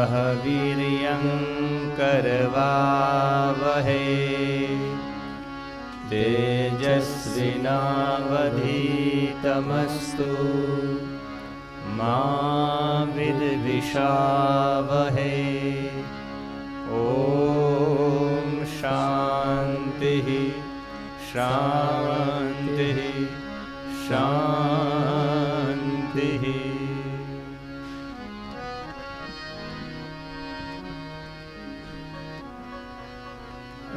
सह वीर्यं करवावहै तेजस्विनावधीतमस्तु मा विद्विषावहै। ओम शांति शांति शांति।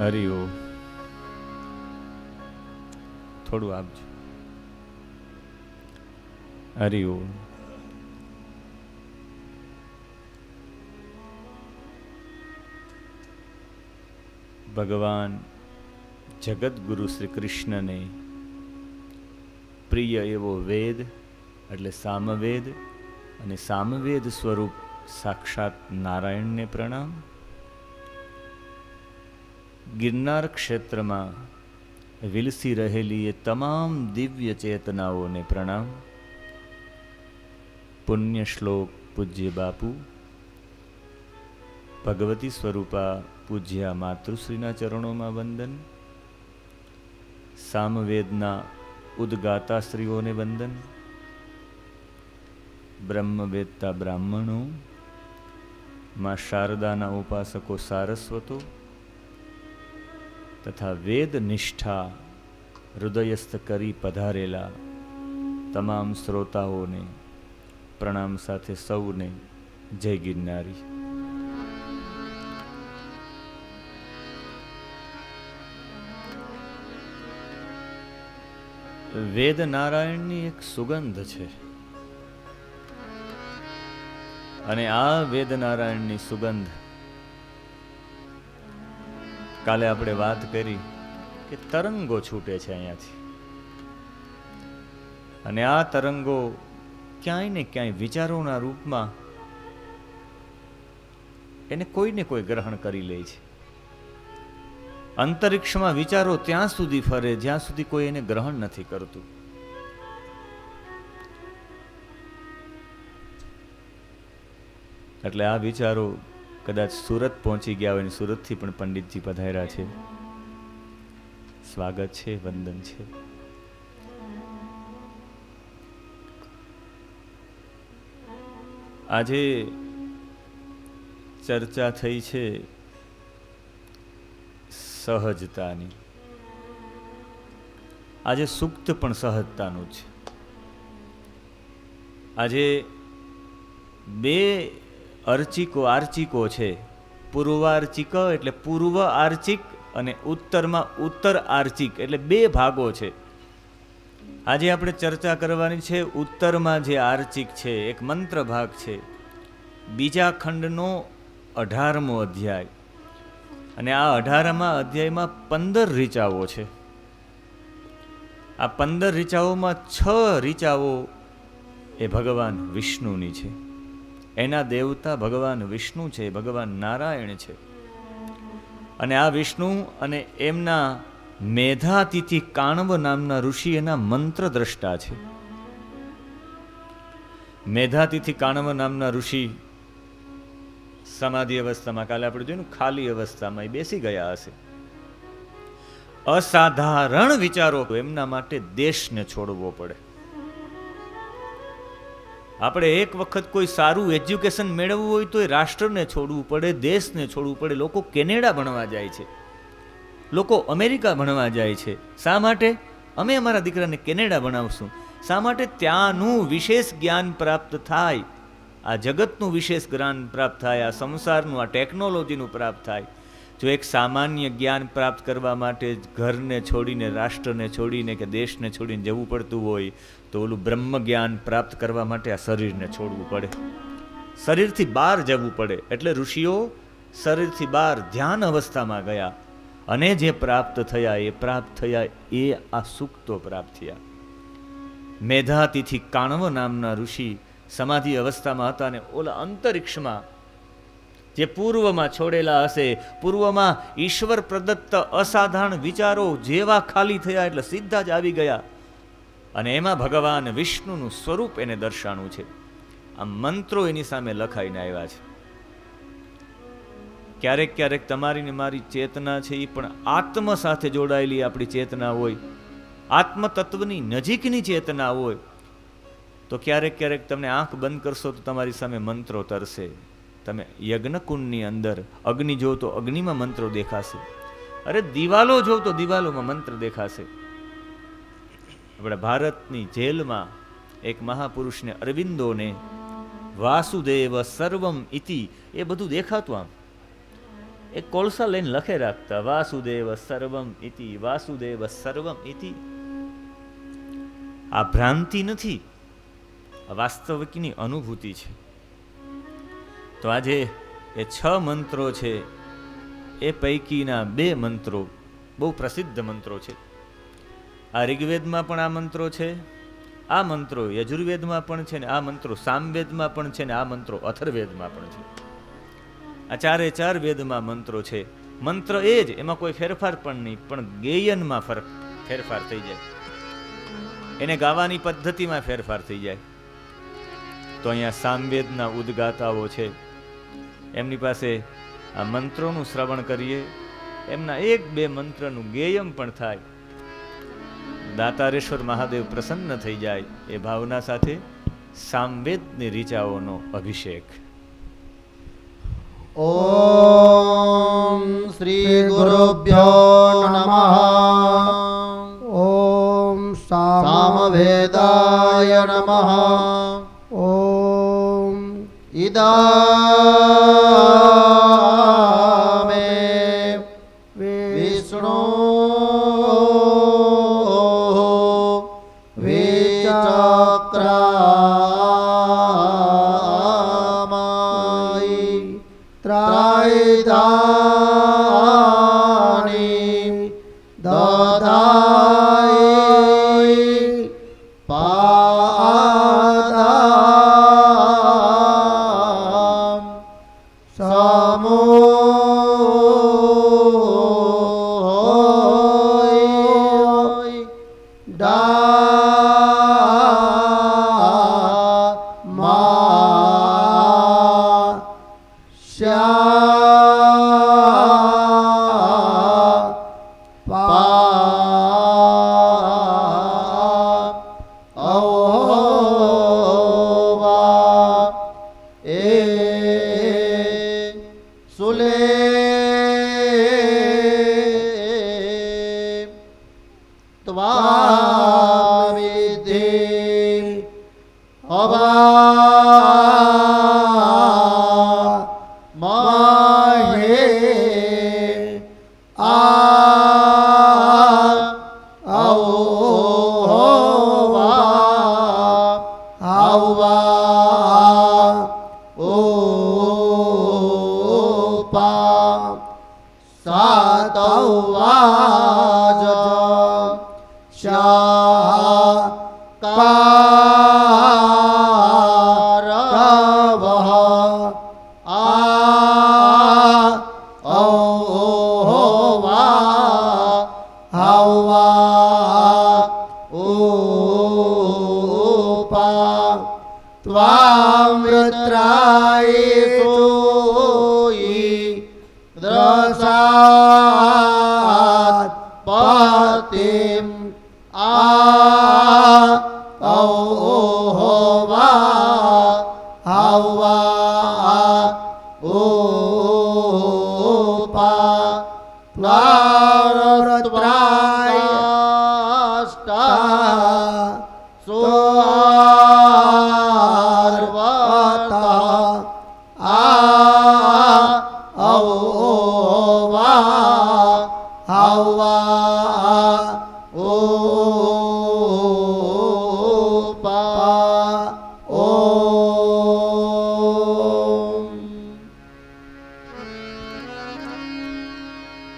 हरि ओम। થોડું આપજો. હરિ ઓમ. ભગવાન જગતગુરુ શ્રી કૃષ્ણને પ્રિય એવો વેદ એટલે સામવેદ અને સામવેદ સ્વરૂપ સાક્ષાત નારાયણને પ્રણામ. ગિરનાર ક્ષેત્રમાં વિલસી રહેલી એ તમામ દિવ્ય ચેતનાઓને પ્રણામ. પુણ્ય શ્લોક પૂજ્ય બાપુ, ભગવતી સ્વરૂપા પૂજ્યા માતૃશ્રીના ચરણોમાં વંદન. સામવેદના ઉદ્ગાતાશ્રીઓને વંદન. બ્રહ્મવેદતા બ્રાહ્મણો, માં શારદાના ઉપાસકો સારસ્વતો તથા વેદ નિષ્ઠા હૃદયસ્થ કરી પધારેલા તમામ શ્રોતાઓને પ્રણામ સાથે સૌને જય ગિરનારી. વેદ નારાયણની એક સુગંધ છે અને આ વેદ નારાયણની સુગંધ, કાલે આપણે વાત કરી કે તરંગો છૂટે છે અહીંયાથી, અને આ તરંગો ક્યાંય ને ક્યાંય વિચારોના રૂપમાં એને કોઈને કોઈ ગ્રહણ કરી લે છે. અંતરિક્ષમાં વિચારો ત્યાં સુધી ફરે જ્યાં સુધી કોઈ એને ગ્રહણ નથી કરતું. એટલે આ વિચારો કદાચ સુરત પહોંચી ગયા હોય, સુરતથી પણ પંડિતજી પધાર્યા છે. સ્વાગત છે, વંદન છે. આજે ચર્ચા થઈ છે સહજતાની. આજે સુક્ત પણ સહજતાનું છે. આજે બે આર્ચિકો છે. પૂર્વાર્ચિક એટલે પૂર્વ આર્ચિક અને ઉત્તરમાં ઉત્તર આર્ચિક એટલે બે ભાગો છે. આજે આપણે ચર્ચા કરવાની છે ઉત્તરમાં જે આર્ચિક છે, એક મંત્ર ભાગ છે, બીજા ખંડનો 18મો અધ્યાય. અને આ 18મા અધ્યાયમાં 15 ઋચાઓ છે. આ 15 ઋચાઓમાં 6 ઋચાઓ એ ભગવાન વિષ્ણુની છે. એના દેવતા ભગવાન વિષ્ણુ છે, ભગવાન નારાયણ છે. અને આ વિષ્ણુ અને એમના મેધાતિથિ કાણવ નામના ઋષિ એના મંત્ર દ્રષ્ટા છે. મેધાતિથિ કાણવ નામના ઋષિ સમાધિ અવસ્થામાં, કાલે આપણે જોયું ખાલી અવસ્થામાં એ બેસી ગયા હશે. અસાધારણ વિચારો, એમના માટે દેશને છોડવો પડે. આપણે એક વખત કોઈ સારું એજ્યુકેશન મેળવવું હોય તો એ રાષ્ટ્રને છોડવું પડે, દેશને છોડવું પડે. લોકો કેનેડા ભણવા જાય છે, લોકો અમેરિકા ભણવા જાય છે. શા માટે? અમે અમારા દીકરાને કેનેડા ભણાવશું. શા માટે? ત્યાંનું વિશેષ જ્ઞાન પ્રાપ્ત થાય, આ જગતનું વિશેષ જ્ઞાન પ્રાપ્ત થાય, આ સંસારનું, આ ટેકનોલોજીનું પ્રાપ્ત થાય. જો એક સામાન્ય જ્ઞાન પ્રાપ્ત કરવા માટે ઘરને છોડીને, રાષ્ટ્રને છોડીને કે દેશને છોડીને જવું પડતું હોય તો ઓલું બ્રહ્મ જ્ઞાન પ્રાપ્ત કરવા માટે આ શરીરને છોડવું પડે, શરીરથી બહાર જવું પડે. એટલે ઋષિઓ શરીરથી બહાર ધ્યાન અવસ્થામાં ગયા અને જે પ્રાપ્ત થયા એ આ સુક્તો પ્રાપ્ત થયા. મેધાતિથિ કાણવ નામના ઋષિ સમાધિ અવસ્થામાં હતા અને ઓલા અંતરિક્ષમાં જે પૂર્વમાં છોડેલા હશે, પૂર્વમાં ઈશ્વર પ્રદત્ત અસાધારણ વિચારો જેવા ખાલી થયા એટલે સીધા જ આવી ગયા અને એમાં ભગવાન વિષ્ણુનું સ્વરૂપ એને દર્શાણું છે. આ મંત્રો એની સામે લખાઈને આવ્યા છે. ક્યારેક ક્યારેક તમારી ને મારી ચેતના છે એ પણ આત્મ સાથે જોડાયેલી આપણી ચેતના હોય, આત્મ તત્વની નજીકની ચેતના હોય, તો ક્યારેક ક્યારેક તમને આંખ બંધ કરશો તો તમારી સામે મંત્રો તરશે. તમે યજ્ઞકુંડની અંદર અગ્નિ જો તો અગ્નિમાં મંત્રો દેખાશે, અરે દિવાલો જો તો દિવાલોમાં મંત્ર દેખાશે. આપણા ભારતની જેલમાં એક મહાપુરુષને અરવિંદોને વાસુદેવ સર્વમ ઇતિ એ બધું દેખાતું. આમ એક કોલસા લઈને લખે રાખતા, વાસુદેવ સર્વમ ઇતિ, વાસુદેવ સર્વમ ઇતિ. આ ભ્રાંતિ નથી, આ વાસ્તવિકની અનુભૂતિ છે. તો આજે એ 6 મંત્રો છે, એ પૈકીના 2 મંત્રો બહુ પ્રસિદ્ધ મંત્રો છે. આ ઋગ્વેદમાં પણ આ મંત્રો છે, આ મંત્રો યજુર્વેદમાં પણ છે, ને આ મંત્રો સામવેદમાં પણ છે, ને આ મંત્રો અથર્વેદમાં પણ છે. આ 4 વેદમાં મંત્રો છે. મંત્ર એ જ, એમાં કોઈ ફેરફાર પણ નહીં, પણ ગેયનમાં ફેરફાર થઈ જાય, એને ગાવાની પદ્ધતિમાં ફેરફાર થઈ જાય. તો અહીંયા સામવેદના ઉદ્ગાતાઓ છે, એમની પાસે આ મંત્રોનું શ્રવણ કરીએ, એમના 1-2 મંત્રનું ગેયમ પણ થાય, દાતારેશ્વર મહાદેવ પ્રસન્ન થઈ જાય. એ ભાવના સાથે સામવેદની રીચાઓનો અભિષેક. ઓમ શ્રી ગુરુભ્યો નમઃ. ઓમ સામવેદાય નમઃ. ઓમ ઇદામે વિષ્ણુ વિચક્રામય ત્રૈધાની દદાય પાદામ સમોય ડામા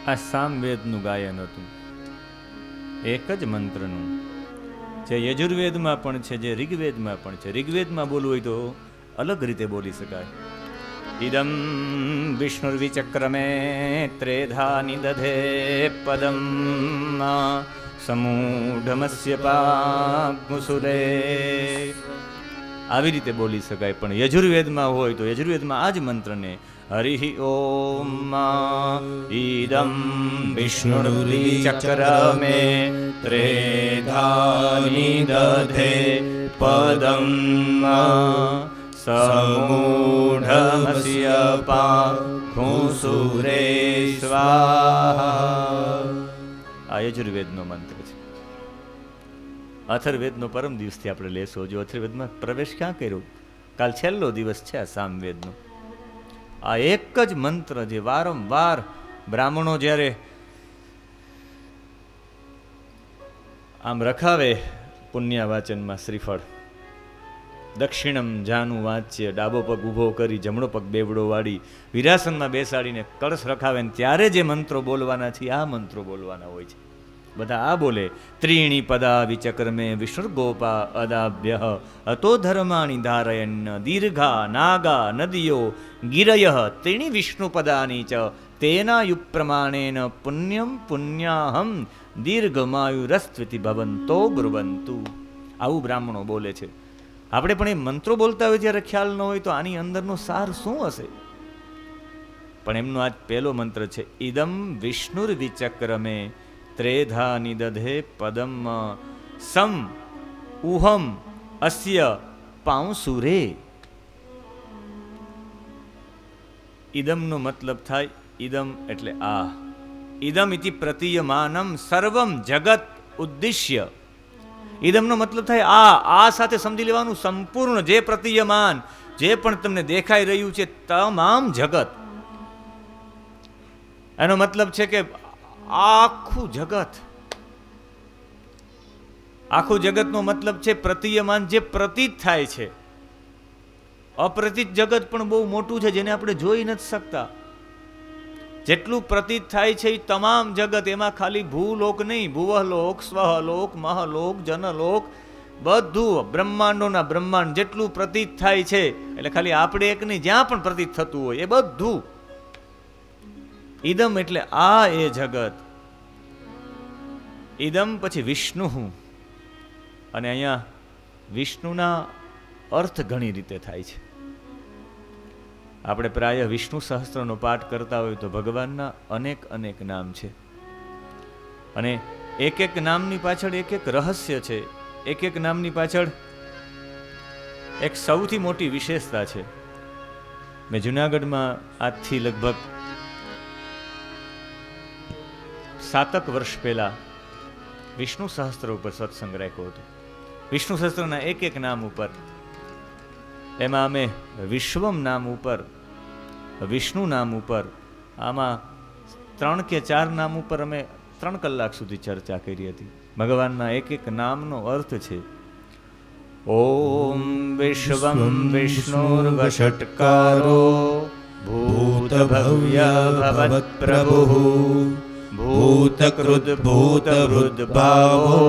આ સામવેદનું ગાયન હતું, એક જ મંત્રનું, જે યજુર્વેદમાં પણ છે, જે ઋગ્વેદમાં પણ છે. ઋગ્વેદમાં બોલવું હોય તો અલગ રીતે બોલી શકાય. ઇદમ વિષ્ણુર્વિચક્રમે ત્રેધા નિદધે પદમ સમૂઢમસ્ય પાગ્મુસુલે. આવી રીતે બોલી શકાય. પણ યજુર્વેદમાં હોય તો યજુર્વેદમાં આ જ મંત્રને હરિ ઓમ ઈદમ વિષ્ણુર્વિચક્રમે ત્રેધાની દધે પદમ સમૂઢમસ્ય પાંખુસુરે સ્વાહા. આ યજુર્વેદનો મંત્ર છે. અથર્વેદનો પરમ દિવસથી આપણે લેશો. જો અથર્વેદમાં પ્રવેશ ક્યાં કર્યો? કાલ છેલ્લો દિવસ છે આ સામવેદનો. આ એક જ મંત્ર જે વારંવાર બ્રાહ્મણો જ્યારે આમ રખાવે પુણ્યવાચનમાં શ્રીફળ, દક્ષિણમ જાનું વાંચ્ય, ડાબો પગ ઊભો કરી જમણો પગ બેવડો વાળી વિરાસનમાં બેસાડીને કળશ રખાવે ને ત્યારે જે મંત્રો બોલવાના છે આ મંત્રો બોલવાના હોય છે. બધા આ બોલે ત્રીણી પદા વિચક્રમે વિષ્ણુર્ગોપા અદાભ્ય અતો ધર્માણી ધારયન દીર્ઘા નાગા નદીઓ ગિરય ત્રીણી વિષ્ણુ પદાની ચ તેના યુપ્રમાણેન પુણ્યમ પુણ્યાહમ દીર્ઘમાયુરસ્ત્વિતિ ભવંતો બ્રુવંતુ. આવું બ્રાહ્મણો બોલે છે. આપણે પણ એ મંત્રો બોલતા હોય જ્યારે ખ્યાલ ન હોય તો આની અંદરનો સાર શું હશે? પણ એમનો આજ પહેલો મંત્ર છે ઇદમ વિષ્ણુર્વિચક્રમે ત્રેધા નિદધે પદમ સમ ઉહમ અસ્ય પાંસુરે. ઇદમનો મતલબ થાય ઇદમ એટલે આ. ઇદમ ઇતિ પ્રતીયમાનમ સર્વમ જગત ઉદ્દિશ્ય. ઇદમનો મતલબ થાય આ સાથે સમજી લેવાનું સંપૂર્ણ જે પ્રતીયમાન, જે પણ તમને દેખાઈ રહ્યું છે તમામ જગત. એનો મતલબ છે કે આખું જગત. આખું જગતનો મતલબ છે પ્રતીયમાન, જે પ્રતીત થાય છે. અપ્રતીત જગત પણ બહુ મોટું છે જેને આપણે જોઈ નથી શકતા. જેટલું પ્રતીત થાય છે એ તમામ જગત, એમાં ખાલી ભૂલોક નહીં, ભુવલોક, સ્વહલોક, મહલોક, જનલોક, બધું બ્રહ્માંડોના બ્રહ્માંડ જેટલું પ્રતીત થાય છે. એટલે ખાલી આપણે એક નહીં, જ્યાં પણ પ્રતીત થતું હોય એ બધું. ઇદમ એટલે આ એ જગત. ઇદમ પછી વિષ્ણુ. અને અહીંયા વિષ્ણુના અર્થ ઘણી રીતે થાય છે. આપણે પ્રાય વિષ્ણુ સહસ્ત્રનો પાઠ કરતા હોય તો ભગવાનના અનેક અનેક નામ છે. અને એક એક નામની પાછળ એક એક રહસ્ય છે. એક એક નામની પાછળ એક સૌથી મોટી વિશેષતા છે. મેં જુનાગઢમાં આજથી લગભગ 7 વર્ષ પહેલા વિષ્ણુ સહસ્ત્ર ઉપર સત્સંગ રાખ્યો હતો. વિષ્ણુ સહસ્ત્રના એક એક નામ ઉપર, એમાં અમે વિશ્વમ નામ ઉપર, વિષ્ણુ નામ ઉપર, આમાં 3 કે 4 નામ ઉપર અમે 3 કલાક સુધી ચર્ચા કરી હતી. ભગવાનના એક એક નામનો અર્થ છે. ઓમ વિશ્વમ વિષ્ણુર્વષટ્કારો ભૂત ભવ્ય ભવત પ્રભુઃ ભૂતકૃત ભૂતવૃદ્ધ ભાવો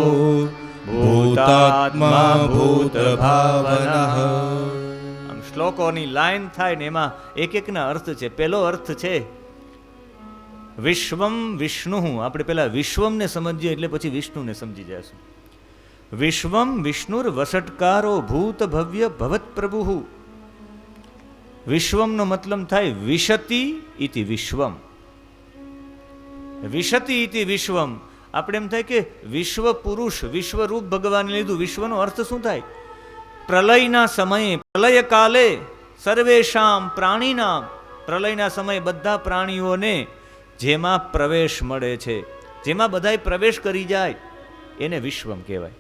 ભૂતાત્મા ભૂત ભાવનઃ. આમ શ્લોકોની લાઈન થાય ને એમાં એક એકના અર્થ છે. પહેલો અર્થ છે વિશ્વમ વિષ્ણુ. આપણે પહેલા વિશ્વમને સમજીએ એટલે પછી વિષ્ણુને સમજી જઈશું. વિશ્વમ વિષ્ણુર વષટ્કારો ભૂત ભવ્ય ભવત પ્રભુઃ. વિશ્વમનો મતલબ થાય વિશતિ ઇતિ વિશ્વમ. વિશતિ ઇતિ વિશ્વમ. આપણે એમ થાય કે વિશ્વ પુરુષ, વિશ્વરૂપ ભગવાને લીધું. વિશ્વનો અર્થ શું થાય? પ્રલયના સમયે, પ્રલય કાલે સર્વેશામ પ્રાણીનામ, પ્રલયના સમયે બધા પ્રાણીઓને જેમાં પ્રવેશ મળે છે, જેમાં બધાય પ્રવેશ કરી જાય, એને વિશ્વમ કહેવાય.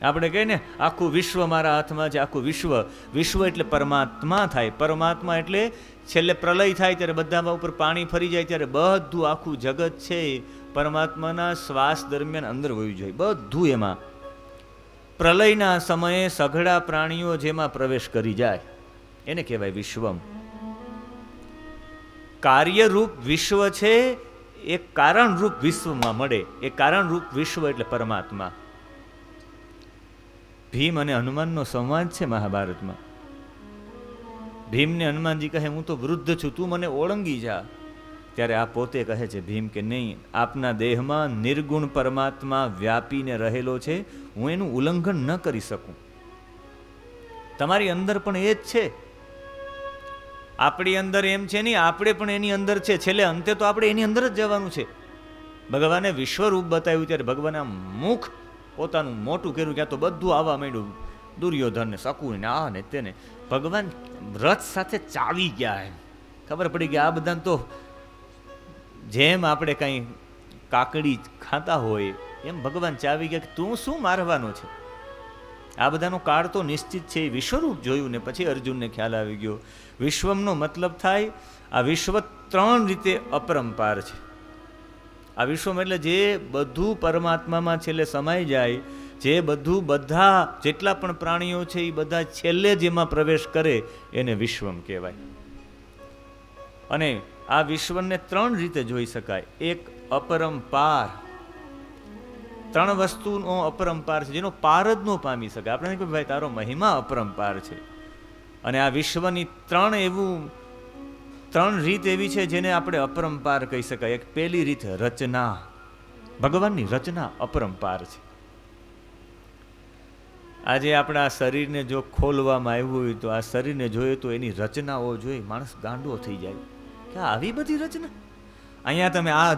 આપણે કહીએ ને આખું વિશ્વ મારા હાથમાં છે, આખું વિશ્વ. વિશ્વ એટલે પરમાત્મા થાય. પરમાત્મા એટલે છેલ્લે પ્રલય થાય ત્યારે બધા ઉપર પાણી ફરી જાય ત્યારે બધું આખું જગત છે પરમાત્માના શ્વાસ દરમિયાન અંદર વયું જાય. બધું એમાં પ્રલયના સમયે સઘળા પ્રાણીઓ જેમાં પ્રવેશ કરી જાય એને કહેવાય વિશ્વમ. કાર્યરૂપ વિશ્વ છે એ કારણરૂપ વિશ્વમાં મળે. એ કારણરૂપ વિશ્વ એટલે પરમાત્મા. ભીમ અને હનુમાનનો સંવાદ છે મહાભારતમાં. ભીમને હનુમાનજી કહે હું તો વૃદ્ધ છું, તું મને ઓળંગી જા. ત્યારે આ પોતે કહે છે ભીમ કે નહીં, આપના દેહમાં નિર્ગુણ પરમાત્મા વ્યાપીને રહેલો છે, હું એનું ઉલ્લંઘન ન કરી શકું. તમારી અંદર પણ એ જ છે. આપણી અંદર એમ છે નહીં, આપણે પણ એની અંદર છે. છેલ્લે અંતે તો આપણે એની અંદર જ જવાનું છે. ભગવાને વિશ્વરૂપ બતાવ્યું ત્યારે ભગવાને આમ મુખ પોતાનું મોટું કર્યું, ક્યાં તો બધું આવવા માંડ્યું, દુર્યોધન ને શકુન ને આ ને તેને. ભગવાન રથ સાથે ચાવી ગયા. એમ ખબર પડી કે આ બધા તો જેમ આપણે કંઈ કાકડી ખાતા હોય એમ ભગવાન ચાવી ગયા કે તું શું મારવાનો છે. આ બધાનો કાળ તો નિશ્ચિત છે. એ વિશ્વરૂપ જોયું ને પછી અર્જુનને ખ્યાલ આવી ગયો. વિશ્વમનો મતલબ થાય આ વિશ્વ 3 રીતે અપરંપાર છે. આ વિશ્વમ એટલે જે બધું પરમાત્મામાં છેલ્લે સમાઈ જાય, જે બધું બધા જેટલા પણ પ્રાણીઓ છે એ બધા છેલ્લે જેમાં પ્રવેશ કરે એને વિશ્વમ કહેવાય. અને આ વિશ્વને 3 રીતે જોઈ શકાય. એક અપરંપાર, 3 વસ્તુનો અપરંપાર છે જેનો પાર જ ન પામી શકે. આપણે કહે ભાઈ તારો મહિમા અપરંપાર છે. અને આ વિશ્વની 3 રીત એવી છે જેને આપણે અપરંપાર કહી શકાય. એક પહેલી રીત રચના. ભગવાનની રચના અપરંપાર છે. આજે આપણા શરીરને જો ખોલવામાં આવ્યું હોય તો આ શરીરને જોઈએ તો એની રચનાઓ જોઈ માણસ ગાંડો થઈ જાય કે આવી બધી રચના. અહીંયા તમે આ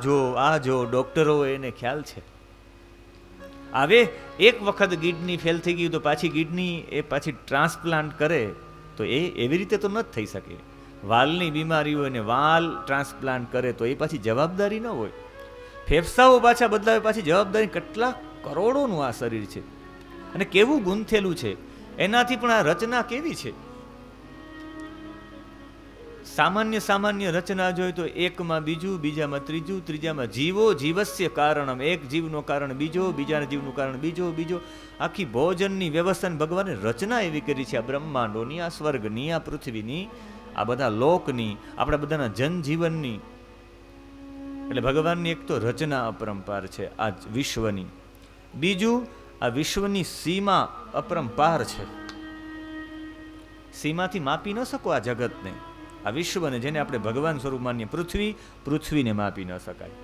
જો ડોક્ટરો એને ખ્યાલ છે. હવે એક વખત કિડની ફેલ થઈ ગઈ તો પાછી કિડની એ પાછી ટ્રાન્સપ્લાન્ટ કરે તો એ એવી રીતે તો ન જ થઈ શકે. વાલની બીમારી હોય ને વાલ ટ્રાન્સપ્લાન્ટ કરે તો એ પાછી જવાબદારી ન હોય. ફેફસાઓ પાછા બદલાવે પાછી જવાબદારી. કેટલા કરોડોનું આ શરીર છે અને કેવું ગૂંથેલું છે. એનાથી પણ આ રચના કેવી છે. સામાન્ય રચના જોઈએ તો એકમાં બીજું, બીજામાં ત્રીજું, ત્રીજામાં જીવો, જીવસ્ય કારણમ. એક જીવનો કારણ બીજો, બીજાના જીવનું કારણ બીજો. આખી ભોજનની વ્યવસ્થા ભગવાને રચના એવી કરી છે. આ બ્રહ્માંડોની, આ સ્વર્ગની, આ પૃથ્વીની, આ બધા લોકની, આપણા બધાના જનજીવનની. એટલે ભગવાનની એક તો રચના અપરંપાર છે આ વિશ્વની. બીજું, આ વિશ્વની સીમા અપરંપાર છે. સીમાથી માપી ન શકો આ જગતને, આ વિશ્વને, જેને આપણે ભગવાન સ્વરૂપ માનીએ. પૃથ્વીને માપી ન શકાય.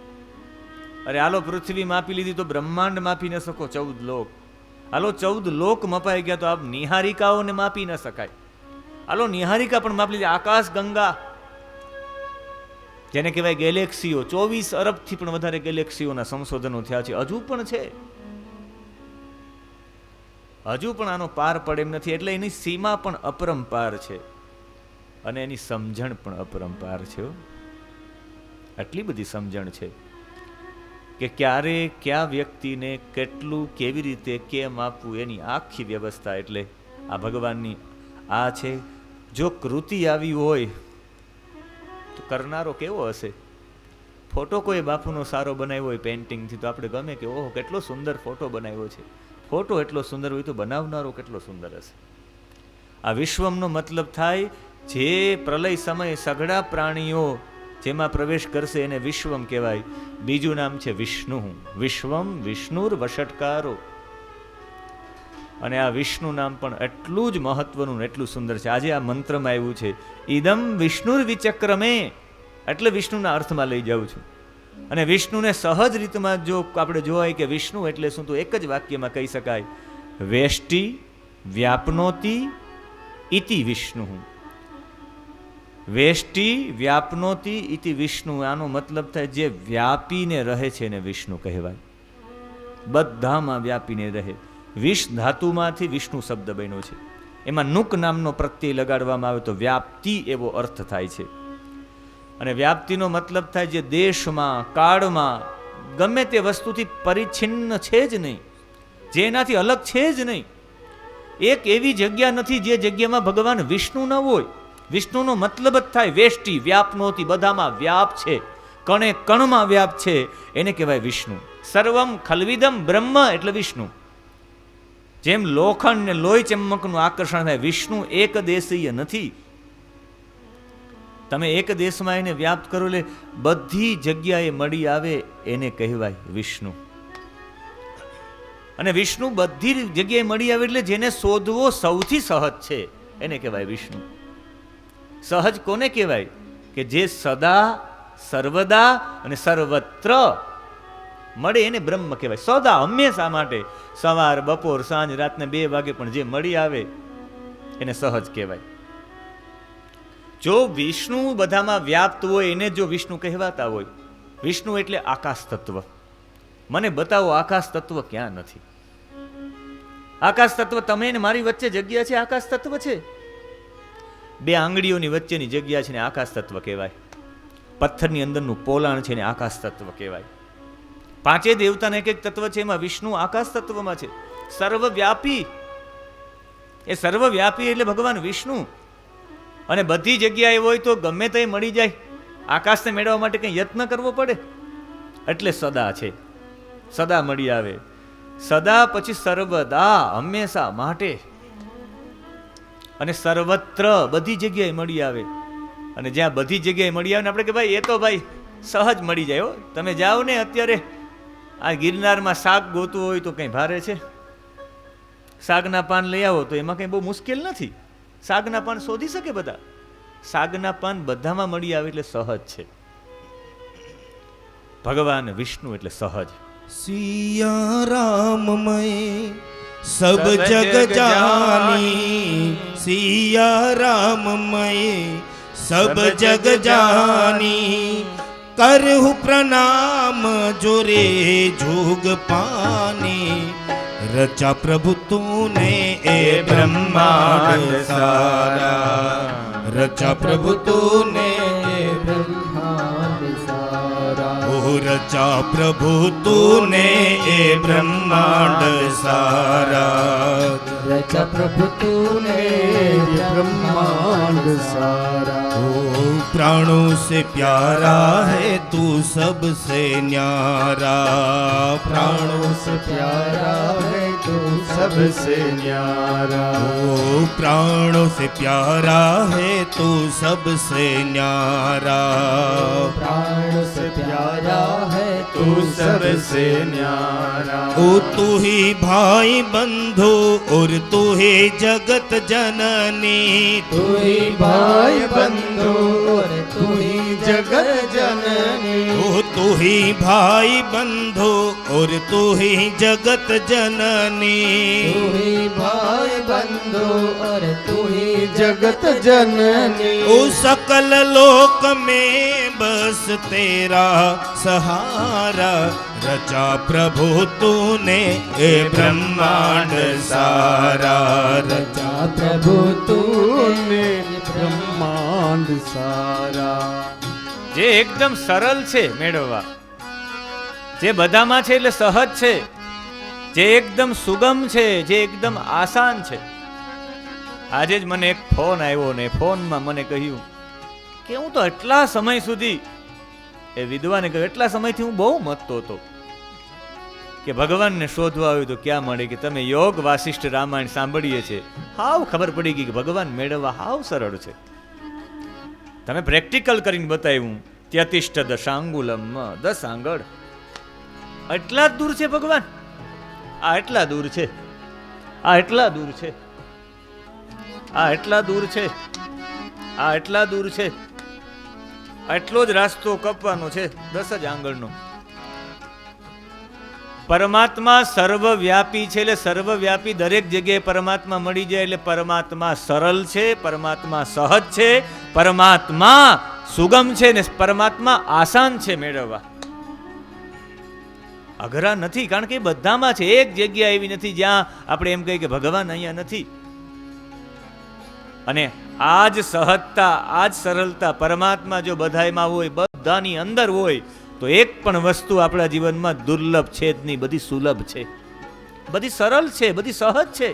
અરે હાલો પૃથ્વી માપી લીધી તો બ્રહ્માંડ માપી ન શકો. 14 લોક, હાલો 14 લોક મપાઈ ગયા તો આપ નિહારિકાઓને માપી ન શકાય. હાલો નિહારિકા પણ માપી લીધી. આકાશ ગંગા જેને કહેવાય ગેલેક્સીઓ, 24 અરબથી પણ વધારે ગેલેક્સીઓના સંશોધનો થયા છે. હજુ પણ છે, હજુ પણ આનો પાર પડે એમ નથી. એટલે એની સીમા પણ અપરંપાર છે અને એની સમજણ પણ અપરંપાર છે. આટલી બધી સમજણ છે કે ક્યારે કયા વ્યક્તિને કેટલું કેવી રીતે કેમ આપવું એની આખી વ્યવસ્થા. એટલે આ ભગવાનની આ છે. જો કૃતિ આવી હોય તો કરનારો કેવો હશે. ફોટો કોઈ બાપુનો સારો બનાવ્યો હોય પેઇન્ટિંગથી તો આપણે ગમે કે ઓહો કેટલો સુંદર ફોટો બનાવ્યો છે. ફોટો એટલો સુંદર હોય તો બનાવનારો કેટલો સુંદર હશે. આ વિશ્વમનો મતલબ થાય જે પ્રલય સમયે સઘળા પ્રાણીઓ જેમાં પ્રવેશ કરશે એને વિશ્વમ કહેવાય. બીજું નામ છે વિષ્ણુ. વિશ્વમ વિષ્ણુર વષટકારો. અને આ વિષ્ણુ નામ પણ એટલું જ મહત્વનું, એટલું સુંદર છે. આજે આ મંત્રમાં આવ્યું છે ઇદમ વિષ્ણુર વિચક્રમે, એટલે વિષ્ણુના અર્થમાં લઈ જાઉં છું. અને વિષ્ણુને સહજ રીતમાં જો આપણે જોવાય કે વિષ્ણુ એટલે શું, તો એક જ વાક્યમાં કહી શકાય વેષ્ટિ વ્યાપનોતિ ઇતિ વિષ્ણુ. વેષ્ટિ વ્યાપનોતિ ઇતિ વિષ્ણુ. આનો મતલબ થાય જે વ્યાપીને રહે છે એને વિષ્ણુ કહેવાય. બધામાં વ્યાપીને રહે. વિષ ધાતુમાંથી વિષ્ણુ શબ્દ બન્યો છે. એમાં નુક નામનો પ્રત્યય લગાડવામાં આવે તો વ્યાપ્તિ એવો અર્થ થાય છે. અને વ્યાપ્તિનો મતલબ થાય જે દેશમાં, કાળમાં ગમે તે વસ્તુથી પરિચ્છિન્ન છે જ નહીં, જે એનાથી અલગ છે જ નહીં. એક એવી જગ્યા નથી જે જગ્યામાં ભગવાન વિષ્ણુ ન હોય. વિષ્ણુનો મતલબ જ થાય વેષ્ટિ વ્યાપનોથી, બધામાં વ્યાપ છે, કણે કણમાં વ્યાપ છે, એને કહેવાય વિષ્ણુ. સર્વમ ખલ્વિદમ બ્રહ્મ એટલે વિષ્ણુ. જેમ લોખંડ ને લોહી ચમકનું આકર્ષણ થાય, વિષ્ણુ એક દેશીય નથી. તમે એક દેશમાં એને વ્યાપ્ત કરો એટલે બધી જગ્યાએ મળી આવે એને કહેવાય વિષ્ણુ. અને વિષ્ણુ બધી જગ્યાએ મળી આવે એટલે જેને શોધવો સૌથી સહજ છે એને કહેવાય વિષ્ણુ. સહજ કોને કહેવાય? કે જે સદા સર્વદા અને સર્વત્ર મળે એને બ્રહ્મ કહેવાય. સદા હંમેશા માટે, સવાર બપોર સાંજ રાતને 2 વાગે પણ જે મળી આવે એને સહજ કહેવાય. જો વિષ્ણુ બધામાં વ્યાપ્ત હોય એને જો વિષ્ણુ કહેવાતા હોય, વિષ્ણુ એટલે આકાશ તત્વ. મને બતાવો આકાશ તત્વ ક્યાં નથી? આકાશ તત્વ તમે ને મારી વચ્ચે જગ્યા છે, આકાશ તત્વ છે. બે આંગળીઓની વચ્ચેની જગ્યા છે ને આકાશ તત્વ કહેવાય. પથ્થરની અંદરનું પોલાણ છે ને આકાશ તત્વ કહેવાય. પાંચે દેવતાના એક એક તત્વ છે, એમાં વિષ્ણુ આકાશ તત્વમાં છે. સર્વવ્યાપી, એ સર્વવ્યાપી એટલે ભગવાન વિષ્ણુ. અને બધી જગ્યાએ હોય તો ગમે તે મળી જાય. આકાશને મેળવવા માટે કંઈ યત્ન કરવો પડે? એટલે સદા છે, સદા મળી આવે. સદા પછી સર્વદા, હંમેશા માટે, અને સર્વત્ર બધી જગ્યાએ મળી આવે. અને જ્યાં બધી જગ્યાએ મળી આવે ને આપણે કે ભાઈ એ તો ભાઈ સહજ મળી જાય હો. તમે જાઓ ને અત્યારે આ ગિરનારમાં શાક ગોતવું હોય તો કંઈ ભારે છે? શાકના પાન લઈ આવો તો એમાં કંઈ બહુ મુશ્કેલ નથી. શાકના પાન શોધી શકે બધા. શાકના પાન બધામાં મળી આવે એટલે સહજ છે. ભગવાન વિષ્ણુ એટલે સહજ. સિયા રામમય સબ જગ જાની, સિયા રામમય સબ જગ જાની, કરહુ પ્રણામ જોરે જોગ પાની, રચા પ્રભુ તૂને એ બ્રહ્માંડ સારા, રચા પ્રભુ તૂને એ બ્રહ્માંડ સારા. ઓ રચા પ્રભુ તૂને એ બ્રહ્માંડ સારા, રચા પ્રભુ તૂને બ્રહ્માંડ સારા. ओ प्राणों से प्यारा है तू सबसे न्यारा, प्राणों से प्यारा है तू सबसे न्यारा. ओ प्राणों से प्यारा है तू सबसे न्यारा, प्राणों से प्यारा है तू सबसे न्यारा. ओ तू ही भाई बंधु और तू ही जगत जननी, तू ही भाई बंधु और तू ही जगत जननी. ओ तू ही भाई बंधु और तू ही जगत जननी, तू ही भाई बंधु और तू ही जगत जननी. ओ सकल लोक में बस तेरा सहारा, रचा प्रभु तूने ए ब्रह्मांड सारा, रचा प्रभु तूने ब्रह्मांड सारा. જે એકદમ સરળ છે મેળવવા, જે બધામાં છે એટલે સહજ છે, જે એકદમ સુગમ છે, જે એકદમ આસાન છે. આજે જ મને એક ફોન આવ્યો ને ફોનમાં મને કહ્યું કે હું તો એટલા સમય સુધી, એ વિદ્વાને કહ્યું એટલા સમયથી હું બહુ મથતો હતો કે ભગવાનને શોધવા આવ્યું તો ક્યાં મળે, કે તમે યોગ વાસિષ્ઠ રામાયણ સાંભળીએ છે, હાવ ખબર પડી ગઈ કે ભગવાન મેળવવા હાવ સરળ છે. તમે પ્રેક્ટિકલ કરીને બતાવ્યું. 33 દશાંગુલમ, 10 આંગળ. એટલા જ દૂર છે ભગવાન. આ એટલા દૂર છે, આ એટલા દૂર છે, આ એટલા દૂર છે, આ એટલા દૂર છે. એટલો જ રાસ્તો કાપવાનો છે, 10 જ આંગળનો. પરમાત્મા સર્વવ્યાપી છે એટલે સર્વવ્યાપી, દરેક જગ્યાએ પરમાત્મા મળી જાય એટલે પરમાત્મા સરળ છે, પરમાત્મા સહજ છે, પરમાત્મા સુગમ છે ને પરમાત્મા આસાન છે મેળવવા. અઘરા નથી, કારણ કે બધામાં છે. એક જગ્યા એવી નથી જ્યાં આપણે એમ કહીએ કે ભગવાન અહીંયા નથી. અને આ જ સહજતા, આ જ સરળતા પરમાત્મા જો બધામાં હોય, બધાની અંદર હોય, તો એક પણ વસ્તુ આપણા જીવનમાં દુર્લભ છે જ નહીં. બધી સુલભ છે, બધી સરળ છે, બધી સહજ છે.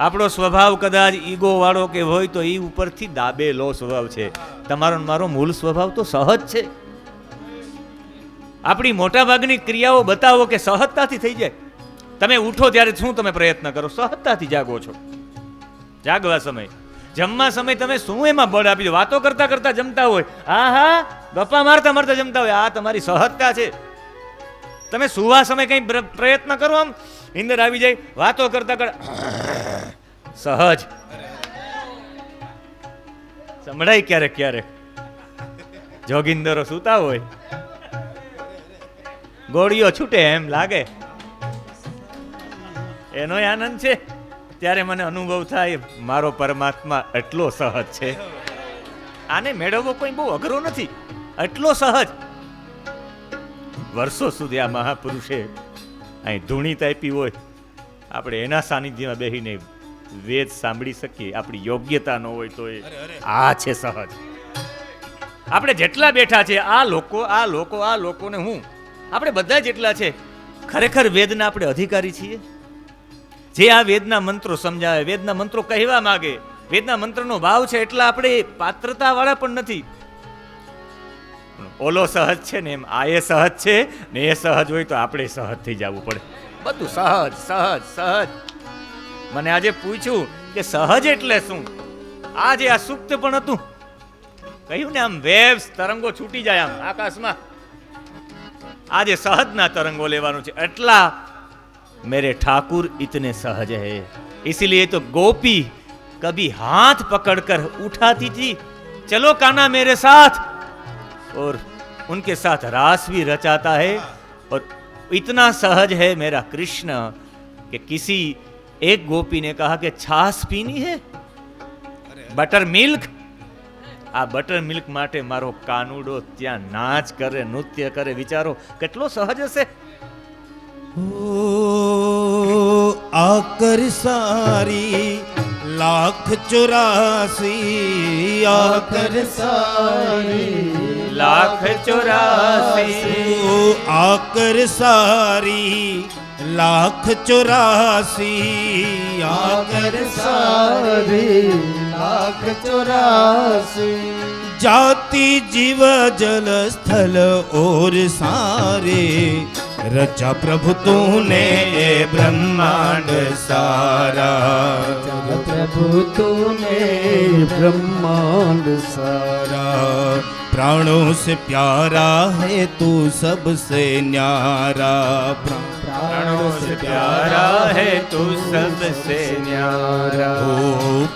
આપણો સ્વભાવ કદાચ ઈગો વાળો કે હોય તો એ ઉપરથી દાબેલો સ્વભાવ છે. તમારો મારો મૂળ સ્વભાવ તો સહજ છે. આપણી મોટા ભાગની ક્રિયાઓ બતાવો કે સહજતાથી થઈ જાય. તમે ઉઠો ત્યારે શું તમે પ્રયત્ન કરો? સહજતાથી જાગો છો. જાગવા સમય, જમવા સમય તમે શું એમાં બળ આપી દો? વાતો કરતા કરતા જમતા હોય, હા હા ગપ્પા મારતા મારતા જમતા હોય, આ તમારી સહજતા છે. તમે સુવા સમય કઈ પ્રયત્ન કરો, આમ નીંદર આવી જાય, વાતો કરતા કરતા સહજ સંભળાય. ક્યારેક ક્યારેક જોગિંદરો સૂતા હોય, ગોળીઓ છૂટે એમ લાગે, એનો આનંદ છે. ત્યારે મને અનુભવ થાય મારો પરમાત્મા એટલો સહજ છે. આને મેળવવો કોઈ બહુ અઘરો નથી, એટલો સહજ. વર્ષો સુધી આ મહાપુરુષે અહીં ધૂણી તાપી હોય, આપણે એના સાનિધ્યમાં બેસીને વેદ સાંભળી શકીએ, આપણી યોગ્યતા ન હોય તો આ છે સહજ. આપણે જેટલા બેઠા છે આ લોકો ને હું, આપણે બધા જેટલા છે ખરેખર વેદના આપણે અધિકારી છીએ. જે આ વેદના મંત્રો સમજાવે, વેદના મંત્રો કહેવા માંગે, વેદના મંત્રનો ભાવ છે એટલા આપણે પાત્રતા વાળા પણ નથી. ઓલો સહજ છે ને એમ આ એ સહજ છે ને, એ સહજ હોય તો આપણે સહજ થઈ જવું પડે. બધું સહજ સહજ સહજ. મને આજે પૂછ્યું કે સહજ એટલે શું, આજે આ સુપ્ત પણ હતું, કહ્યું ને આમ વેવ્સ તરંગો છૂટી જાય આમ આકાશમાં, આજે સહજના તરંગો લેવાનું છે. એટલા मेरे ठाकुर इतने सहज है, इसीलिए तो गोपी कभी हाथ पकड़कर उठाती थी, चलो कान्हा मेरे साथ, और उनके साथ रास भी रचाता है. और इतना सहज है मेरा कृष्ण कि किसी एक गोपी ने कहा कि छाछ पीनी है, बटर मिल्क. આ બટર મિલ્ક માટે મારો કાનુડો ત્યાં નાચ કરે, નૃત્ય કરે. વિચારો કેટલો સહજ હશે. आकर सारी लाख 84 आकर सारी लाख 84 आकर सारी लाख 84 आकर सारी लाख 84 जाति जीव जल स्थल और सारे रचा प्रभु तूने ब्रह्मांड सारा. प्रभु तूने ब्रह्मांड सारा. प्राणों से प्यारा है तू सबसे न्यारा. प्राणों से प्यारा है तू सबसे न्यारा. ओ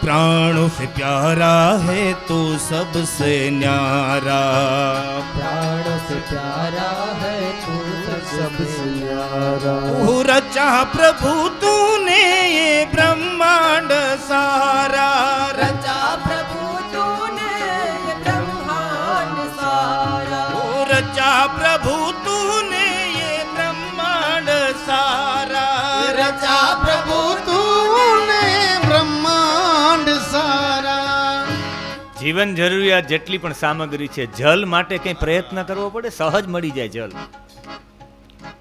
प्राणों से प्यारा है तू सबसे न्यारा. प्राणों से प्यारा है तू सबसे न्यारा. ओ रचा प्रभु तूने ये ब्रह्मांड सारा. रचा प्रभु तूने ये ब्रह्मांड सारा. ओ रचा प्रभु तूने ये ब्रह्मांड सारा. रचा प्रभु तूने ब्रह्मांड सारा. જીવન જરૂરિયાત જેટલી પણ સામગ્રી છે, જલ માટે કંઈ પ્રયત્ન કરવો પડે? સહજ મળી જાય જલ,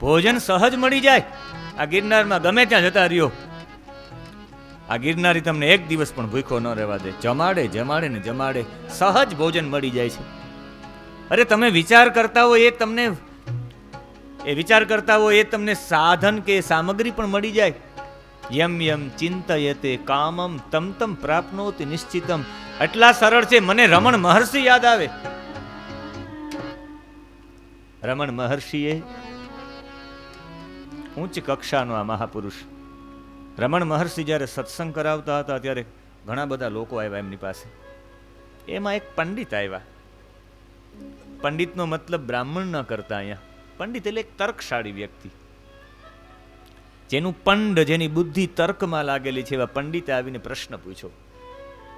ભોજન સહજ મળી જાય. આ ગિરનારમાં ગમે ત્યાં જતા રહ્યો, આ ગિરનારી તમને એક દિવસ પણ ભૂખ્યો ન રહેવા દે, જમાડે જમાડે ને જમાડે. સહજ ભોજન મળી જાય છે. અરે તમે વિચાર કરતા હોય એ તમને સાધન કે સામગ્રી પણ મળી જાય. યમ યમ ચિંતયતે કામમ તમ તમ પ્રાપ્નોતિ નિશ્ચિતમ. એટલા સરળ છે. મને રમણ મહર્ષિ યાદ આવે. રમણ મહર્ષિએ ઉચ્ચ કક્ષાનો આ મહાપુરુષ રમણ મહર્ષિ જ્યારે સત્સંગ કરાવતા હતા ત્યારે ઘણા બધા લોકો આવ્યા એમની પાસે. એમાં એક પંડિત આવ્યા. પંડિતનો મતલબ બ્રાહ્મણ ન કરતા. અહીંયા પંડિત એટલે એક તર્કશાળી વ્યક્તિ, જેનું પંડ, જેની બુદ્ધિ તર્કમાં લાગેલી છે. એવા પંડિતે આવીને પ્રશ્ન પૂછ્યો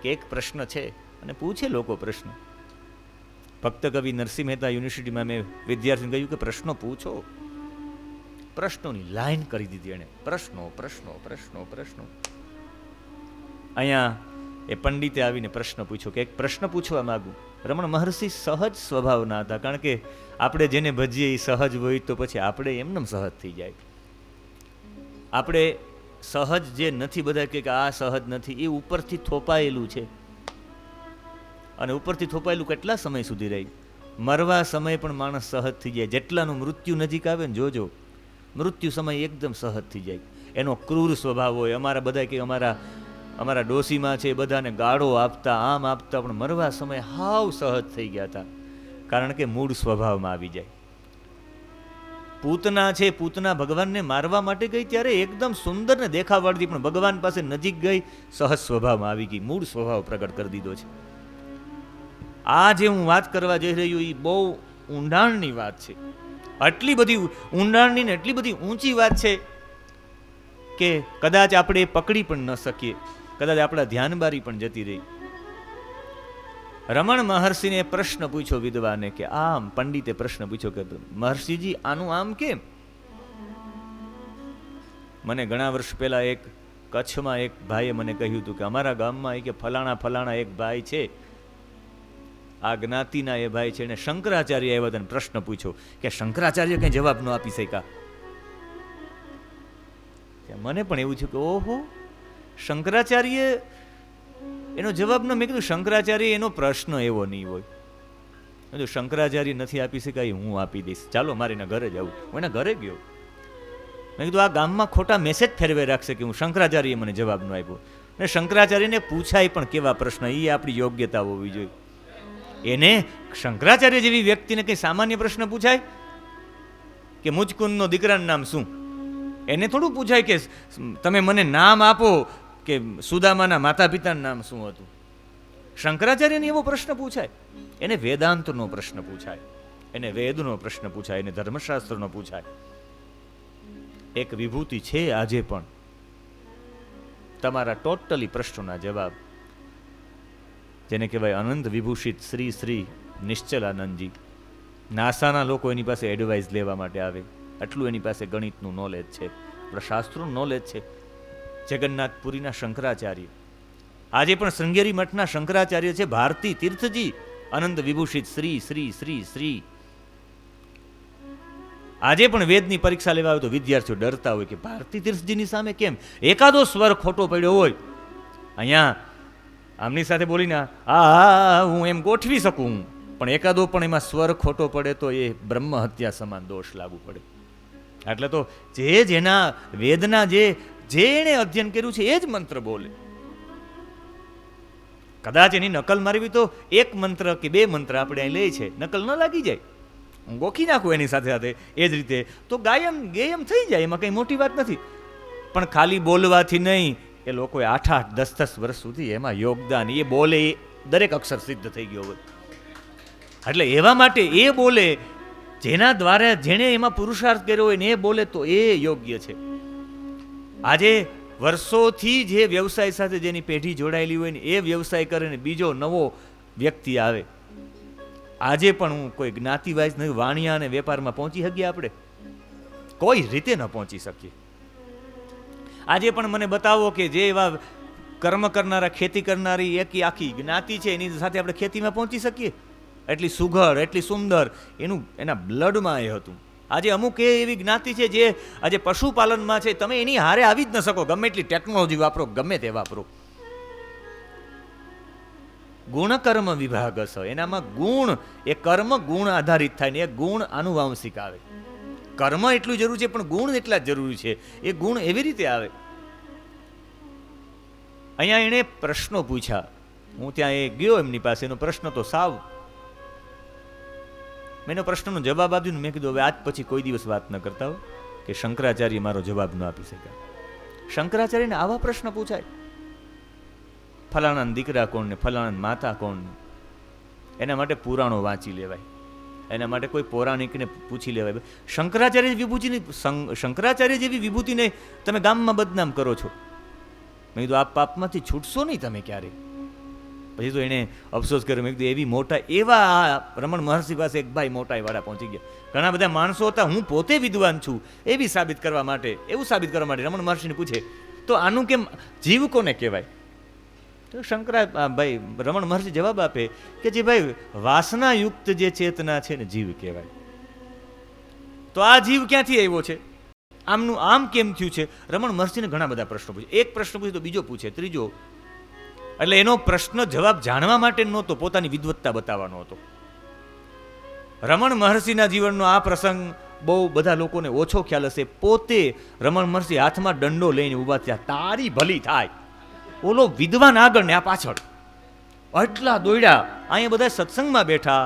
કે એક પ્રશ્ન છે, અને પૂછે લોકો પ્રશ્ન. ભક્ત કવિ નરસિંહ મહેતા યુનિવર્સિટીમાં મેં વિદ્યાર્થીને કહ્યું કે પ્રશ્નો પૂછો. પ્રશ્નોની લાઈન કરી દીધી એણે. પ્રશ્નો પ્રશ્નો પ્રશ્નો પ્રશ્નો. અહીંયા એ પંડિતે આવીને પ્રશ્ન પૂછ્યો કે એક પ્રશ્ન પૂછવા માંગુ. રમણ મહર્ષિ સહજ સ્વભાવના હતા, કારણ કે આપણે જેને ભજીએ એ સહજ હોય તો પછી આપણે એમનેમ સહજ થઈ જાય. આપણે સહજ જે નથી, બધા કે આ સહજ નથી, એ ઉપરથી થોપાયેલું છે. અને ઉપરથી થોપાયેલું કેટલા સમય સુધી રહી? મરવા સમય પણ માણસ સહજ થઈ જાય. જેટલાનું મૃત્યુ નજીક આવે ને, જોજો મૃત્યુ સમય એકદમ સહજ થઈ જાય. એનો ક્રૂર સ્વભાવ હોય. અમારા બધા કે અમારા ડોસીમાં છે, બધાને ગાળો આપતા, આમ આપતા, પણ મરવા સમય હાવ સહજ થઈ ગયા હતા, કારણ કે મૂળ સ્વભાવમાં આવી જાય. પૂતના છે, પૂતના ભગવાનને મારવા માટે ગઈ ત્યારે એકદમ સુંદર ને દેખાવાળતી, પણ ભગવાન પાસે નજીક ગઈ, સહજ સ્વભાવમાં આવી ગઈ, મૂળ સ્વભાવ પ્રગટ કરી દીધો છે. આ જે હું વાત કરવા જઈ રહ્યો એ બહુ ઊંડાણની વાત છે. આટલી બધી ઊંડાણની ને એટલી બધી ઊંચી વાત છે કે કદાચ આપણે એ પકડી પણ ન શકીએ, કદાચ આપણા ધ્યાનબારી પણ જતી રહી. રમણ મહર્ષિને પ્રશ્ન પૂછ્યો વિદ્વાને કે આમ, પંડિતે પ્રશ્ન પૂછ્યો કે મહર્ષિજી આનું આમ કેમ? મને ઘણા વર્ષ પહેલા એક કચ્છમાં એક ભાઈએ મને કહ્યું હતું કે અમારા ગામમાં કે ફલાણા એક ભાઈ છે, આ જ્ઞાતિના એ ભાઈ છે, એને શંકરાચાર્ય આવ્યા હતા, પ્રશ્ન પૂછ્યો કે શંકરાચાર્ય કઈ જવાબ ન આપી શક્યા. મને પણ એવું થયું કે ઓહો, શંકરાચાર્ય એનો જવાબ ન. મેં કીધું શંકરાચાર્ય એનો પ્રશ્ન એવો નહીં હોય. કીધું શંકરાચાર્ય નથી આપી શકાય, હું આપી દઈશ, ચાલો મારે એના ઘરે જવું. હું એના ઘરે ગયો. મેં કીધું આ ગામમાં ખોટા મેસેજ ફેરવે રાખશે કે હું શંકરાચાર્ય મને જવાબ ન આપ્યો. અને શંકરાચાર્યને પૂછાય પણ કેવા પ્રશ્ન, એ આપણી યોગ્યતા હોવી જોઈએ. એને શંકરાચાર્ય જેવી વ્યક્તિને કઈ સામાન્ય પ્રશ્ન પૂછાય કે મુચકુંદનો દીકરાનું નામ શું? એને થોડું પૂછાય કે તમે મને નામ આપો કે સુદામાના માતા પિતાનું નામ શું હતું. શંકરાચાર્યને એવો પ્રશ્ન પૂછાય. એને વેદાંતનો પ્રશ્ન પૂછાય, એને વેદનો પ્રશ્ન પૂછાય, એને ધર્મશાસ્ત્રનો પૂછાય. એક વિભૂતિ છે આજે પણ તમારા ટોટલી પ્રશ્નોના જવાબ, જેને કહેવાય અનંત વિભૂષિત શ્રી શ્રી નિશ્ચલાનંદજી. નાસાના લોકો એની પાસે એડવાઇસ લેવા માટે આવે, આટલું એની પાસે ગણિતનું નોલેજ છે, શાસ્ત્રનું નોલેજ છે. જગન્નાથપુરીના શંકરાચાર્ય, આજે પણ શૃંગેરી મઠના શંકરાચાર્ય છે ભારતી તીર્થજી, અનંત વિભૂષિત શ્રી શ્રી શ્રી શ્રી. આજે પણ વેદની પરીક્ષા લેવા આવે તો વિદ્યાર્થીઓ ડરતા હોય કે ભારતી તીર્થજીની સામે કેમ એકાદો સ્વર ખોટો પડ્યો હોય. અહીંયા આમની સાથે બોલીને આ હું એમ ગોઠવી શકું, પણ એકાદો પણ એમાં સ્વર ખોટો પડે તો એ બ્રહ્મ હત્યા સમાન દોષ લાગુ પડે. એટલે તો જેના વેદના જે એણે અધ્યયન કર્યું છે એ જ મંત્ર બોલે. કદાચ એની નકલ મારવી તો એક મંત્ર કે બે મંત્ર આપણે અહીં લે છે, નકલ ન લાગી જાય, હું ગોખી નાખું એની સાથે સાથે એ જ રીતે તો ગેયમ થઈ જાય, એમાં કંઈ મોટી વાત નથી. પણ ખાલી બોલવાથી નહીં, એ લોકોએ 8-8, 10-10 વર્ષ સુધી એમાં યોગદાન, એ બોલે એ દરેક અક્ષર સિદ્ધ થઈ ગયો હોય. એટલે એવા માટે એ બોલે જેના દ્વારા જેણે એમાં પુરુષાર્થ કર્યો હોય ને એ બોલે તો એ યોગ્ય છે. આજે વર્ષોથી જે વ્યવસાય સાથે જેની પેઢી જોડાયેલી હોય ને એ વ્યવસાય કરે ને બીજો નવો વ્યક્તિ આવે. આજે પણ હું કોઈ જ્ઞાતિવાઇઝ નહીં, વાણિયા અને વેપારમાં પહોંચી શકીએ આપણે? કોઈ રીતે ન પહોંચી શકીએ. આજે પણ મને બતાવો કે જે એવા કર્મ કરનારા, ખેતી કરનારી એક આખી જ્ઞાતિ છે, એની સાથે આપણે ખેતીમાં પહોંચી શકીએ? એટલી સુઘડ, એટલી સુંદર, એના બ્લડમાં એ હતું. આજે અમુક એવી જ્ઞાતિ છે જે આજે પશુપાલનમાં છે, તમે એની હારે આવી જ ન શકો, ગમે એટલી ટેકનોલોજી વાપરો, ગમે તે વાપરો. ગુણકર્મ વિભાગ હશે, એનામાં ગુણ, એ કર્મ ગુણ આધારિત થાય ને એ ગુણ આનુવાંશિક આવે. કર્મ એટલું જરૂર છે પણ ગુણ એટલા જ જરૂરી છે. એ ગુણ એવી રીતે આવે. અહીંયા એણે પ્રશ્નો પૂછ્યા, હું ત્યાં એ ગયો એમની પાસે, એનો પ્રશ્ન તો સાવ, મેં એનો પ્રશ્નનો જવાબ આપ્યો ને મેં કીધું હવે આજ પછી કોઈ દિવસ વાત ન કરતા હો કે શંકરાચાર્ય મારો જવાબ ન આપી શક્યા. શંકરાચાર્યને આવા પ્રશ્ન પૂછાય, ફલાણા દીકરા કોણ ને ફલાણા માતા કોણ, એના માટે પુરાણો વાંચી લેવાય, એના માટે કોઈ પૌરાણિકને પૂછી લેવાય. શંકરાચાર્ય જેવી વિભૂતિને તમે ગામમાં બદનામ કરો છો. મેં કીધું આ પાપમાંથી છૂટશો નહીં તમે ક્યારે. પછી તો એને અફસોસ કર્યો. મેં કીધું એવી મોટા એવા રમણ મહર્ષિ પાસે એક ભાઈ મોટા વાળા પહોંચી ગયા. ઘણા બધા માણસો હતા, હું પોતે વિદ્વાન છું એવી સાબિત કરવા માટે, એવું સાબિત કરવા માટે રમણ મહર્ષિને પૂછે તો આનું કેમ જીવ કોને કહેવાય? તો ભાઈ રમણ મહર્ષિ જવાબ આપે કે જે ભાઈ વાસનાયુક્ત જે ચેતના છે ને જીવ કહેવાય. તો આ જીવ ક્યાંથી આવ્યો છે, આમનું આમ કેમ થયું છે? રમણ મહર્ષિને ઘણા બધા પ્રશ્નો પૂછે, એક પ્રશ્ન પૂછે તો બીજો પૂછે, ત્રીજો. એટલે એનો પ્રશ્ન જવાબ જાણવા માટે નહોતો, પોતાની વિદ્વત્તા બતાવવાનો હતો. રમણ મહર્ષિના જીવનનો આ પ્રસંગ બહુ બધા લોકોને ઓછો ખ્યાલ હશે. પોતે રમણ મહર્ષિ હાથમાં દંડો લઈને ઊભા થયા, તારી ભલી થાય. ઓલો વિદ્વાન આગળ ને આ પાછળ, આટલા દોડ્યા. અહીંયા બધા સત્સંગમાં બેઠા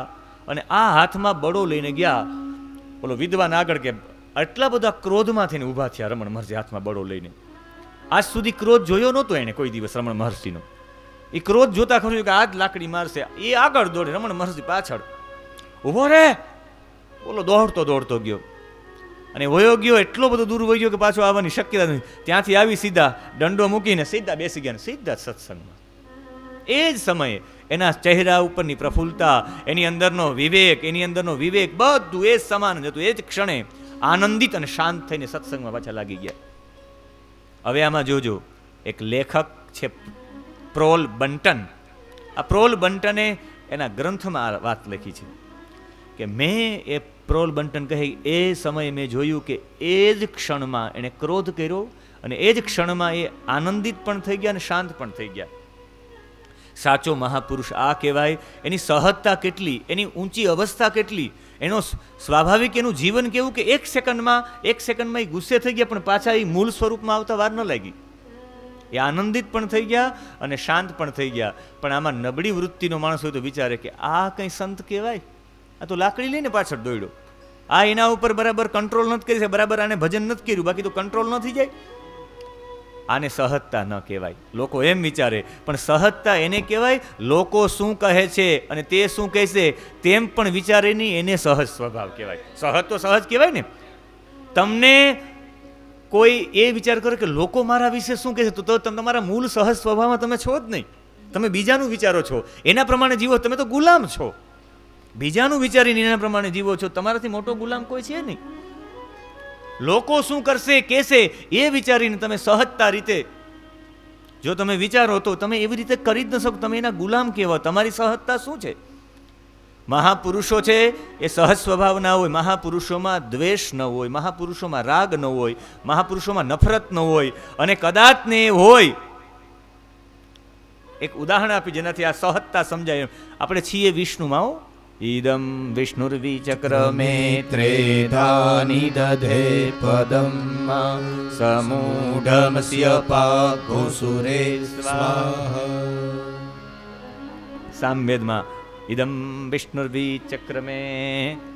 અને આ હાથમાં બળો લઈને ગયા. ઓલો વિદ્વાન આગળ કે આટલા બધા ક્રોધમાં થઈને ઊભા થયા રમણ મહર્ષિ હાથમાં બળો લઈને. આજ સુધી ક્રોધ જોયો નહોતો એને કોઈ દિવસ રમણ મહર્ષિનો. એ ક્રોધ જોતા ખરું કે આ જ લાકડી મારશે. એ આગળ દોડે, રમણ મહર્ષિ પાછળ ઊભો રે. ઓલો દોડતો દોડતો ગયો. અને વયો ગયો, એટલો બધો દૂર વયો ગયો કે પાછો આવવાની શક્યતા નથી. ત્યાંથી આવી સીધા દંડો મૂકીને સીધા બેસી ગયા, સીધા સત્સંગમાં. એ જ સમયે એના ચહેરા ઉપરની પ્રફુલ્લતા, એની અંદરનો વિવેક બધું એ જ સમાન જ હતું. એ જ ક્ષણે આનંદિત અને શાંત થઈને સત્સંગમાં પાછા લાગી ગયા. હવે આમાં જોજો, એક લેખક છે પ્રોલ બંટન. આ પ્રોલ બંટને એના ગ્રંથમાં આ વાત લખી છે કે મેં એ પ્રોલ બંટન કહે એ સમયે મેં જોયું કે એ જ ક્ષણમાં એણે ક્રોધ કર્યો અને એ જ ક્ષણમાં એ આનંદિત પણ થઈ ગયા અને શાંત પણ થઈ ગયા. સાચો મહાપુરુષ આ કહેવાય. એની સહજતા કેટલી, એની ઊંચી અવસ્થા કેટલી, એનો સ્વાભાવિક એનું જીવન કેવું કે એક સેકન્ડમાં એ ગુસ્સે થઈ ગયા પણ પાછા એ મૂળ સ્વરૂપમાં આવતા વાર ન લાગી. એ આનંદિત પણ થઈ ગયા અને શાંત પણ થઈ ગયા. પણ આમાં નબળી વૃત્તિનો માણસ હોય તો વિચારે કે આ કંઈ સંત કહેવાય? આ તો લાકડી લઈને પાછળ દોડ્યો, આ એના ઉપર બરાબર કંટ્રોલ નથી કરી, બરાબર આને ભજન નથી કર્યું, બાકી તો કંટ્રોલ ન થઈ જાય. આને સહજતા ન કહેવાય. લોકો એમ વિચારે, પણ સહજતા એને કહેવાય લોકો શું કહે છે અને તે શું કહેશે તેમ પણ વિચારે નહીં, એને સહજ સ્વભાવ કહેવાય. સહજ તો સહજ કહેવાય ને. તમને કોઈ એ વિચાર કરે કે લોકો મારા વિશે શું કહે છે, તો તમારા મૂળ સહજ સ્વભાવમાં તમે છો જ નહીં. તમે બીજાનું વિચારો છો, એના પ્રમાણે જીવો. તમે તો ગુલામ છો, બીજાનું વિચારીને એના પ્રમાણે જીવો છો. તમારાથી મોટો ગુલામ કોઈ છે નહીં. લોકો શું કરશે કહેશે એ વિચારીને તમે સહજતા રીતે જો તમે વિચારો તો તમે એવી રીતે કરી જ ન શકો. તમે એના ગુલામ કહેવાય. તમારી સહજતા શું છે? મહાપુરુષો છે એ સહજ સ્વભાવના હોય. મહાપુરુષોમાં દ્વેષ ન હોય, મહાપુરુષોમાં રાગ ન હોય, મહાપુરુષોમાં નફરત ન હોય. અને કદાચ ને એ હોય, એક ઉદાહરણ આપી જેનાથી આ સહજતા સમજાય. આપણે છીએ વિષ્ણુમાં. હો, ઈદમ વિષ્ણુર્વિચક્રમે ત્રેધા નિદધે પદમ સમૂઢમસ્ય પાઘોસુરે સ્વાહા. સામવેદમાં ઇદમ વિષ્ણુર્વિચક્રમે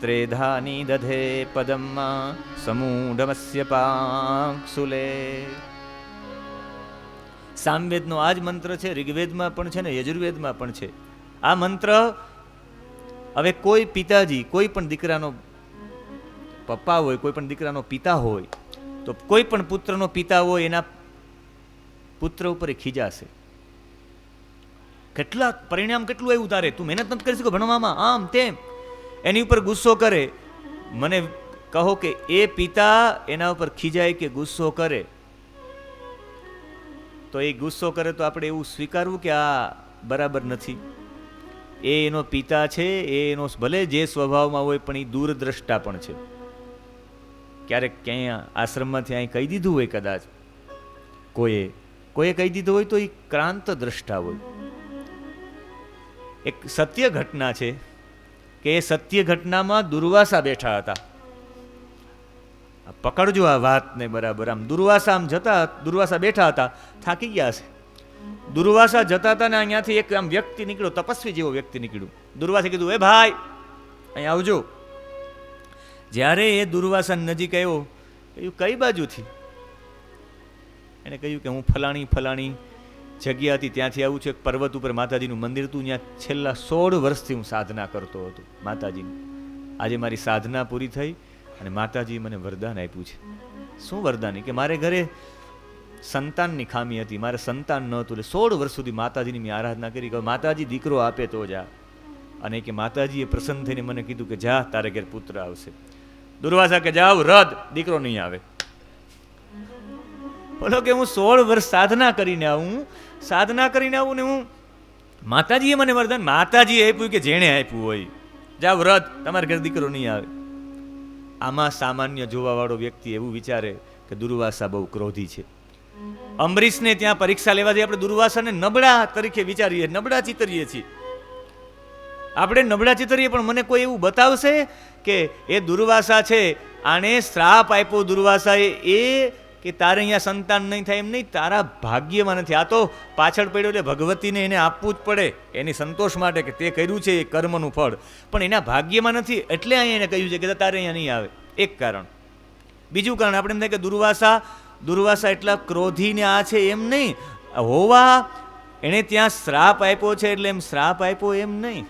ત્રેધા નિદધે પદમ સમૂઢમસ્ય પાઘસુલે. સામવેદનો આ જ મંત્ર છે. ઋગ્વેદમાં પણ છે ને યજુર્વેદમાં પણ છે. આ મંત્ર હવે કોઈ પિતાજી કોઈ પણ દીકરાનો પપ્પા હોય, કોઈ પણ દીકરાનો પિતા હોય, તો કોઈ પણ પુત્રનો પિતા હોય એના પુત્ર ઉપર એ ખીજાશે. પરિણામ કેટલું એવું તારે, તું મહેનત નથી કરી શકો ભણવામાં, આમ તેમ, એની ઉપર ગુસ્સો કરે. મને કહો કે એ પિતા એના ઉપર ખીજાય કે ગુસ્સો કરે, તો એ ગુસ્સો કરે તો આપણે એવું સ્વીકારવું કે આ બરાબર નથી. એ એનો પિતા છે, એ એનો ભલે જે સ્વભાવમાં હોય પણ એ દૂરદ્રષ્ટા પણ છે. ક્યારેક ક્યાંય આશ્રમમાંથી અહીં કહી દીધું હોય, કદાચ કોઈએ કહી દીધું હોય તો એ ક્રાંત દ્રષ્ટા હોય. એક સત્ય ઘટના છે કે એ સત્ય ઘટનામાં દુર્વાસા બેઠા હતા. પકડજો આ વાતને બરાબર. આમ દુર્વાસા બેઠા હતા, થાકી ગયા છે. દુર્વાસા જતા હતા ને અહીંયાથી એક આમ વ્યક્તિ નીકળ્યો, તપસ્વી જેવો વ્યક્તિ નીકળ્યો. દુર્વાસે કીધું, એ ભાઈ અહીં આવજો. જ્યારે એ દુર્વાસા નજીક આવ્યો, કહ્યું કઈ બાજુથી? એને કહ્યું કે હું ફલાણી જગ્યા હતી ત્યાંથી આવું છું. એક પર્વત ઉપર માતાજીનું મંદિર હતું, ત્યાં છેલ્લા 16 વર્ષથી હું સાધના કરતો હતો માતાજીની. આજે મારી સાધના પૂરી થઈ અને માતાજીએ મને વરદાન આપ્યું છે. શું વરદાન? કે મારે ઘરે સંતાનની ખામી હતી, મારે સંતાન ન હતું, એટલે 16 વર્ષ સુધી માતાજીની મેં આરાધના કરી. કે માતાજી દીકરો આપે તો જા. અને કે માતાજીએ પ્રસન્ન થઈને મને કીધું કે જા, તારે ઘેર પુત્ર આવશે. દુર્વાસા કે જાવ, રદ, દીકરો નહીં આવે. બોલો કે હું 16 વર્ષ સાધના કરીને આવું ને હું માતાજીએ મને વરદાન માતાજીએ આપ્યું કે જેણે આપ્યું હોય, જાવ રદ, તમારે ઘર દીકરો નહીં આવે. આમાં સામાન્ય જોવાવાળો વ્યક્તિ એવું વિચારે કે દુર્વાસા બહુ ક્રોધી છે. અંબરીશને ત્યાં પરીક્ષા લેવાથી આપણે દુર્વાસાને નબળા તરીકે વિચારીએ, નબળા ચિતરીએ છીએ. આપણે નબળા ચિતરીએ, પણ મને કોઈ એવું બતાવશે કે એ દુર્વાસા છે, આને શ્રાપ આપ્યો દુર્વાસાએ એ કે તારે અહીંયા સંતાન નહીં થાય, એમ નહીં, તારા ભાગ્યમાં નથી. આ તો પાછળ પડ્યો એટલે ભગવતીને એને આપવું જ પડે એની સંતોષ માટે કે તે કર્યું છે એ કર્મનું ફળ, પણ એના ભાગ્યમાં નથી એટલે અહીંયા એને કહ્યું છે કે તારે અહીંયા નહીં આવે. એક કારણ. બીજું કારણ આપણે એમ થાય કે દુર્વાસા એટલા ક્રોધીને આ છે એમ નહીં હોવા, એણે ત્યાં શ્રાપ આપ્યો છે એટલે એમ શ્રાપ આપ્યો એમ નહીં.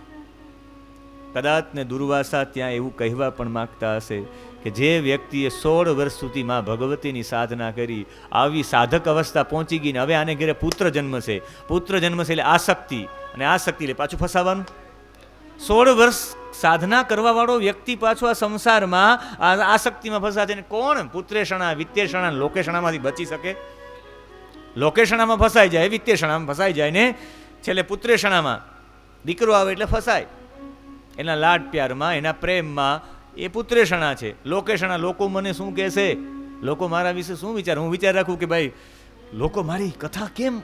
કદાચ ને દુર્વાસા ત્યાં એવું કહેવા પણ માગતા હશે કે જે વ્યક્તિએ 16 વર્ષ સુધી માં ભગવતીની સાધના કરી, આવી સાધક અવસ્થા પહોંચી ગઈ ને હવે આને ઘરે પુત્ર જન્મશે. પુત્ર જન્મશે એટલે આસક્તિ, અને આસક્તિ એટલે પાછું ફસાવાનું. 16 વર્ષ સાધના કરવા વાળો વ્યક્તિ પાછો આ સંસારમાં આસક્તિમાં ફસાશે. કોણ પુત્રેષણા વિત્તેષણા લોકેષણામાંથી બચી શકે? લોકેષણામાં ફસાઈ જાય, વિત્તેષણામાં ફસાઈ જાય ને છેલ્લે પુત્રેષણામાં દીકરો આવે એટલે ફસાય. એના લાડ પ્યારમાં, એના પ્રેમમાં એ પુત્રેષણા છે. લોકેષણા, લોકો મને શું કહેશે, લોકો મારા વિશે શું વિચાર, હું વિચાર રાખું કે ભાઈ લોકો મારી કથા કેમ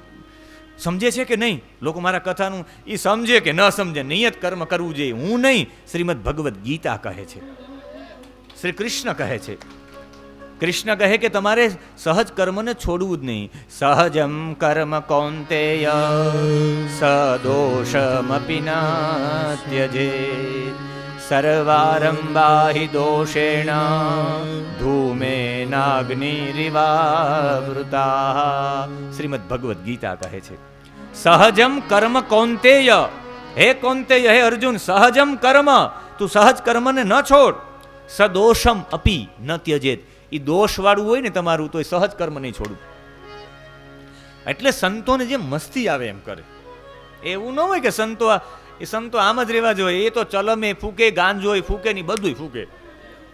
સમજે છે કે નહીં, લોકો મારા કથાનું એ સમજે કે ન સમજે, નિયત કર્મ કરવું જોઈએ. હું નહીં, શ્રીમદ ભગવદ્ ગીતા કહે છે, શ્રી કૃષ્ણ કહે છે. કૃષ્ણ કહે કે તમારે સહજ કર્મને છોડવું જ નહીં. સહજમ કર્મ કૌંતેય સદોષમપી ના ત્યજેત સર્વારંભા હિ દોષેણ ધૂમેનાગ્નિરિવાવૃતા. શ્રીમદ ભગવદ્ ગીતા કહે છે સહજમ કર્મ કૌંતેય. હે કૌંતેય, હે અર્જુન, સહજમ કર્મ, તું સહજ કર્મને ન છોડ. સદોષમ અપી ન ત્યજેત, એ દોષવાળું હોય ને તમારું તો એ સહજ કર્મ નહીં છોડવું. એટલે સંતોને જે મસ્તી આવે એમ કરે, એવું ન હોય કે સંતો આમ જ રહેવા જોઈએ. એ તો ચલમે ફૂકે, ગાંજોય ફૂકે ની બધું ફૂકે.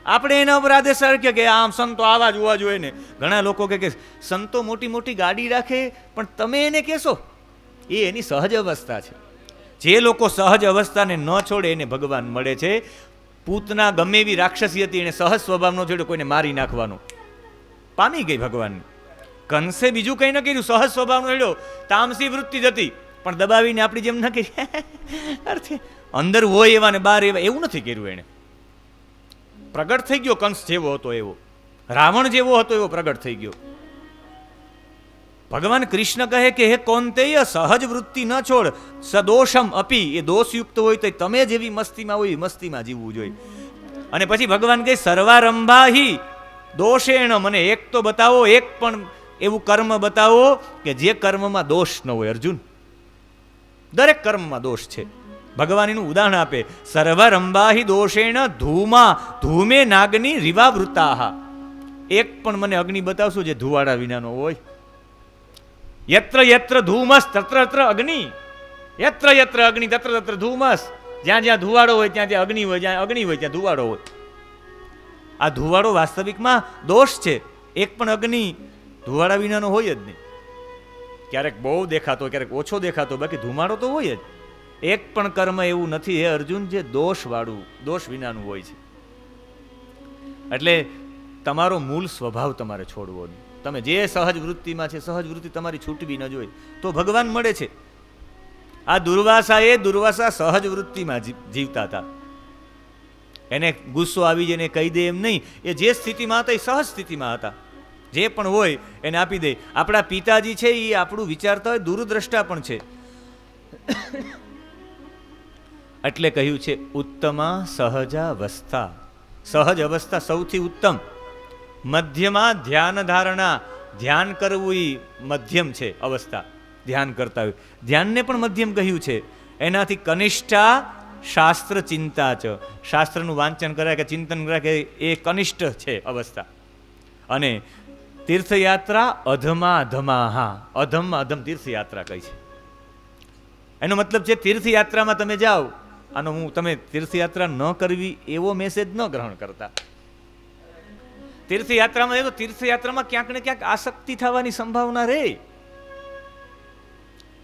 આપણે એના ઉપર આદેશ રાખીએ કે આમ સંતો આવા જ હોવા જોઈએ ને. ઘણા લોકો કે સંતો મોટી મોટી ગાડી રાખે, પણ તમે એને કહેશો એ એની સહજ અવસ્થા છે. જે લોકો સહજ અવસ્થાને ન છોડે એને ભગવાન મળે છે. પૂતના ગમે એવી રાક્ષસી હતી, એને સહજ સ્વભાવનો છોડ્યો, કોઈને મારી નાખવાનો, પામી ગઈ ભગવાનને. કંસે બીજું કંઈ ન કર્યું, સહજ સ્વભાવનો છોડ્યો, તામસી વૃત્તિ જ હતી, પણ દબાવીને આપણી જેમ ન કરી અર્થે અંદર હોય એવા ને બહાર એવા, એવું નથી કર્યું. એને પ્રગટ થઈ ગયો. કંસ જેવો હતો એવો, રાવણ જેવો હતો એવો પ્રગટ થઈ ગયો. ભગવાન કૃષ્ણ કહે કે હે કૌંતેય, સહજ વૃત્તિ ન છોડ. સદોષમ અપી, એ દોષયુક્ત હોય તો તમે જેવી મસ્તીમાં હોય મસ્તીમાં જીવવું જોઈએ. અને પછી ભગવાન કહે સર્વારંભા હિ દોષેણ, મને એક તો બતાવો, એક પણ એવું કર્મ બતાવો કે જે કર્મમાં દોષ ન હોય. અર્જુન, દરેક કર્મમાં દોષ છે. ભગવાન એનું ઉદાહરણ આપે, સર્વારંભા હિ દોષેણ ધૂમે નાગની રીવાવૃતા. એક પણ મને અગ્નિ બતાવશો જે ધુવાડા વિનાનો હોય. યત્ર યત્ર ધૂમસ તત્ર તત્ર અગ્નિ, યત્ર યત્ર અગ્નિ તત્ર તત્ર ધૂમસ. જ્યાં જ્યાં ધુવાડો હોય ત્યાં ત્યાં અગ્નિ હોય, જ્યાં અગ્નિ હોય ત્યાં ધુવાડો હોય. આ ધુવાડો વાસ્તવિકમાં દોષ છે. એક પણ અગ્નિ ધુવાડા વિનાનો હોય જ નહીં. ક્યારેક બહુ દેખાતો, ક્યારેક ઓછો દેખાતો, બાકી ધુમાડો તો હોય જ. એક પણ કર્મ એવું નથી હે અર્જુન જે દોષવાળું, દોષ વિનાનું હોય છે. એટલે તમારો મૂળ સ્વભાવ તમારે છોડવો નહીં. તમે જે સહજ વૃત્તિમાં છે, સહજ વૃત્તિ તમારી છૂટવી ન જોઈએ, તો ભગવાન મળે છે. આ દુર્વાસા સહજ વૃત્તિમાં જીવતા હતા. એને ગુસ્સો આવી જાય, એને કહી દે એમ નહીં. એ જે સ્થિતિમાં હતા એ સહજ સ્થિતિમાં હતા. જે પણ હોય એને આપી દે. આપણા પિતાજી છે એ આપણું વિચારતા હોય, દૂરદ્રષ્ટા પણ છે. એટલે કહ્યું છે ઉત્તમા સહજાવસ્થા. સહજ અવસ્થા સૌથી ઉત્તમ. મધ્યમાં ધ્યાન ધારણા, ધ્યાન કરવું એ મધ્યમ છે અવસ્થા. ધ્યાન કરતા હોય, ધ્યાનને પણ મધ્યમ કહ્યું છે. એનાથી કનિષ્ઠા શાસ્ત્ર ચિંતા છે. શાસ્ત્રનું વાંચન કરાય કે ચિંતન કરાય કે એ કનિષ્ઠ છે અવસ્થા. અને તીર્થયાત્રા અધમા અધમાહા, અધમમાં અધમ તીર્થયાત્રા કહી છે. એનો મતલબ છે તીર્થયાત્રામાં તમે જાઓ, આનો હું તમે તીર્થયાત્રા ન કરવી એવો મેસેજ ન ગ્રહણ કરતા. તીર્થયાત્રામાં તો તીર્થયાત્રામાં ક્યાંક ને ક્યાંક આસક્તિ થવાની સંભાવના રહે.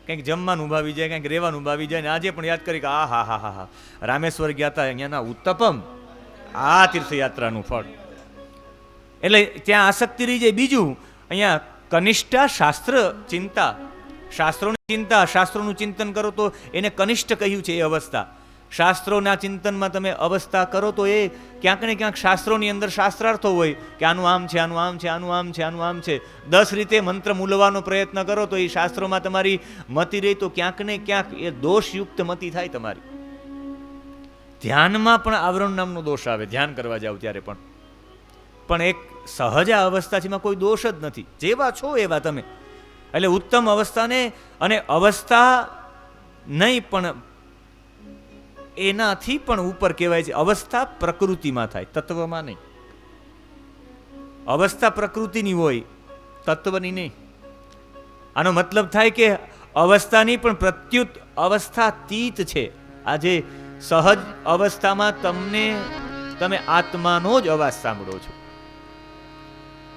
કંઈક જમવાનું ભાવી જાય, કંઈક રહેવાનું ભાવી જાય. ને આજે પણ યાદ કરી કે આ હા હા હા હા રામેશ્વર ગયા હતા, અહીંયાના ઉત્તપમ, આ તીર્થયાત્રાનું ફળ. એટલે ત્યાં આસક્તિ રહી જાય. બીજું અહીંયા કનિષ્ઠા શાસ્ત્ર ચિંતા, શાસ્ત્રોની ચિંતા, શાસ્ત્રોનું ચિંતન કરો તો એને કનિષ્ઠ કહ્યું છે એ અવસ્થા. શાસ્ત્રોના ચિંતનમાં તમે અવસ્થા કરો તો એ ક્યાંક ને ક્યાંક શાસ્ત્રોની અંદર શાસ્ત્રાર્થો હોય કે આનું આમ છે, આનું આમ છે, આનું આમ છે, આનું આમ છે. 10 રીતે મંત્ર મૂલવાનો પ્રયત્ન કરો તો એ શાસ્ત્રોમાં તમારી મતિ રહી તો ક્યાંક ને ક્યાંક એ દોષયુક્ત મતિ થાય તમારી. ધ્યાનમાં પણ આવરણ નામનો દોષ આવે, ધ્યાન કરવા જાવ ત્યારે પણ એક સહજ અવસ્થા છે, એમાં કોઈ દોષ જ નથી. જેવા છો એવા તમે. એટલે ઉત્તમ અવસ્થાને, અને અવસ્થા નહીં પણ એનાથી પણ ઉપર કહેવાય છે. અવસ્થા પ્રકૃતિમાં થાય, તત્વમાં નહીં. અવસ્થા પ્રકૃતિની હોય, તત્વની નહીં. આનો મતલબ થાય કે અવસ્થાની પણ પ્રત્યુત અવસ્થાતીત છે. આજે સહજ અવસ્થામાં તમે આત્માનો જ અવાજ સાંભળો છો.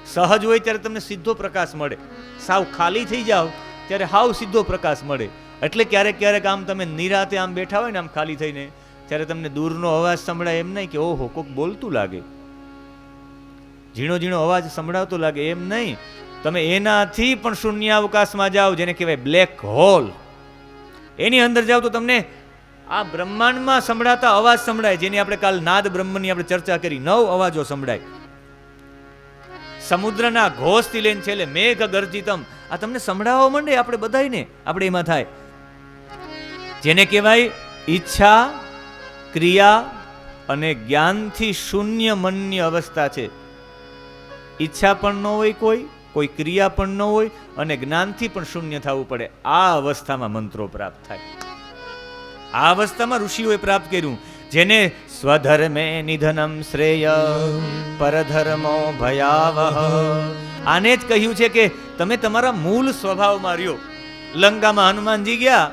સહજ હોય ત્યારે તમને સીધો પ્રકાશ મળે. સાવ ખાલી થઈ જાઓ ત્યારે હાવ સીધો પ્રકાશ મળે. એટલે ક્યારેક ક્યારેક આમ તમે નિરાતે આમ બેઠા હોય ને આમ ખાલી થઈને, ત્યારે તમને દૂરનો અવાજ સંભળાય, એમ નહીં કે ઓહો કોક બોલતું લાગે, ઝીણો ઝીણો અવાજ સંભળાવતો લાગે, એમ નહીં. તમે એનાથી પણ શૂન્ય અવકાશમાં જાઓ, જેને કહેવાય બ્લેક હોલ, એની અંદર જાઓ તો તમને આ બ્રહ્માંડમાં સંભળાતા અવાજ સંભળાય, જેની આપણે કાલ નાદ બ્રહ્મની આપણે ચર્ચા કરી. 9 અવાજો સંભળાય. સમુદ્રના ઘોષથી લઈને છેલ્લે મેઘ ગર્જિતમ, આ તમને સંભળાવવા માંડે આપણે બધાને, આપણે એમાં થાય. જેને કહેવાય ઈચ્છા, ક્રિયા અને જ્ઞાનથી શૂન્ય મનની અવસ્થા છે. ઈચ્છા પણ ન હોય, કોઈ ક્રિયા પણ ન હોય, અને જ્ઞાનથી પણ શૂન્ય થવું પડે. આ અવસ્થામાં મંત્રો પ્રાપ્ત થાય. આ અવસ્થામાં ઋષિઓએ પ્રાપ્ત કર્યું. જેને સ્વધર્મે નિધનમ શ્રેય પરધર્મો ભયાવહ, આને જ કહ્યું છે કે તમે તમારા મૂળ સ્વભાવમાં રહ્યો. લંકામાં હનુમાનજી ગયા,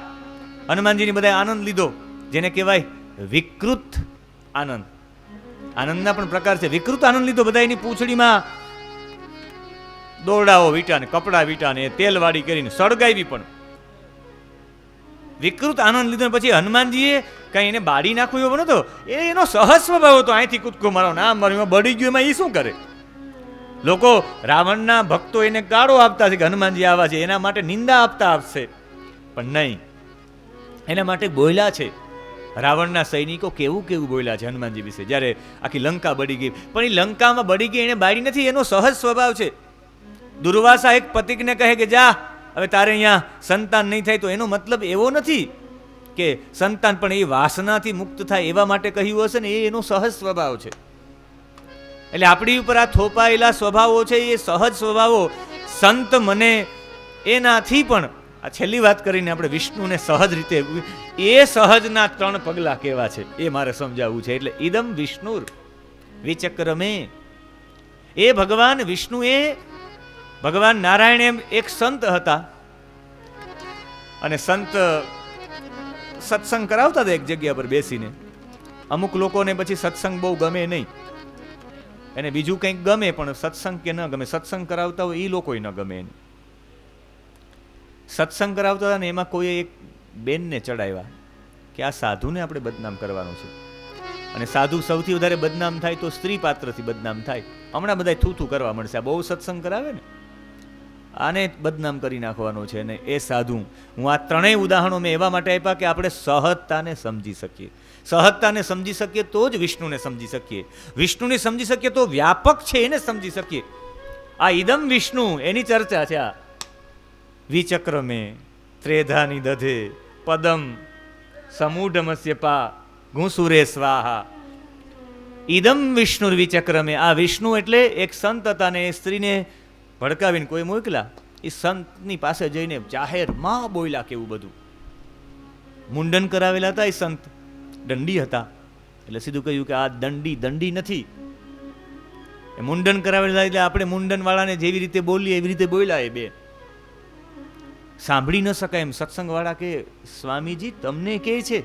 હનુમાનજીની બધાએ આનંદ લીધો, જેને કહેવાય વિકૃત આનંદ. આનંદના પણ પ્રકાર છે. વિકૃત આનંદ લીધો, બધા એની પૂંછડીમાં દોરડાઓ વીટાને, કપડા વીટાને, તેલવાડી કરીને સળગાવી. પણ વિકૃત આનંદ લીધો પછી હનુમાનજીએ કઈ એને બાળી નાખ્યું એવો નતો. એનો સહજ સ્વભાવ હતો, અહીંથી કૂદકો મારો, નામ મારું, બળી ગયું. એમાં એ શું કરે? લોકો રાવણના ભક્તો એને ગાળો આપતા છે કે હનુમાનજી આવા છે, એના માટે નિંદા આપતા આપશે, પણ નહીં, એના માટે બોલ્યા છે. રાવણના સૈનિકો કેવું કેવું બોલ્યા છે હનુમાનજી વિશે, જ્યારે આખી લંકા બળી ગઈ. પણ એ લંકામાં બળી ગઈ, એને બાળી નથી, એનો સહજ સ્વભાવ છે. દુર્વાસા એક પતિકને કહે કે જા, હવે તારે અહીંયા સંતાન નહીં થાય, તો એનો મતલબ એવો નથી કે સંતાન, પણ એ વાસનાથી મુક્ત થાય એવા માટે કહ્યું હશે ને, એ એનો સહજ સ્વભાવ છે. એટલે આપણી ઉપર આ થોપાયેલા સ્વભાવો છે, એ સહજ સ્વભાવો સંત મને એનાથી પણ, આ છેલ્લી વાત કરીને આપણે વિષ્ણુને સહજ રીતે, એ સહજના 3 પગલા કેવા છે એ મારે સમજાવવું છે. એટલે ઇદમ વિષ્ણુર વિચક્રમે, એ ભગવાન વિષ્ણુ, એ ભગવાન નારાયણ એમ એક સંત હતા, અને સંત સત્સંગ કરાવતા હતા એક જગ્યા પર બેસીને. અમુક લોકોને પછી સત્સંગ બહુ ગમે નહીં, એને બીજું કંઈક ગમે, પણ સત્સંગ કે ન ગમે. સત્સંગ કરાવતા હોય એ લોકો ન ગમે એને. સત્સંગ કરાવતા હતા ને એમાં કોઈ એક બેનને ચડાવ્યા કે આ સાધુને આપણે બદનામ કરવાનું છે, અને સાધુ સૌથી વધારે બદનામ થાય તો સ્ત્રી પાત્રથી બદનામ થાય. હમણાં બધા થૂથું કરવા મળશે, આ બહુ સત્સંગ કરાવે ને, આને બદનામ કરી નાખવાનો છે. અને એ સાધુ, હું આ 3 ઉદાહરણો મેં એવા માટે આપ્યા કે આપણે સહજતાને સમજી શકીએ. સહજતાને સમજી શકીએ તો જ વિષ્ણુને સમજી શકીએ. વિષ્ણુને સમજી શકીએ તો વ્યાપક છે એને સમજી શકીએ. આ ઇદમ વિષ્ણુ, એની ચર્ચા છે. આ વિચક્રમે ત્રેધાની દધે પદમ સમૂઢમસ્ય પા ઘુસુરે સ્વાહા. ઇદમ વિષ્ણુ વિચક્રમે, આ વિષ્ણુ એટલે એક સંત હતા ને એ સ્ત્રીને ભડકાવીને કોઈ મોકલા, એ સંતની પાસે જઈને જાહેરમાં બોલ્યા કેવું બધું. મુંડન કરાવેલા હતા એ સંત, દંડી હતા, એટલે સીધું કહ્યું કે આ દંડી નથી, એ મુંડન કરાવેલા. એટલે આપણે મુંડન વાળાને જેવી રીતે બોલીએ એવી રીતે બોલ્યા. એ બે સાંભળી ન શકાય એમ. સત્સંગ વાળા કે સ્વામીજી તમને કહે છે,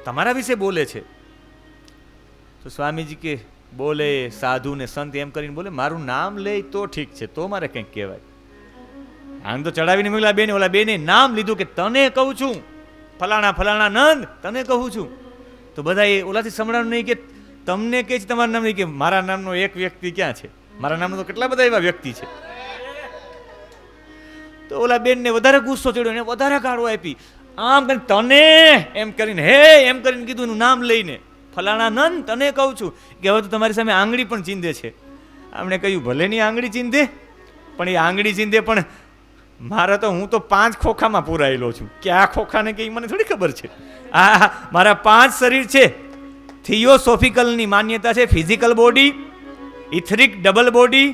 તમારા વિશે બોલે છે. તો સ્વામીજી કે બોલે, સાધુ ને સંત એમ કરીને બોલે, મારું નામ લે તો ઠીક છે, તો મારે કંઈક કહેવાય. આમ તો ચડાવીને મોકલા બેને, ઓલા બેને નામ લીધું કે તને કહું છું, ફલાણા ફલાણા નંદ તને કહું છું. તો બધા એ ઓલાથી સંભળાવું નહીં કે તમને કહે છે તમારું નામ, નહીં કે મારા નામનો એક વ્યક્તિ ક્યાં છે, મારા નામનો તો કેટલા બધા એવા વ્યક્તિ છે. તો ઓલા બેનને વધારે ગુસ્સો ચડ્યો, એને વધારે ગાળો આપી. આમ કરીને તને એમ કરીને, હે એમ કરીને કીધું એનું નામ લઈને, ફલાણા નંદ તને કહું છું કે હવે તો તમારી સામે આંગળી પણ ચીંધે છે. આમણે કહ્યું ભલે ની આંગળી ચીંધે, પણ એ આંગળી ચીંધે પણ મારા તો, હું તો 5 ખોખામાં પૂરાયેલો છું, કે આ ખોખાને કે મને થોડી ખબર છે. આ મારા 5 શરીર છે. થિયોસોફિકલની માન્યતા છે, physical body, etheric double body,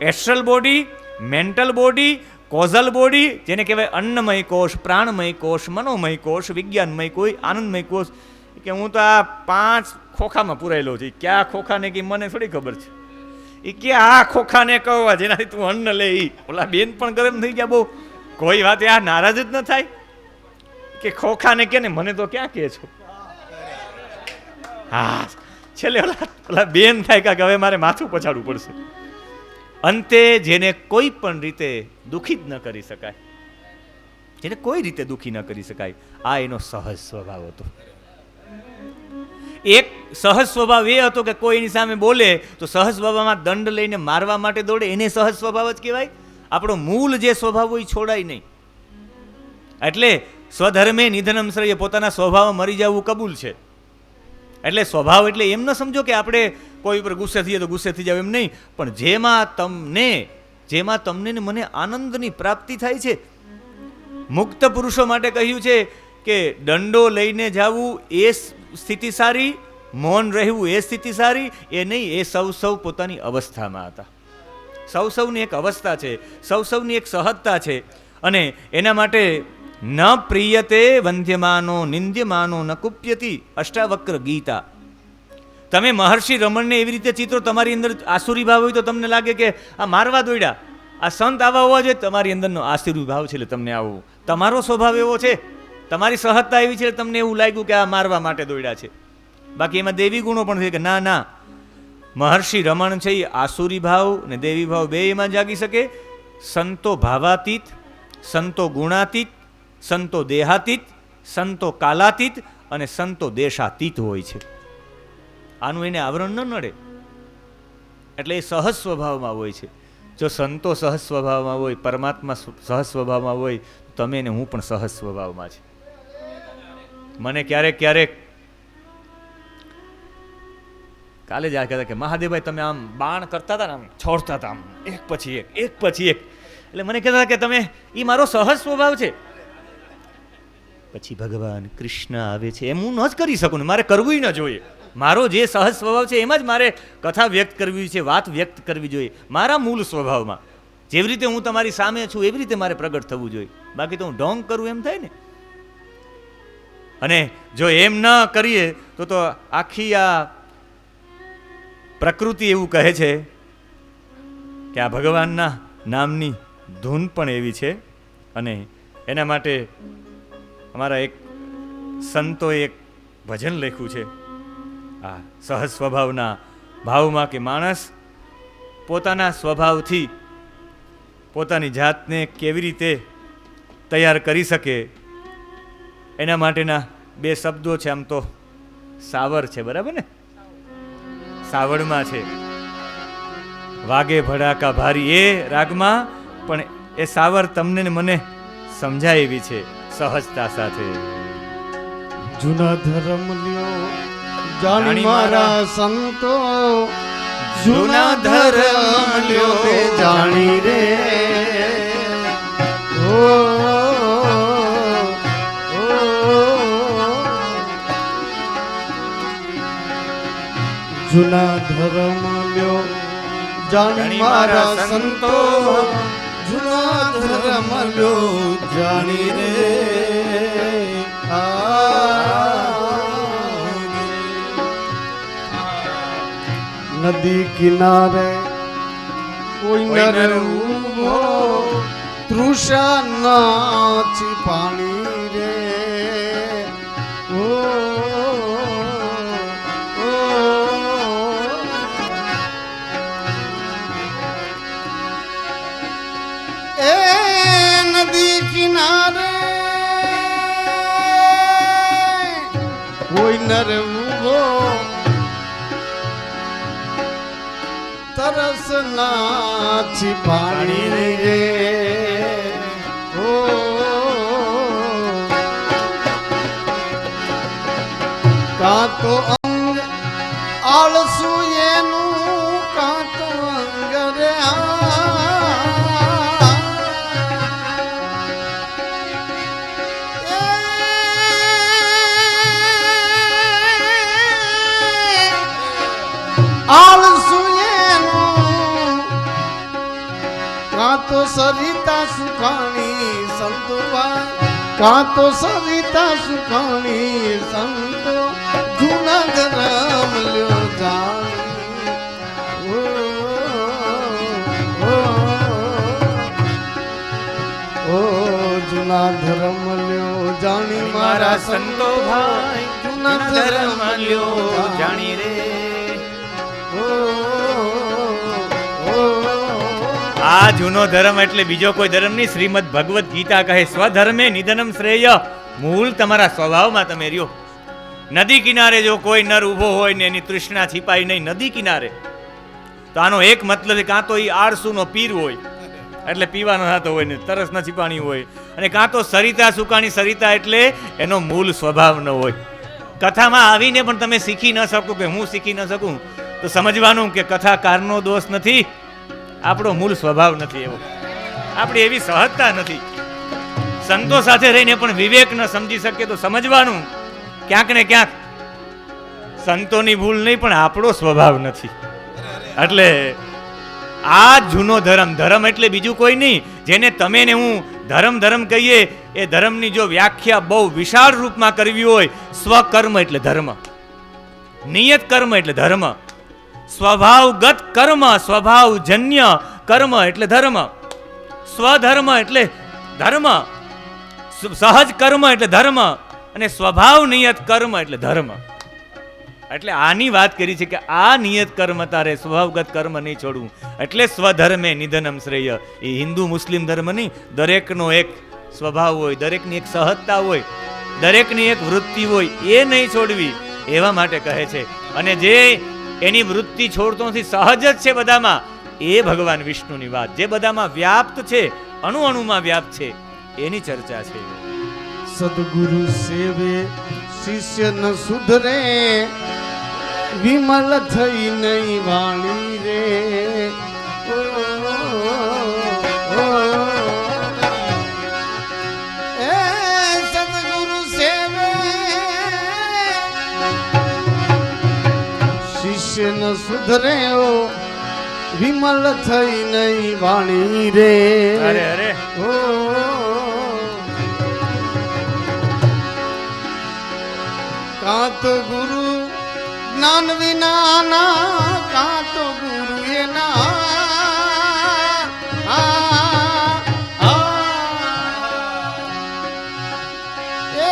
astral body, mental body, causal body, જેને કહેવાય અન્નમય કોષ, પ્રાણમય કોષ, મનોમય કોષ, વિજ્ઞાનમય કોષ, આનંદમય કોષ, કે હું તો આ 5 ખોખામાં પુરાયેલો છે. ક્યાં ખોખાને કે મને થોડી ખબર છે. એ કે આ ખોખાને કહવા જેનાથી તું અન્ન લે. ઈ ઓલા બેન પણ ગરમ થઈ ગયા બહુ. કોઈ વાત આ નારાજ જ ન થાય કે ખોખાને કે ને મને તો ક્યાં કહે છો. હા છેલ્લે ઓલા બેન થાય કે હવે મારે માથું પછાડવું પડશે. અંતે જેને કોઈ પણ રીતે દુઃખી જ ન કરી શકાય, જેને કોઈ રીતે દુઃખી ન કરી શકાય, આ એનો સહજ સ્વભાવ હતો. એક સહજ સ્વભાવ એ હતો કે કોઈની સામે બોલે તો સહજ સ્વભાવમાં દંડ લઈને મારવા માટે દોડે, એને સહજ સ્વભાવ જ કહેવાય. આપણો મૂળ જે સ્વભાવ હોય છોડાય નહીં. એટલે સ્વધર્મે નિધનમ શ્રેય, પોતાના સ્વભાવમાં મરી જવું કબૂલ છે. એટલે સ્વભાવ એટલે એમ ન સમજો કે આપણે કોઈ ઉપર ગુસ્સે થઈએ તો ગુસ્સે થઈ જાવ, એમ નહીં. પણ જેમાં તમને ને મને આનંદની પ્રાપ્તિ થાય છે. મુક્ત પુરુષો માટે કહ્યું છે કે દંડો લઈને જવું એ સ્થિતિ સારી, મૌન રહેવું એ સ્થિતિ સારી, એ નહીં. એ સૌ પોતાની અવસ્થામાં હતા. સૌની એક અવસ્થા છે, સૌની એક સહજતા છે. અને એના માટે ન પ્રિયતે વંધ્યમાનો નિંદ્યમાનો ન કુપ્યતી, અષ્ટાવક્ર ગીતા. તમે મહર્ષિ રમણને એવી રીતે ચિત્રો, તમારી અંદર આસુરી ભાવ હોય તો તમને લાગે કે આ મારવા દોડ્યા. આ સંત આવા હોવા જોઈએ, તમારી અંદરનો આસુરી ભાવ છે એટલે તમને આવું. તમારો સ્વભાવ એવો છે, તમારી સહજતા એવી છે, તમને એવું લાગ્યું કે આ મારવા માટે દોડ્યા છે. બાકી એમાં દેવી ગુણો પણ છે કે ના મહર્ષિ રમણ છે એ આસુરી ભાવ ને દેવી ભાવ બે એમાં જાગી શકે. સંતો ભાવાતીત, સંતો ગુણાતીત, સંતો દેહાતીત, સંતો કાલાતીત અને સંતો દેશાતીત હોય છે. આનું એને આવરણ ન નડે. એટલે એ સહજ સ્વભાવમાં હોય છે. જો સંતો સહજ સ્વભાવમાં હોય, પરમાત્મા સહજ સ્વભાવમાં હોય, તમે ને હું પણ સહજ સ્વભાવમાં છે. મને ક્યારેક કાલે જ આ કહેતા કે મહાદેવભાઈ તમે આમ બાણ કરતા હતા ને, આમ છોડતા હતા, આમ એક પછી એક. એટલે મને કહેતા કે તમે એ મારો સહજ સ્વભાવ છે. પછી ભગવાન કૃષ્ણ આવે છે એમ હું ન જ કરી શકું ને, મારે કરવું ન જોઈએ. મારો જે સહજ સ્વભાવ છે એમાં જ મારે કથા વ્યક્ત કરવી છે, વાત વ્યક્ત કરવી જોઈએ. મારા મૂળ સ્વભાવમાં જેવી રીતે હું તમારી સામે છું એવી રીતે મારે પ્રગટ થવું જોઈએ. બાકી તો હું ઢોંગ કરું એમ થાય ને. અને જો એમ ન કરીએ તો આખી આ પ્રકૃતિ એવું કહે છે કે આ ભગવાનના નામની ધૂન પણ એવી છે. અને એના માટે અમારા એક સંતોએ એક ભજન લખ્યું છે આ સહજ સ્વભાવના ભાવમાં, કે માણસ પોતાના સ્વભાવથી પોતાની જાતને કેવી રીતે તૈયાર કરી શકે એના માટેના 2 શબ્દો છે. આમ તો સાવર છે, બરાબર ને? સાવડમાં છે વાગે ભડાકા ભારી એ રાગમાં, પણ એ સાવર તમને ને મને સમજાય એવી છે સહજતા સાથે. જૂના ધર્મ લ્યો જાણી મારા સંતો, જૂના ધર્મ લ્યો જાણી રે. જૂના ધર્મ લ્યો જાણી મારા સંતો, જૂના ધર્મ લ્યો જાણી રે. નદી કિનારે કોઈ નર ઉભો, તૃષા નાચી પાણી રે. નદી કિનારે કોઈ નર ઉભો, તરસ નાચી પાણી રે. કાં તો અંગ આળસુ એનું, કાં તો અંગ રે આળસુ એનું, કાં તો સરિતા સુખાણી સંતોવા, કાં તો સરિતા સુખાણી સંતો. જૂના ધર્મ લ્યો જાણી મારા સંતો ભાઈ જૂના ધર્મ લ્યો જાણી રે. આ જૂનો ધર્મ એટલે બીજો કોઈ ધર્મ નહીં. શ્રીમદ ભગવદ્ ગીતા કહે સ્વધર્મે નિધનમ શ્રેય. મૂળ તમારા સ્વભાવમાં તમે રહ્યો. નદી કિનારે જો કોઈ નર ઊભો હોય ને એની તૃષ્ણા छिपाई નહીં નદી કિનારે, તો આનો એક મતલબ કાં તો એ આળસુનો પીર હોય એટલે પીવાનો થતો હોય ને તરસ ન છીપાણી હોય, અને કાં તો સરિતા સુકાણી સરિતા એટલે એનો મૂળ સ્વભાવ ન હોય. કથામાં આવીને પણ તમે શીખી ન શકો કે હું શીખી ન શકું, તો સમજવાનું કે કથાકારનો દોષ નથી, આપણો મૂળ સ્વભાવ નથી એવો, આપણી એવી સહજતા નથી. સંતો સાથે રહીને પણ વિવેક ન સમજી શકીએ તો સમજવાનું ક્યાંક ને ક્યાંક સંતોની ભૂલ નહીં પણ આપણો સ્વભાવ નથી. એટલે આ જૂનો ધર્મ, ધર્મ એટલે બીજું કોઈ નહીં. જેને તમે ને હું ધર્મ ધર્મ કહીએ, એ ધર્મની જો વ્યાખ્યા બહુ વિશાળ રૂપમાં કરવી હોય, સ્વકર્મ એટલે ધર્મ, નિયત કર્મ એટલે ધર્મ, સ્વભાવગત કર્મ, સ્વભાવજન્ય કર્મ એટલે ધર્મ, સ્વધર્મ એટલે ધર્મ, સહજ કર્મ એટલે ધર્મ, અને સ્વભાવ નિયત કર્મ એટલે ધર્મ. એટલે આની વાત કરી છે કે આ નિયત કર્મ તારે સ્વભાવગત કર્મ નહીં છોડવું. એટલે સ્વધર્મે નિધનમ શ્રેય. એ હિન્દુ મુસ્લિમ ધર્મ નહીં, દરેકનો એક સ્વભાવ હોય, દરેકની એક સહજતા હોય, દરેકની એક વૃત્તિ હોય, એ નહીં છોડવી. એવા માટે કહે છે. અને જે એની વૃત્તિ છોડતો નથી, સહજ જ છે બધામાં, એ ભગવાન વિષ્ણુની વાત. જે બધામાં વ્યાપ્ત છે, અણુ અણુમાં વ્યાપ્ત છે, એની ચર્ચા છે. સદગુરુ સેવે શિષ્ય ન સુધરે, વિમલ થઈ નહીં વાણી રે. એ સદગુરુ સેવે શિષ્ય ન સુધરે, વિમલ થઈ નહીં વાણી રે. અરે અરે કાં તો ગુરુ જ્ઞાન વિનાના, કાં તો ગુરુ એના. એ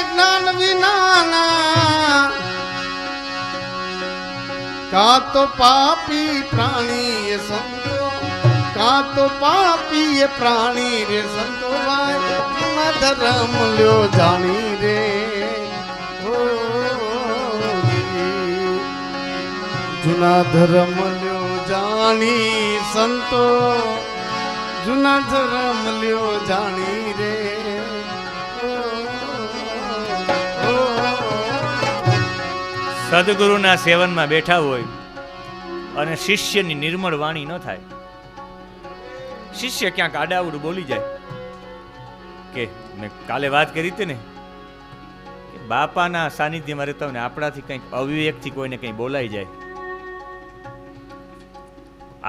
જ્ઞાન વિનાના, કાં તો પાપી પ્રાણી એ સંતો, કાં તો પાપી એ પ્રાણી રે સંતો. ભાઈ ધર્મ લ્યો જાણી રે. જૂના ધર્મ લ્યો જાણી સંતો, જૂના ધર્મ લ્યો જાણી રે. સદગુરુના સેવનમાં બેઠા હોય અને શિષ્યની નિર્મળ વાણી ન થાય, શિષ્ય ક્યાંક આડાવડું બોલી જાય. કે મેં કાલે વાત કરી હતી ને કે બાપાના સાનિધ્યમાં રહેતા હોય ને આપણાથી કંઈક અવિવેકથી કોઈને કંઈ બોલાઈ જાય,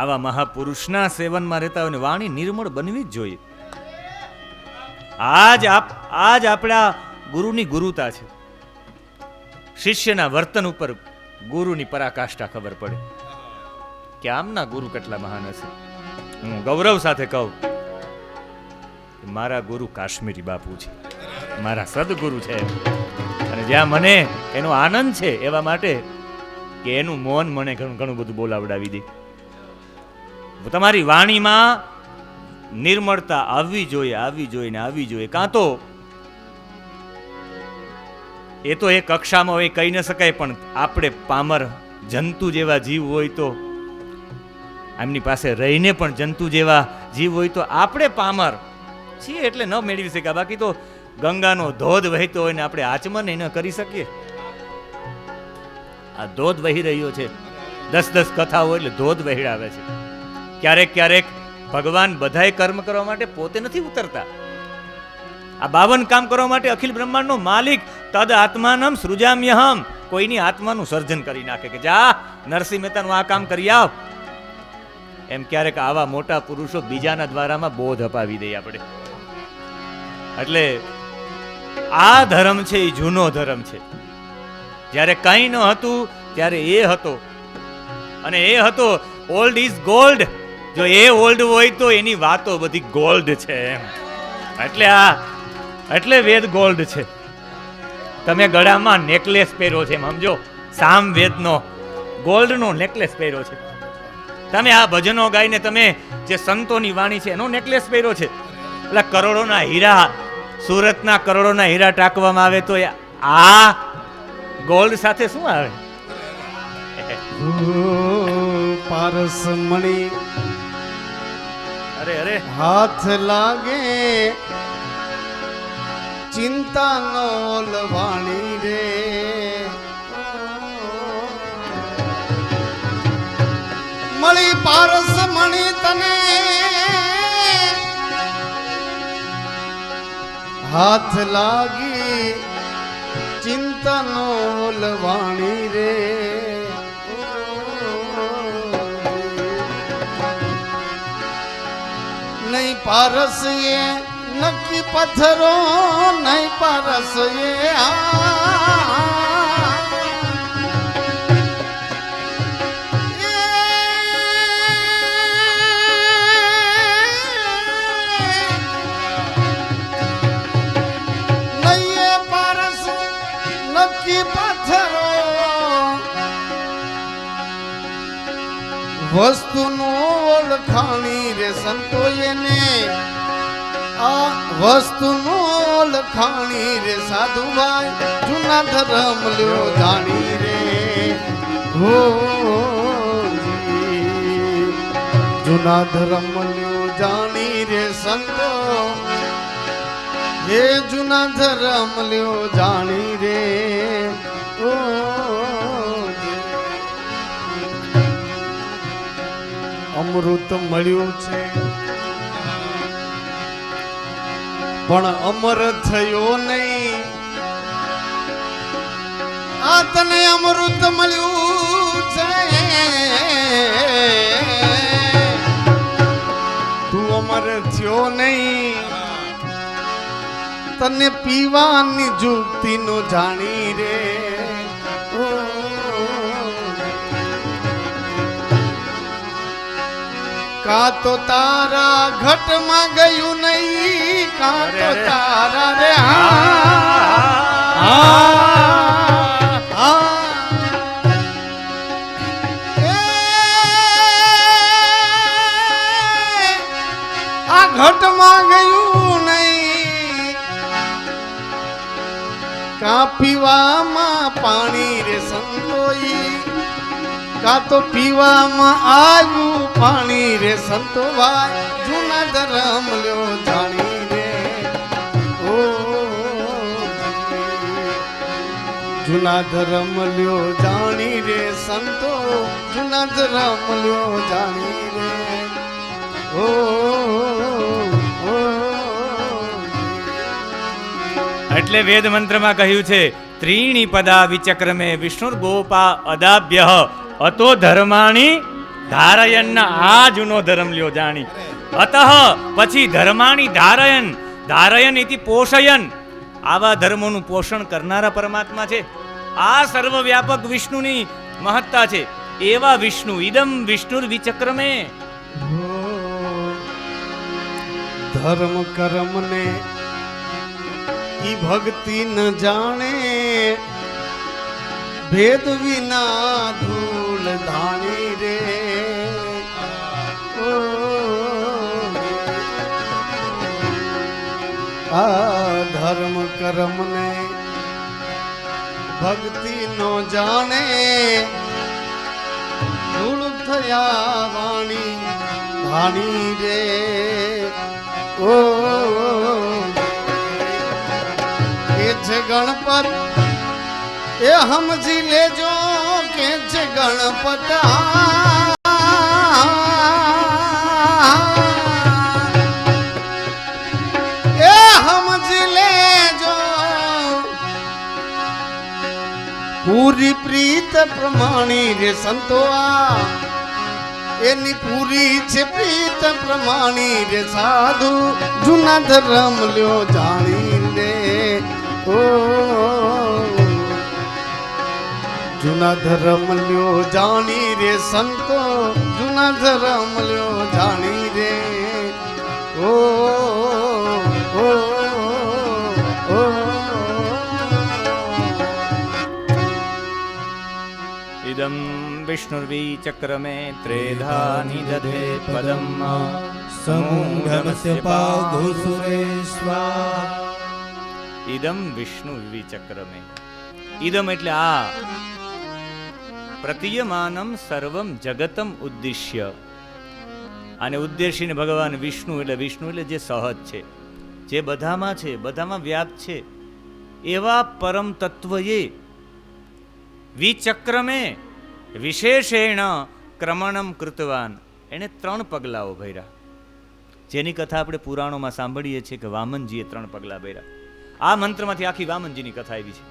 આવા મહાપુરુષના સેવનમાં રહેતા હોય ને વાણી નિર્મળ બનવી જ જોઈએ. આજ આપણા ગુરુની ગુરુતા છે. શિષ્યના વર્તન ઉપર ગુરુની પરાકાષ્ઠા ખબર પડે કે આમના ગુરુ કેટલા મહાન હશે. હું ગૌરવ સાથે કહું, મારા ગુરુ કાશ્મીરી બાપુ છે, મારા સદગુરુ છે, અને જ્યાં મને એનો આનંદ છે એવા માટે કે એનું મૌન મને ઘણું બધું બોલાવડાવી દે. તમારી વાણીમાં નિર્મળતા આવવી જોઈએ, આવવી જોઈએ ને આવવી જોઈએ. કાં તો એ તો એ કક્ષામાં હોય કહી ન શકાય, પણ આપણે પામર જંતુ જેવા જીવ હોય તો એમની પાસે રહીને પણ જંતુ જેવા જીવ હોય તો આપણે પામર છીએ એટલે ન મેળવી શક્યા. બાકી તો ગંગાનો ધોધ વહેતો હોય ને આપણે આચમન ન કરી શકીએ. આ ધોધ વહી રહ્યો છે, 10 કથાઓ એટલે ધોધ વહેડાવે છે. ક્યારેક ક્યારેક ભગવાન બધાય કર્મ કરવા માટે પોતે નથી ઉતરતા. આ 52 કામ કરવા માટે અખિલ બ્રહ્માંડનો માલિક તદ આત્માનમ સૃજામ્યહમ, કોઈની આત્માનું સર્જન કરી નાખે કે જા નરસિંહ મહેતાનું આ કામ કરી આવ. એમ ક્યારેક આવા મોટા પુરુષો બીજાના દ્વારામાં બોધ અપાવી દઈએ આપણે. એટલે આ ધર્મ છે એ જૂનો ધર્મ છે. જ્યારે કંઈ ન હતું ત્યારે એ હતો, અને એ હતો ઓલ્ડ ઇઝ ગોલ્ડ. જો એ ઓલ્ડ હોય તો એની વાતો બધી ગોલ્ડ છે એમ. એટલે વેદ ગોલ્ડ છે. તમે ગળામાં નેકલેસ પહેર્યો છે એમ સમજો, સામ વેદનો ગોલ્ડનો નેકલેસ પહેર્યો છે. તમે આ ભજનો ગાઈને તમે જે સંતોની વાણી છે એનો નેકલેસ પહેર્યો છે. એટલે કરોડોના હીરા, સુરતના કરોડોના હીરા ટાંકવામાં આવે તો આ ગોલ્ડ સાથે શું આવે? પારસ મણી અરે અરે હાથ લાગે ચિંતા નો લવાણી રે. મળી પારસ મણી તને હાથ લાગી ચિંતા નો લવાણી રે. નહીં પારસ એ નક્કી પથ્થરો, નહીં પારસ એ નહીં પારસ નક્કી પથ્થરો. વસ્તુનો ઓળખાણી રે સંતો એને, આ વસ્તુનો ઓળખાણી રે સાધુભાઈ જૂના ધર્મ લ્યો જાણી રે. હો જૂના ધર્મ લ્યો જાણી રે સંતો, હે જૂના ધર્મ લ્યો જાણી રે. ઓ અમૃત મળ્યું છે પણ અમર થયો નહીં. આ તને અમૃત મળ્યું છે, તું અમર થયો નહીં. તને પીવાની જુક્તિ નો જાણી રે. કા તો તારા ઘટમાં ગયું નહીં, કા તો તારા રે આ ઘટમાં ગયું નહીં. કા પીવામાં પાણી રે સંતોઈ, કા તો પીવામાં આવ્યું પાણી રે સંતો ભાઈ જૂના ધર્મ લ્યો જાણી રે. ઓ જૂના ધર્મ લ્યો જાણી રે સંતો, જૂના ધર્મ લ્યો જાણી રે. ઓ એટલે વેદ મંત્રમાં કહ્યું છે ત્રીણી પદા વિચક્રમે વિષ્ણુ ગોપા અદાભ્ય અતો ધર્માણી ધારયન. આ જૂનો ધર્મ લ્યો જાણી. અતઃ પછી ધર્માણી ધારયન, ધારયન ઇતિ પોષયન. આવા ધર્મોનું પોષણ કરનારા પરમાત્મા છે. આ સર્વવ્યાપક વિષ્ણુની મહત્તા છે. એવા વિષ્ણુ ઇદમ વિષ્ણુર વિચક્રમે. ધર્મ કર્મ ને ઈ ભક્તિ ન જાણે, ભેદ વિના ધૂલ ધાણી રે. આ ધર્મ કર્મ ને ભક્તિ નો જાણે, ધૂળ થયા વાણી ધાણી રે. ઓ કે છે ગણપત એ સમજી લેજો, કે છે ગણપત એ સમજી લેજો. પૂરી પ્રીત પ્રમાણી રે સંતો, આ એની પૂરી છે પ્રીત પ્રમાણી રે સાધુ જૂના ધર્મ લ્યો જાણી રે. ઓ જૂના ધર્મ લ્યો જાણી રે સંતો, જૂના ધર્મ લ્યો જાણી રે. ઓ ઓ ઓ ઇદમ વિષ્ણુર્વિચક્રમે ત્રેધા નિદધે પદમ સમૂઢમસ્ય પાઘુસુરેશ્વા. ઇદમ વિષ્ણુ વિચક્રમે. ઇદમ એટલે આ. પ્રતીયમાનમ સર્વમ જગતમ ઉદ્દિશ્ય. આને ઉદ્દેશીને ભગવાન વિષ્ણુ એટલે જે સહજ છે, જે બધામાં છે, બધામાં વ્યાપ્ત છે, એવા પરમ તત્વએ વિચક્રમે વિશેષેણ ક્રમણમ કૃતવાન. એને 3 પગલાઓ ભર્યા, જેની કથા આપણે પુરાણોમાં સાંભળીએ છીએ કે વામનજીએ 3 પગલા ભર્યા. આ મંત્રમાંથી આખી વામનજીની કથા આવી છે.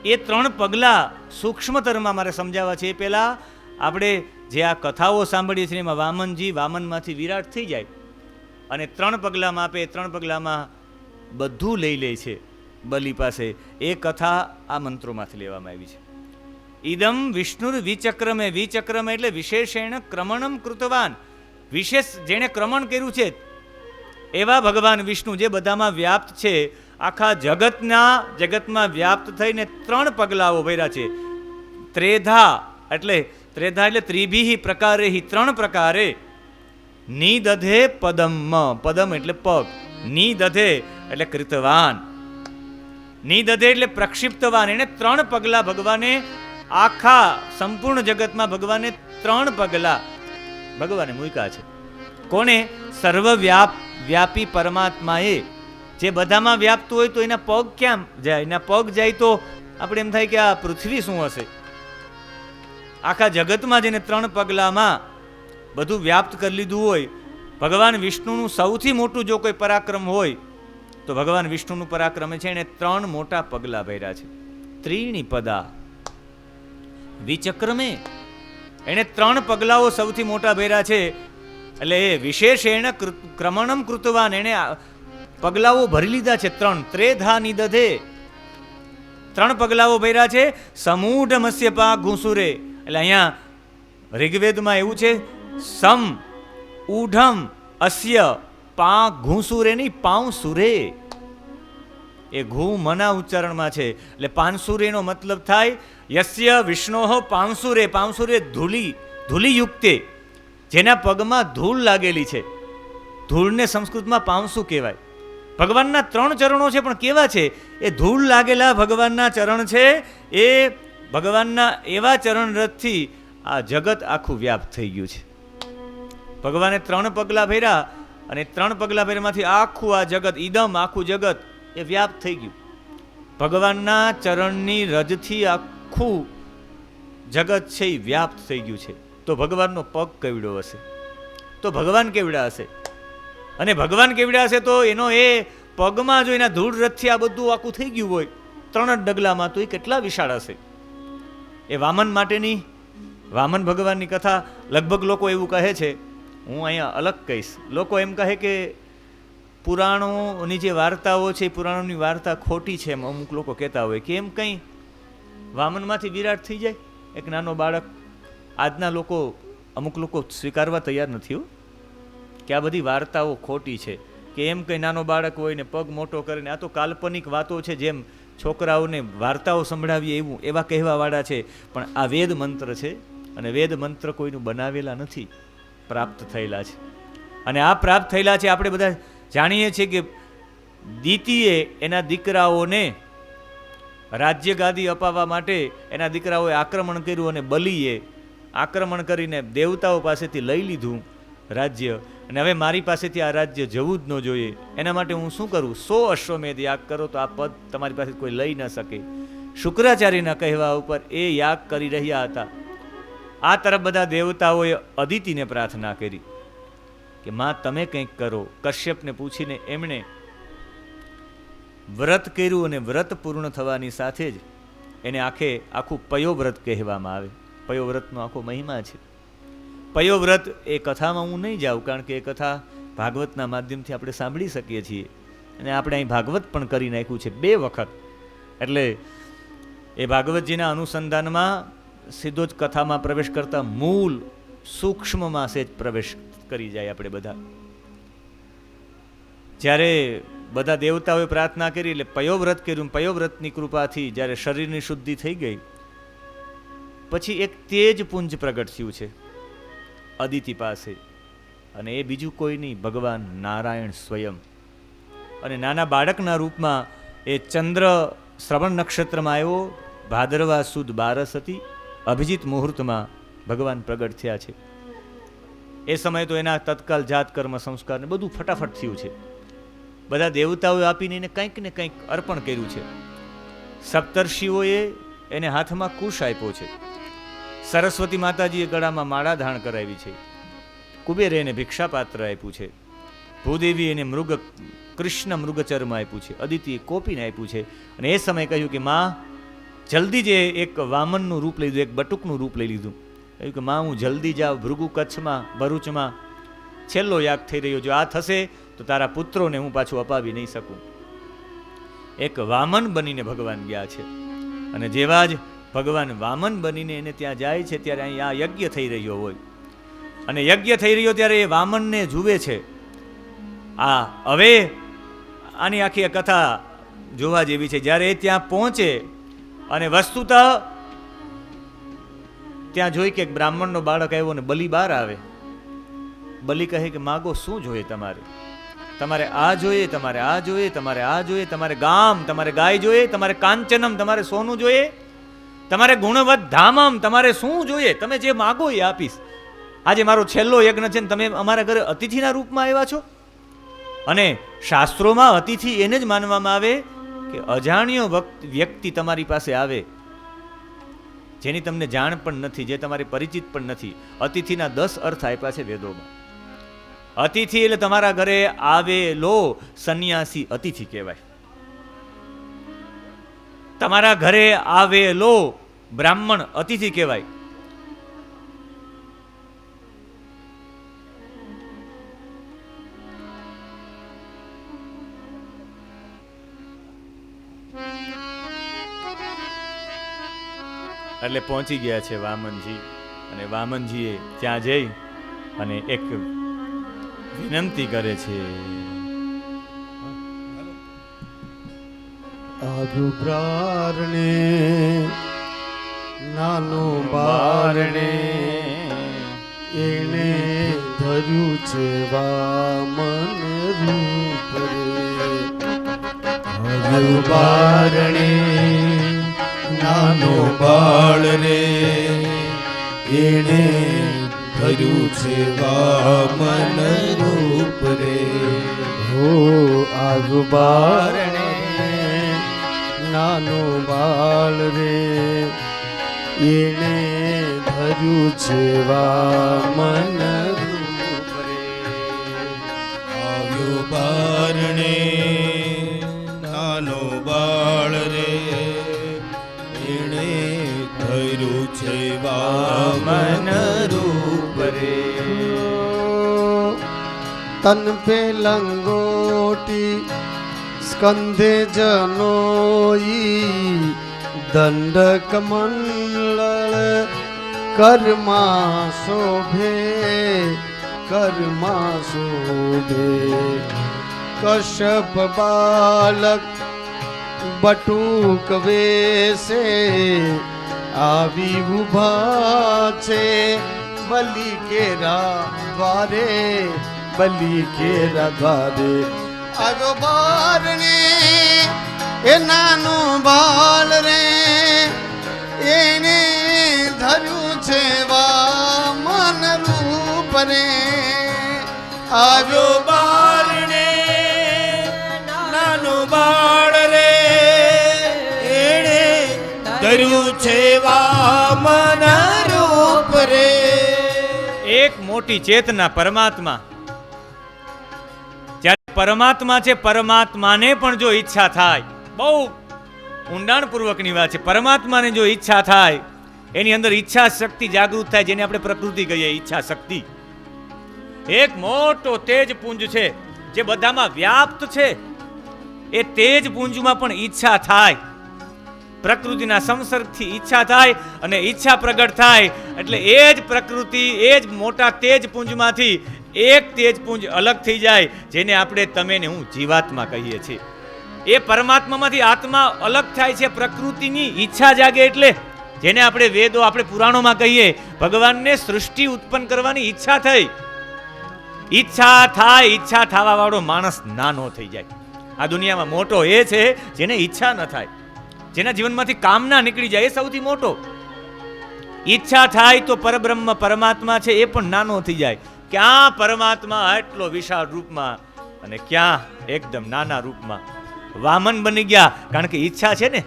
એ 3 પગલા સૂક્ષ્મતરમાં મારે સમજાવવા છે. એ પહેલા આપણે જે આ કથાઓ સાંભળીએ છીએ એમાં વામનજી વામનમાંથી વિરાટ થઈ જાય અને 3 પગલામાં આપે. 3 પગલામાં બધું લઈ લે છે બલિ પાસે. એ કથા આ મંત્રોમાંથી લેવામાં આવી છે. ઇદમ વિષ્ણુર વિચક્રમે. વિચક્રમે એટલે વિશેષેણ ક્રમણમ કૃતવાન. વિશેષ જેણે ક્રમણ કર્યું છે એવા ભગવાન વિષ્ણુ જે બધામાં વ્યાપ્ત છે, આખા જગતમાં વ્યાપ્ત થઈને 3 પગલાઓ ભર્યા છે. ત્રેધા એટલે ત્રિભિઃ પ્રકારેહિ, 3 પ્રકારે. નિદધે પદમ. પદમ એટલે પગ. નિદધે એટલે કૃતવાન. નિદધે એટલે પ્રક્ષિપ્તવાન. એને 3 પગલા ભગવાને આખા સંપૂર્ણ જગતમાં ભગવાને 3 પગલા ભગવાને મૂક્યા છે. કોને? સર્વવ્યાપી પરમાત્માએ. જે બધામાં વ્યાપ્ત હોય તો એના પગ ક્યાં જાય? એના પગ જાય તો આપણે એમ થાય કે આ પૃથ્વી શું હશે. આખા જગતમાં જેને 3 પગલામાં બધું વ્યાપ્ત કરી લીધું હોય, ભગવાન વિષ્ણુનું સૌથી મોટું જો કોઈ પરાક્રમ હોય તો ભગવાન વિષ્ણુનું પરાક્રમ છે. એને 3 મોટા પગલા ભર્યા છે. ત્રીણી પદા વિચક્રમે. એને 3 પગલાઓ સૌથી મોટા ભર્યા છે. એટલે એ વિશેષેણ ક્રમણમ કૃતવાન. એને પગલાઓ ભરી લીધા છે 3. ત્રેધા નિદધે. 3 પગલાઓ ભર્યા છે. સમૂઢમસ્ય પાઘુસુરે. એટલે અહીંયા ઋગ્વેદમાં એવું છે, સમ ઊઢમ અસ્ય પાઘુસુરે નહીં, પાંસુરે. એ ઘૂ મના ઉચ્ચારણમાં છે. એટલે પાંસુરેનો મતલબ થાય યસ્ય વિષ્ણોઃ પાંસુરે. પાંસુરે ધૂલિયુક્તે. જેના પગમાં ધૂળ લાગેલી છે. ધૂળને સંસ્કૃતમાં પાંસુ કહેવાય. ભગવાનના 3 ચરણો છે, પણ કેવા છે? એ ધૂળ લાગેલા ભગવાનના ચરણ છે. એ ભગવાનના એવા ચરણ રથથી આ જગત આખું વ્યાપ્ત થઈ ગયું છે. ભગવાને 3 પગલા ભર્યા અને 3 પગલા ભર્યામાંથી આખું આ જગત, ઇદમ આખું જગત એ વ્યાપ્ત થઈ ગયું. ભગવાનના ચરણની રજથી આખું જગત છે એ વ્યાપ્ત થઈ ગયું છે. તો ભગવાનનો પગ કેવડો હશે? તો ભગવાન કેવડા હશે? અને ભગવાન કેવડા હશે તો એનો એ પગમાં જો એના ધૂળ રથથી આ બધું આખું થઈ ગયું હોય 3 જ ડગલામાં, તો એ કેટલા વિશાળ હશે? એ વામન માટેની, વામન ભગવાનની કથા લગભગ લોકો એવું કહે છે, હું અહીંયા અલગ કહીશ. લોકો એમ કહે કે પુરાણોની જે વાર્તાઓ છે, પુરાણોની વાર્તા ખોટી છે. એમ અમુક લોકો કહેતા હોય કે એમ કંઈ વામનમાંથી વિરાટ થઈ જાય એક નાનો બાળક. આજના લોકો, અમુક લોકો સ્વીકારવા તૈયાર નથી કે આ બધી વાર્તાઓ ખોટી છે, કે એમ કંઈ નાનો બાળક હોય ને પગ મોટો કરીને, આ તો કાલ્પનિક વાતો છે, જેમ છોકરાઓને વાર્તાઓ સંભળાવીએ એવું એવા કહેવાવાળા છે. પણ આ વેદ મંત્ર છે અને વેદ મંત્ર કોઈનું બનાવેલા નથી, પ્રાપ્ત થયેલા છે. અને આ પ્રાપ્ત થયેલા છે આપણે બધા જાણીએ છીએ કે દીતીએ એના દીકરાઓને રાજ્ય ગાદી અપાવવા માટે એના દીકરાઓએ આક્રમણ કર્યું અને બલિએ આક્રમણ કરીને દેવતાઓ પાસેથી લઈ લીધું રાજ્ય. અને હવે મારી પાસેથી આ રાજ્ય જવું જ ન જોઈએ. એના માટે હું શું કરું? 100 અશ્વમેધ યાગ કરો તો આ પદ તમારી પાસે કોઈ લઈ ન શકે. શુક્રાચાર્યના કહેવા ઉપર એ યાગ કરી રહ્યા હતા. આ તરફ બધા દેવતાઓએ અદિતિને પ્રાર્થના કરી કે માં તમે કંઈક કરો. કશ્યપને પૂછીને એમણે વ્રત કર્યું અને વ્રત પૂર્ણ થવાની સાથે જ એને આખું પયોવ્રત કહેવામાં આવે. પયોવ્રતનો આખો મહિમા છે. પયોવ્રત એ કથામાં હું નહીં જાઉં, કારણ કે એ કથા ભાગવતના માધ્યમથી આપણે સાંભળી શકીએ છીએ અને આપણે અહીં ભાગવત પણ કરી નાખ્યું છે 2 વખત. એટલે એ ભાગવતજીના અનુસંધાનમાં સીધો જ કથામાં પ્રવેશ કરતા મૂળ સૂક્ષ્મમાં સેજ પ્રવેશ કરી જાય આપણે બધા. જ્યારે બધા દેવતાઓએ પ્રાર્થના કરી એટલે પયોવ્રત કર્યું, પયોવ્રતની કૃપાથી જ્યારે શરીરની શુદ્ધિ થઈ ગઈ પછી એક તેજ પુંજ પ્રગટ થયું છે અદિતિ પાસે, અને એ બીજું કોઈ નહીં, ભગવાન નારાયણ સ્વયં. અને નાના બાળકના રૂપમાં એ ચંદ્ર શ્રવણ નક્ષત્રમાં આવ્યો, ભાદરવા સુદ 12 હતી, અભિજીત મુહૂર્તમાં ભગવાન પ્રગટ થયા છે. એ સમયે તો એના તત્કાલ જાત કર્મ સંસ્કાર ને બધું ફટાફટ થયું છે. બધા દેવતાઓએ આપીને એને કંઈક ને કંઈક અર્પણ કર્યું છે. સપ્તર્ષિઓએ એને હાથમાં કુશ આપ્યો છે, સરસ્વતી માતાજીએ ગળામાં માળા ધારણ કરાવી છે, કુબેરે એને ભિક્ષાપાત્ર આપ્યું છે, ભૂદેવી એને કૃષ્ણ મૃગચર્મ આપ્યું છે, અદિતિએ કોપીને આપ્યું છે. અને એ સમયે કહ્યું કે માં જલ્દી જે એક વામનનું રૂપ લીધું, એક બટુકનું રૂપ લઈ લીધું. કહ્યું કે માં હું જલ્દી જાઉં, ભૃગુ કચ્છમાં ભરૂચમાં છેલ્લો યાગ થઈ રહ્યો, જો આ થશે તો તારા પુત્રોને હું પાછું અપાવી નહીં શકું. એક વામન બનીને ભગવાન ગયા છે. અને જેવા જ ભગવાન વામન બનીને એને ત્યાં જાય છે ત્યારે અહીં આ યજ્ઞ થઈ રહ્યો હોય, અને યજ્ઞ થઈ રહ્યો ત્યારે એ વામનને જુએ છે. હવે આની આખી કથા જોવા જેવી છે. જ્યારે એ ત્યાં પહોંચે અને વસ્તુત ત્યાં જોઈ કે એક બ્રાહ્મણનો બાળક આવ્યો ને બલિ બહાર આવે. બલિ કહે કે માગો શું જોઈએ તમારે? તમારે આ જોઈએ, તમારે આ જોઈએ, તમારે આ જોઈએ, તમારે ગામ, તમારે ગાય જોઈએ, તમારે કાંચનમ, તમારે સોનું જોઈએ, તમારે ગુણવત ધામમ, તમારે શું જોઈએ? તમે જે માગો એ આપીશ. આજે મારો છેલ્લો યજ્ઞ છે ને તમે અમારા ઘરે અતિથિના રૂપમાં આવ્યા છો. અને શાસ્ત્રોમાં અતિથિ એને જ માનવામાં આવે કે અજાણ્યો વ્યક્તિ તમારી પાસે આવે, જેની તમને જાણ પણ નથી, જે તમારી પરિચિત પણ નથી. અતિથિના 10 અર્થ આપ્યા છે વેદોમાં. અતિથિ એટલે તમારા ઘરે આવેલો સંન્યાસી અતિથિ કહેવાય. તમારા ઘરે આવેલો બ્રાહ્મણ અતિથિ કહેવાય. એટલે પહોંચી ગયા છે વામનજી, અને વામનજીએ ત્યાં જઈ અને એક વિનંતી કરે છે. આદુ પ્રારણે નાનો બારણે એને ધર્યું છે વામન રૂપ રે. આદુ બારણે નાનો બાળ રે એને ધર્યું છે વામન રૂપ રે. હો આદુ બારણે નાનો બાળ રે એને ધર્યું છે વામન રૂપ રે. આવ્યો બારણે નાનો બાળ રે એને ધર્યું છે વામન રૂપ રે. તન પે લંગોટી સ્કંધે જનોઈ દંડક મંડળ કર્મા શોભે કર્મા શોભે. કશ્યપ બાલક બટુક વેશે આવી ઉભા છે બલિ કેરા દ્વારે બલિ કેરા દ્વારે. આવ્યો બારણે એ નાનો બાળ રે એને ધર્યું છે વામન રૂપ રે. આવ્યો બારણે નાનો બાળ રે એને ધર્યું છે વામન રૂપ રે. એક મોટી ચેતના પરમાત્મા, જ્યારે પરમાત્મા છે, પરમાત્માને પણ જો ઈચ્છા થાય, બહુ ઊંડાણપૂર્વકની વાત છે, પરમાત્માને જો ઈચ્છા થાય, એની અંદર ઈચ્છા શક્તિ જાગૃત થાય, જેને આપણે પ્રકૃતિ કહીએ ઈચ્છા શક્તિ. એક મોટો તેજ પુંજ છે જે બધામાં વ્યાપ્ત છે. એ તેજ પુંજમાં પણ ઈચ્છા થાય પ્રકૃતિના સંસર્ગથી ઈચ્છા થાય અને ઈચ્છા પ્રગટ થાય એટલે એ જ પ્રકૃતિ, એ જ મોટા તેજ પુંજમાંથી એક તેજ પુંજ અલગ થઈ જાય, જેને આપણે તમે ને હું જીવાત્મા કહીએ છીએ. એ પરમાત્મામાંથી આત્મા અલગ થાય છે. પ્રકૃતિની ઈચ્છા જાગે એટલે, જેને આપણે વેદો, આપણે પુરાણોમાં કહીએ, ભગવાનને સૃષ્ટિ ઉત્પન્ન કરવાની ઈચ્છા થઈ. ઈચ્છા થાય, ઈચ્છા થવા વાળો માણસ નાનો થઈ જાય. આ દુનિયામાં મોટો એ છે જેને ઈચ્છા ન થાય, જેના જીવનમાંથી કામના નીકળી જાય, એ સૌથી મોટો. ઈચ્છા થાય તો પરબ્રહ્મ પરમાત્મા છે એ પણ નાનો થઈ જાય. ક્યાં પરમાત્મા આટલો વિશાળ રૂપમાં અને ક્યાં એકદમ નાના રૂપમાં વામન બની ગયા, કારણ કે ઈચ્છા છે ને.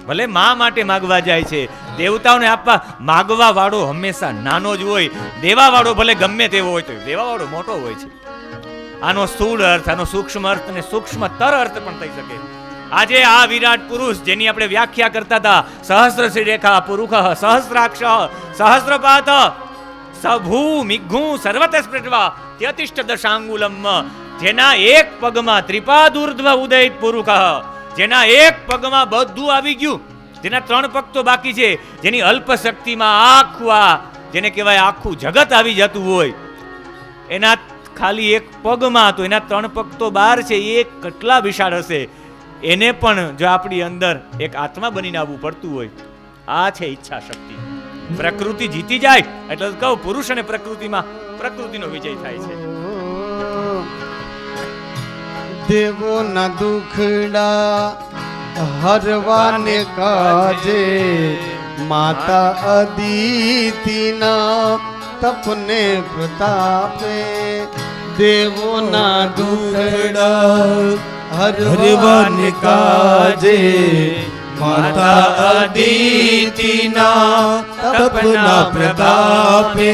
ભલે મા માટે માગવા જાય છે, દેવતાઓને આપવા માગવા વાળો હંમેશા નાનો જ હોય, દેવા વાળો ભલે ગમે તેવો હોય તો દેવા વાળો મોટો હોય છે. આનો સ્થૂળ અર્થ, આનો સૂક્ષ્મ અર્થ અને સૂક્ષ્મતર અર્થ પણ થઈ શકે. આજે આ વિરાટ પુરુષ જેની આપણે વ્યાખ્યા કરતા હતા, સહસ્ર શ્રીરેખા પુરુષ સહસ્રાક્ષ સહસ્રપાથ સભૂ મિઘ્ઘું સર્વત સ્પૃટ્વા ત્યતિષ્ઠ દશાંગુલમ, જેના એક પગમાં ત્રિપાદુર્ધ્વ ઉદયિત પુરુષ, જેના એક પગમાં બધું આવી ગયું, જેના 3 પગ તો બાકી છે, જેની અલ્પ શક્તિમાં આખું જેને કહેવાય આખું જગત આવી જતું હોય, એના ખાલી એક પગમાં તો એના 3 પગ તો બહાર છે, એ કેટલા વિશાળ હશે. એને પણ જો આપણી અંદર એક આત્મા બનીને આવવું પડતું હોય, આ છે ઈચ્છા શક્તિ. પ્રકૃતિ જીતી જાય એટલે કહું, પુરુષ અને પ્રકૃતિમાં પ્રકૃતિનો વિજય થાય છે. દેવોના દુખડા હરવાને કાજે, માતા અદિતિના તપને પ્રતાપે. દેવોના દુખડા હરવાને કાજે, માતા અદિતિના તપના પ્રતાપે.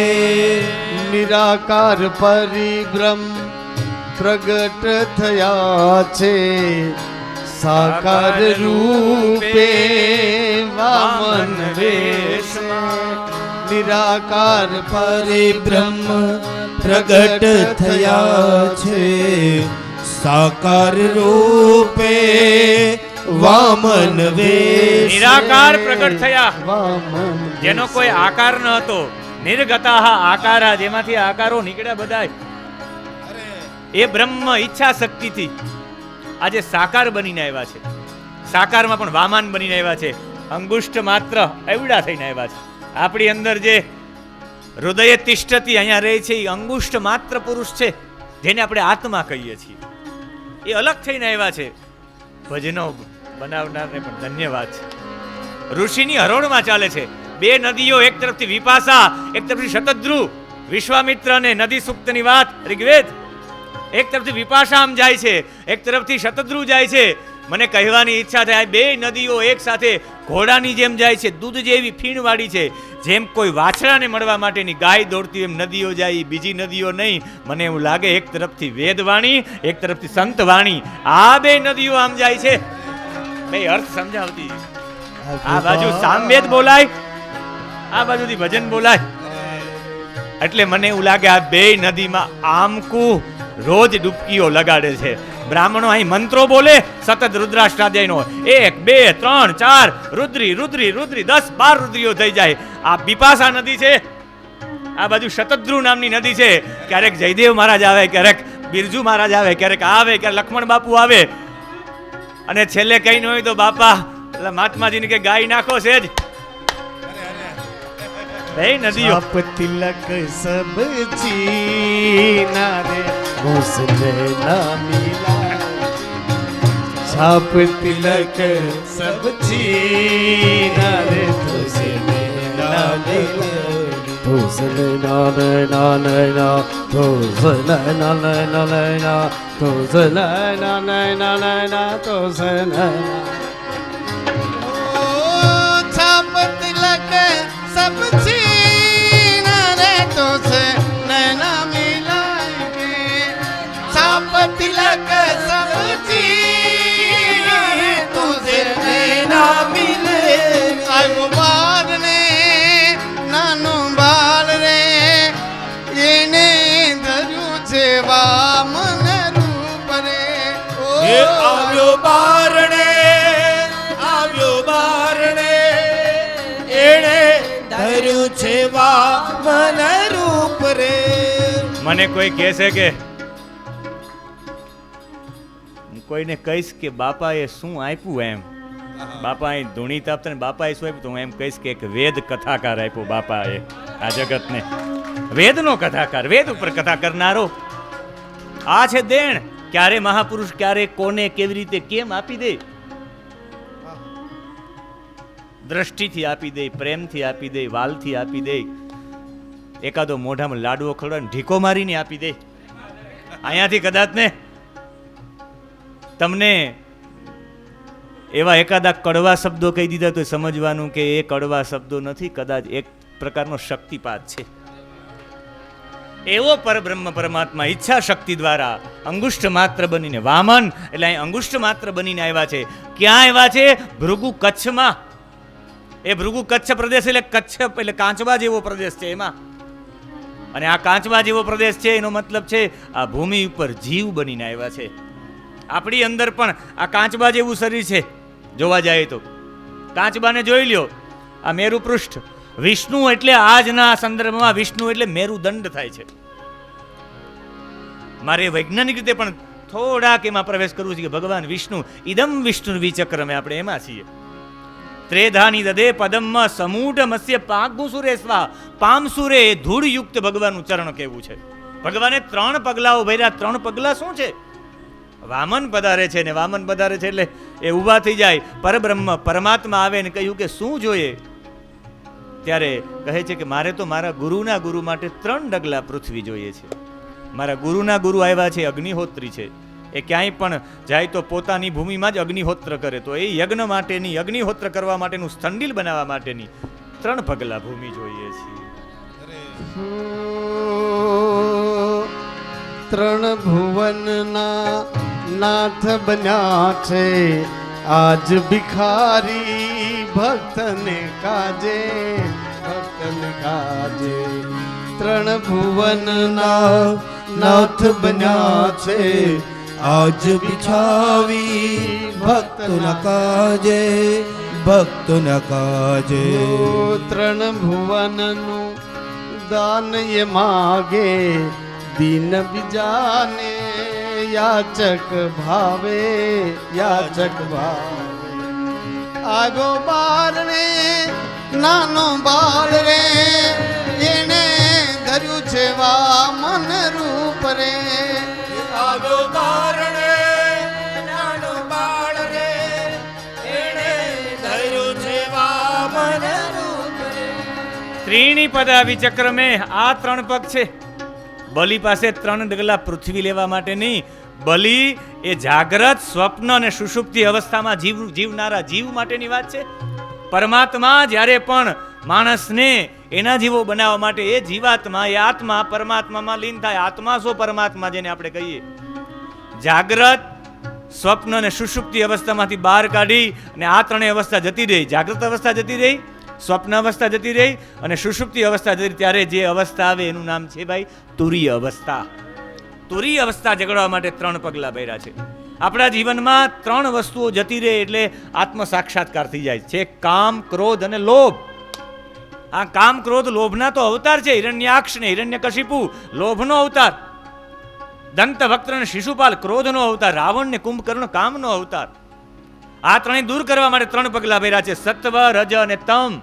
નિરાકાર પરિબ્રહ્મ પ્રગટ થયા છે, સાકાર રૂપે વામન વેશ. નિરાકાર પરિબ્રહ્મ પ્રગટ થયા છે, સાકાર રૂપે વામન વેશ. નિરાકાર પ્રગટ થયા, વામન જેનો કોઈ આકાર ન હતો. નિર્ગતાઃ આકારા, જેમાંથી આકારો નીકળ્યા બધા, એ બ્રહ્મ ઈચ્છા શક્તિથી આજે સાકાર બનીને આવ્યા છે. સાકારમાં પણ વામાન બનીને આવ્યા છે. અંગુષ્ઠ માત્ર એવડા થઈને આવ્યા છે. આપણી અંદર જે હૃદય તિષ્ઠતી અહીંયા રહે છે, એ અંગુષ્ઠ માત્ર પુરુષ છે, જેને આપણે આત્મા કહીએ છીએ. એ અલગ થઈને આવ્યા છે. ભજનો બનાવનારને પણ ધન્યવાદ છે. ઋષિની હરોળમાં ચાલે છે. 2 નદીઓ, એક તરફથી વિપાસા, એક તરફથી શતદ્રુ. વિશ્વામિત્ર અને નદી સૂક્તની વાત ઋગ્વેદ. એક તરફથી વિપાસા આમ જાય છે, એક તરફથી શતદ્રુ જાય છે. મને કહેવાની ઈચ્છા થાય, 2 નદીઓ એક સાથે ઘોડાની જેમ જાય છે, દૂધ જેવી ફીણવાળી છે. જેમ કોઈ વાછડાને મળવા માટેની ગાય દોડતી એમ નદીઓ જાય, બીજી નદીઓ નહીં. મને એવું લાગે એક તરફથી વેદવાણી, એક તરફથી સંતવાણી, આ 2 નદીઓ આમ જાય છે. ભાઈ અર્થ સમજાવતી. આ બાજુ સામવેદ બોલાય, આ બાજુથી ભજન બોલાય. એટલે મને એવું લાગે આ 2 નદીમાં આમકુ રોજ ડૂબકીઓ લગાડે છે. બ્રાહ્મણો અહીં મંત્રો બોલે, સતત રુદ્રાષ્ટાધ્યાયનો 1 2 3 4 રુદ્રી રુદ્રી રુદ્રી 10 12 રુદ્રીઓ થઈ જાય. આ બિપાસા નદી છે, આ બાજુ શતદ્રુ નામની નદી છે. ક્યારેક જયદેવ મહારાજ આવે, ક્યારેક બિરજુ મહારાજ આવે, ક્યારેક આવે, ક્યારેક લક્ષ્મણ બાપુ આવે, અને છેલ્લે કઈ ન હોય તો બાપા એટલે મહાત્માજીને કે ગાય નાખો છે જ. નદીઓ તિલક સબ ચીના રે, ઘોસલે ના મિલા. છાપ તિલક સબ ચીના રે, ઘોસલે ના મિલા. ઘોસલે ના ના ના, ઘોસલે ના ના ના, ઘોસલે ના ના ના, ઘોસલે ના. છાપ તિલક સબ ચીના રે, તો સે નૈના મિલાएंगे. છાપ તિલક સબ ચીના રે, તો સે નૈના મિલે. આવ્યો બાર ને નાનો બાળ રે, એને ધર્યું છે વામન રૂપ રે. એ આવ્યો બારણે ધર્યું છે વામન રૂપ રે. મને કોઈ કહેશે કે હું કોઈને કહીશ કે બાપાએ શું આપ્યું એમ, બાપાએ ધૂણી તાપતા ને બાપાએ શું આપ્યું, તો હું એમ કહીશ કે એક વેદ કથાકાર આપ્યો બાપાએ આ જગતને. વેદનો કથાકાર, વેદ ઉપર કથા કરનારો. આ છે દેણ. ક્યારે મહાપુરુષ ક્યારે કોને કેવી રીતે કેમ આપી દે, દ્રષ્ટિથી આપી દે, પ્રેમથી આપી દે, વાલથી આપી દે. એકાદો મોઢામાં લાડવો ખવડાવીને ઢીકો મારીને આપી દે. અહીંયાથી કદાચ ને તમને એવા એકાદા કડવા શબ્દો કહી દીધા તો સમજવાનું કે એ કડવા શબ્દો નથી, કદાચ એક પ્રકારનો શક્તિપાત છે. એવો પરબ્રહ્મ પરમાત્મા ઈચ્છા શક્તિ દ્વારા અંગુષ્ઠ માત્ર બનીને, વામન એટલે અહીં અંગુષ્ઠ માત્ર બનીને આવ્યા છે. ક્યાં આવ્યા છે? ભૃગુ કચ્છમાં. એ ભૃગુ કચ્છ પ્રદેશ એટલે કચ્છ એટલે કાંચવા જેવો પ્રદેશ છે એમાં. અને આ કાંચવા જેવો પ્રદેશ છે એનો મતલબ છે આ ભૂમિ ઉપર જીવ બનીને આવ્યા છે. આપણી અંદર પણ આ કાંચબા જેવું શરીર છે. જોવા જાય તો કાંચબાને જોઈ લ્યો, આ મેરુ પૃષ્ઠ. વિષ્ણુ એટલે આજના સંદર્ભમાં વિષ્ણુ એટલે મેરુદંડ થાય છે. મારે વૈજ્ઞાનિક રીતે પણ થોડાક એમાં પ્રવેશ કરવું છે કે ભગવાન વિષ્ણુ ઇદમ વિષ્ણુ વિચક્રમે આપણે એમાં છીએ. ત્રેધાની દદે પદમ સમૂઢ મત્સ્ય પાગુસુરે સ્વા પામસુરે ધૂળયુક્ત ભગવાનનું ચરણ કેવું છે. ભગવાને 3 પગલાઓ ભર્યા. 3 પગલા શું છે? વામન પધારે છે ને વામન પધારે છે એટલે એ ઊભા થઈ જાય. પરબ્રહ્મ પરમાત્મા આવે ને કહ્યું કે શું જોઈએ? ત્યારે કહે છે કે મારે તો મારા ગુરુના ગુરુ માટે 3 ડગલા પૃથ્વી જોઈએ છે. મારા ગુરુના ગુરુ આવ્યા છે, અગ્નિહોત્રી છે. એ ક્યાંય પણ જાય તો પોતાની ભૂમિમાં જ અગ્નિહોત્ર કરે. તો એ યજ્ઞ માટેની, અગ્નિહોત્ર કરવા માટેનું સ્થંડિલ બનાવવા માટેની 3 પગલા ભૂમિ જોઈએ છે. 3 ભુવનના નાથ બન્યા છે આજ ભિખારી ભક્તને કાજે, ભક્તને કાજે. 3 ભુવનના નાથ બન્યા છે આજ બિછાવી ભક્તના કાજે, ભક્તના કાજે. 3 ભુવનનું દાન એ માગે દીન બીજાને યાચક ભાવે, યાચક ભાવે. આગો બાર રે નાનો બાળ રે એને ધર્યું છે વામન રૂપ રે. આગો બારણે નાનો બાળ રે એને ધર્યું છે વામન રૂપ રે. ત્રીણી પદા વિચક્રમે. આ 3 પગ છે. બલિ પાસે 3 ડગલા પૃથ્વી લેવા માટે નહીં. બલિ એ જાગ્રત, સ્વપ્ન અને સુષુપ્તિ અવસ્થામાં જીવનારા જીવ માટેની વાત છે. પરમાત્મા જ્યારે પણ માણસને એના જીવો બનાવવા માટે એ જીવાત્મા, એ આત્મા પરમાત્મામાં લીન થાય. આત્મા શું પરમાત્મા જેને આપણે કહીએ. જાગ્રત, સ્વપ્ન અને સુષુપ્તિ અવસ્થામાંથી બહાર કાઢી અને આ 3 અવસ્થા જતી રહી. જાગ્રત અવસ્થા જતી રહી, સ્વપ્ન અવસ્થા જતી રહી અને સુષુપ્તિ અવસ્થા જતી. ત્યારે જે અવસ્થા આવે એનું નામ છે ભાઈ તુરીય અવસ્થા. તુરીય અવસ્થા જગાડવા માટે 3 પગલા ભર્યા છે. આપણા જીવનમાં 3 વસ્તુઓ જતી રહે એટલે આત્મ સાક્ષાત્કાર થઈ જાય છે. કામ, ક્રોધ અને લોભ. આ કામ, ક્રોધ, લોભના તો અવતાર છે. હિરણ્યાક્ષ ને હિરણ્યકશિપુ લોભનો અવતાર, દંત વક્ત્ર અને શિશુપાલ ક્રોધનો અવતાર, રાવણ ને કુંભકર્ણ કામનો અવતાર. આ 3 દૂર કરવા માટે 3 પગલા ભર્યા છે. સત્વ, રજ અને તમ.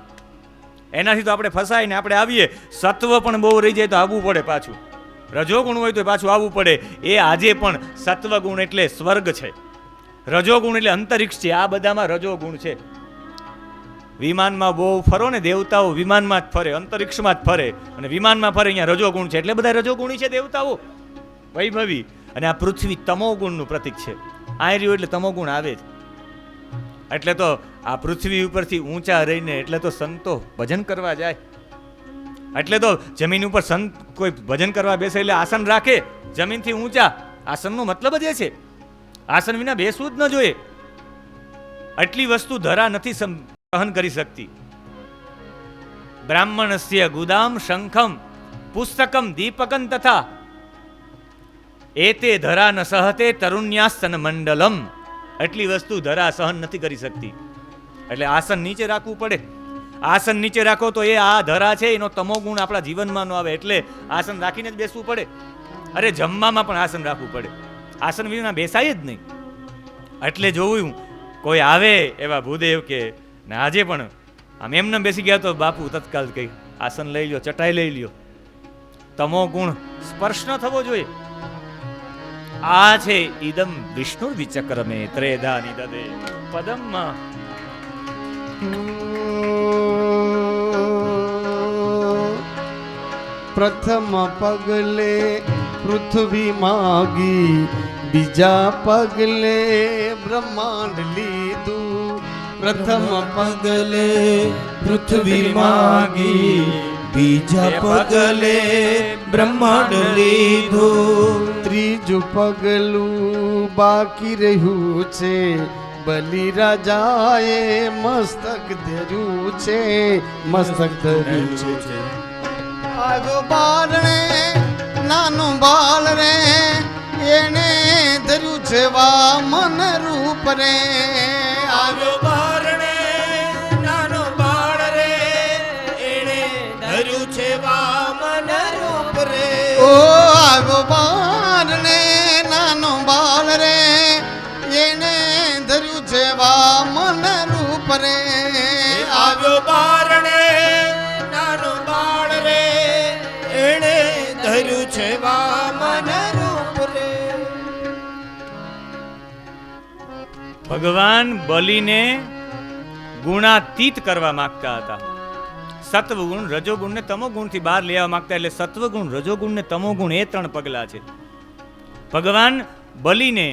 એનાથી તો આપણે ફસાઈને આપણે આવીએ. સત્વ પણ બહુ રહી જાય તો આવવું પડે પાછું. રજોગુણ હોય તો પાછું આવવું પડે. એ આજે પણ સત્વગુણ એટલે સ્વર્ગ છે, રજોગુણ એટલે અંતરિક્ષ છે. આ બધામાં રજોગુણ છે. વિમાનમાં બહુ ફરો ને, દેવતાઓ વિમાનમાં જ ફરે, અંતરિક્ષમાં જ ફરે અને વિમાનમાં ફરે. અહીંયા રજોગુણ છે એટલે બધા રજોગુણી છે દેવતાઓ, વૈભવી. અને આ પૃથ્વી તમોગુણનું પ્રતીક છે. આ રહ્યું એટલે તમોગુણ આવે જ. એટલે તો આ પૃથ્વી ઉપરથી ઊંચા રહીને એટલે તો સંતો ભજન કરવા જાય. એટલે તો જમીન ઉપર સંત કોઈ ભજન કરવા બેસે એટલે આસન રાખે જમીનથી ઊંચા. આસનનો મતલબ જ એ છે. આસન વિના બેસવું જ ન જોઈએ. આટલી વસ્તુ ધરા નથી સહન કરી શકતી. બ્રાહ્મણસ્ય ગુદામ શંખમ પુસ્તકમ દીપકમ તથા એતે ધરા ન સહતે તરુણ્યાસ્તન મંડલમ. આટલી વસ્તુ ધરા સહન નથી કરી શકતી એટલે આસન નીચે રાખવું પડે. આસન નીચે રાખો તો એ આ ધરા છે એનો તમો ગુણ આપણા જીવનમાં ન આવે, એટલે આસન રાખીને જ બેસવું પડે. અરે જમવામાં પણ આસન રાખવું પડે, આસન વિના બેસાય જ નહીં. એટલે જોયું કોઈ આવે એવા ભૂદેવ કે ને આજે પણ આમ એમને બેસી ગયા તો બાપુ તત્કાલ કઈ આસન લઈ લ્યો, ચટાઈ લઈ લ્યો. તમો ગુણ સ્પર્શ ન થવો જોઈએ. આ છે ઇદમ વિષ્ણુ વિચક્રમે ત્રેધા નિદદે પદમમાં. પ્રથમ પગલે પૃથ્વી માગી, બીજા પગલે બ્રહ્માંડ લીધું. પ્રથમ પગલે પૃથ્વી માગી, બીજા પગલે બ્રહ્માંડ લીધું. ત્રીજું પગલું બાકી રહ્યું છે, બલિ રાજાએ મસ્તક ધર્યું છે, મસ્તક ધર્યું છે. આગો બારણે નાનું બાળ રે, એને ધર્યું છે વામન રૂપ રે. આવ્યો બારણે નાનો બાળ રે, એણે ધર્યું છે વામન રૂપ રે. ઓ આગો બારણે નાનો બાળ રે, એને ધર્યું છે વામન રૂપ રે. આવ્યો બારણે નાનો બાળ રે, એણે ધર્યું છે વામન રૂપ રે. ભગવાન બલિને ગુણાતીત કરવા માંગતા હતા. સત્વગુણ, રજોગુણ ને તમોગુણ થી બહાર લેવા માંગતા, એટલે સત્વગુણ, રજોગુણ ને તમોગુણ એ 3 પગલા છે. ભગવાન બલિને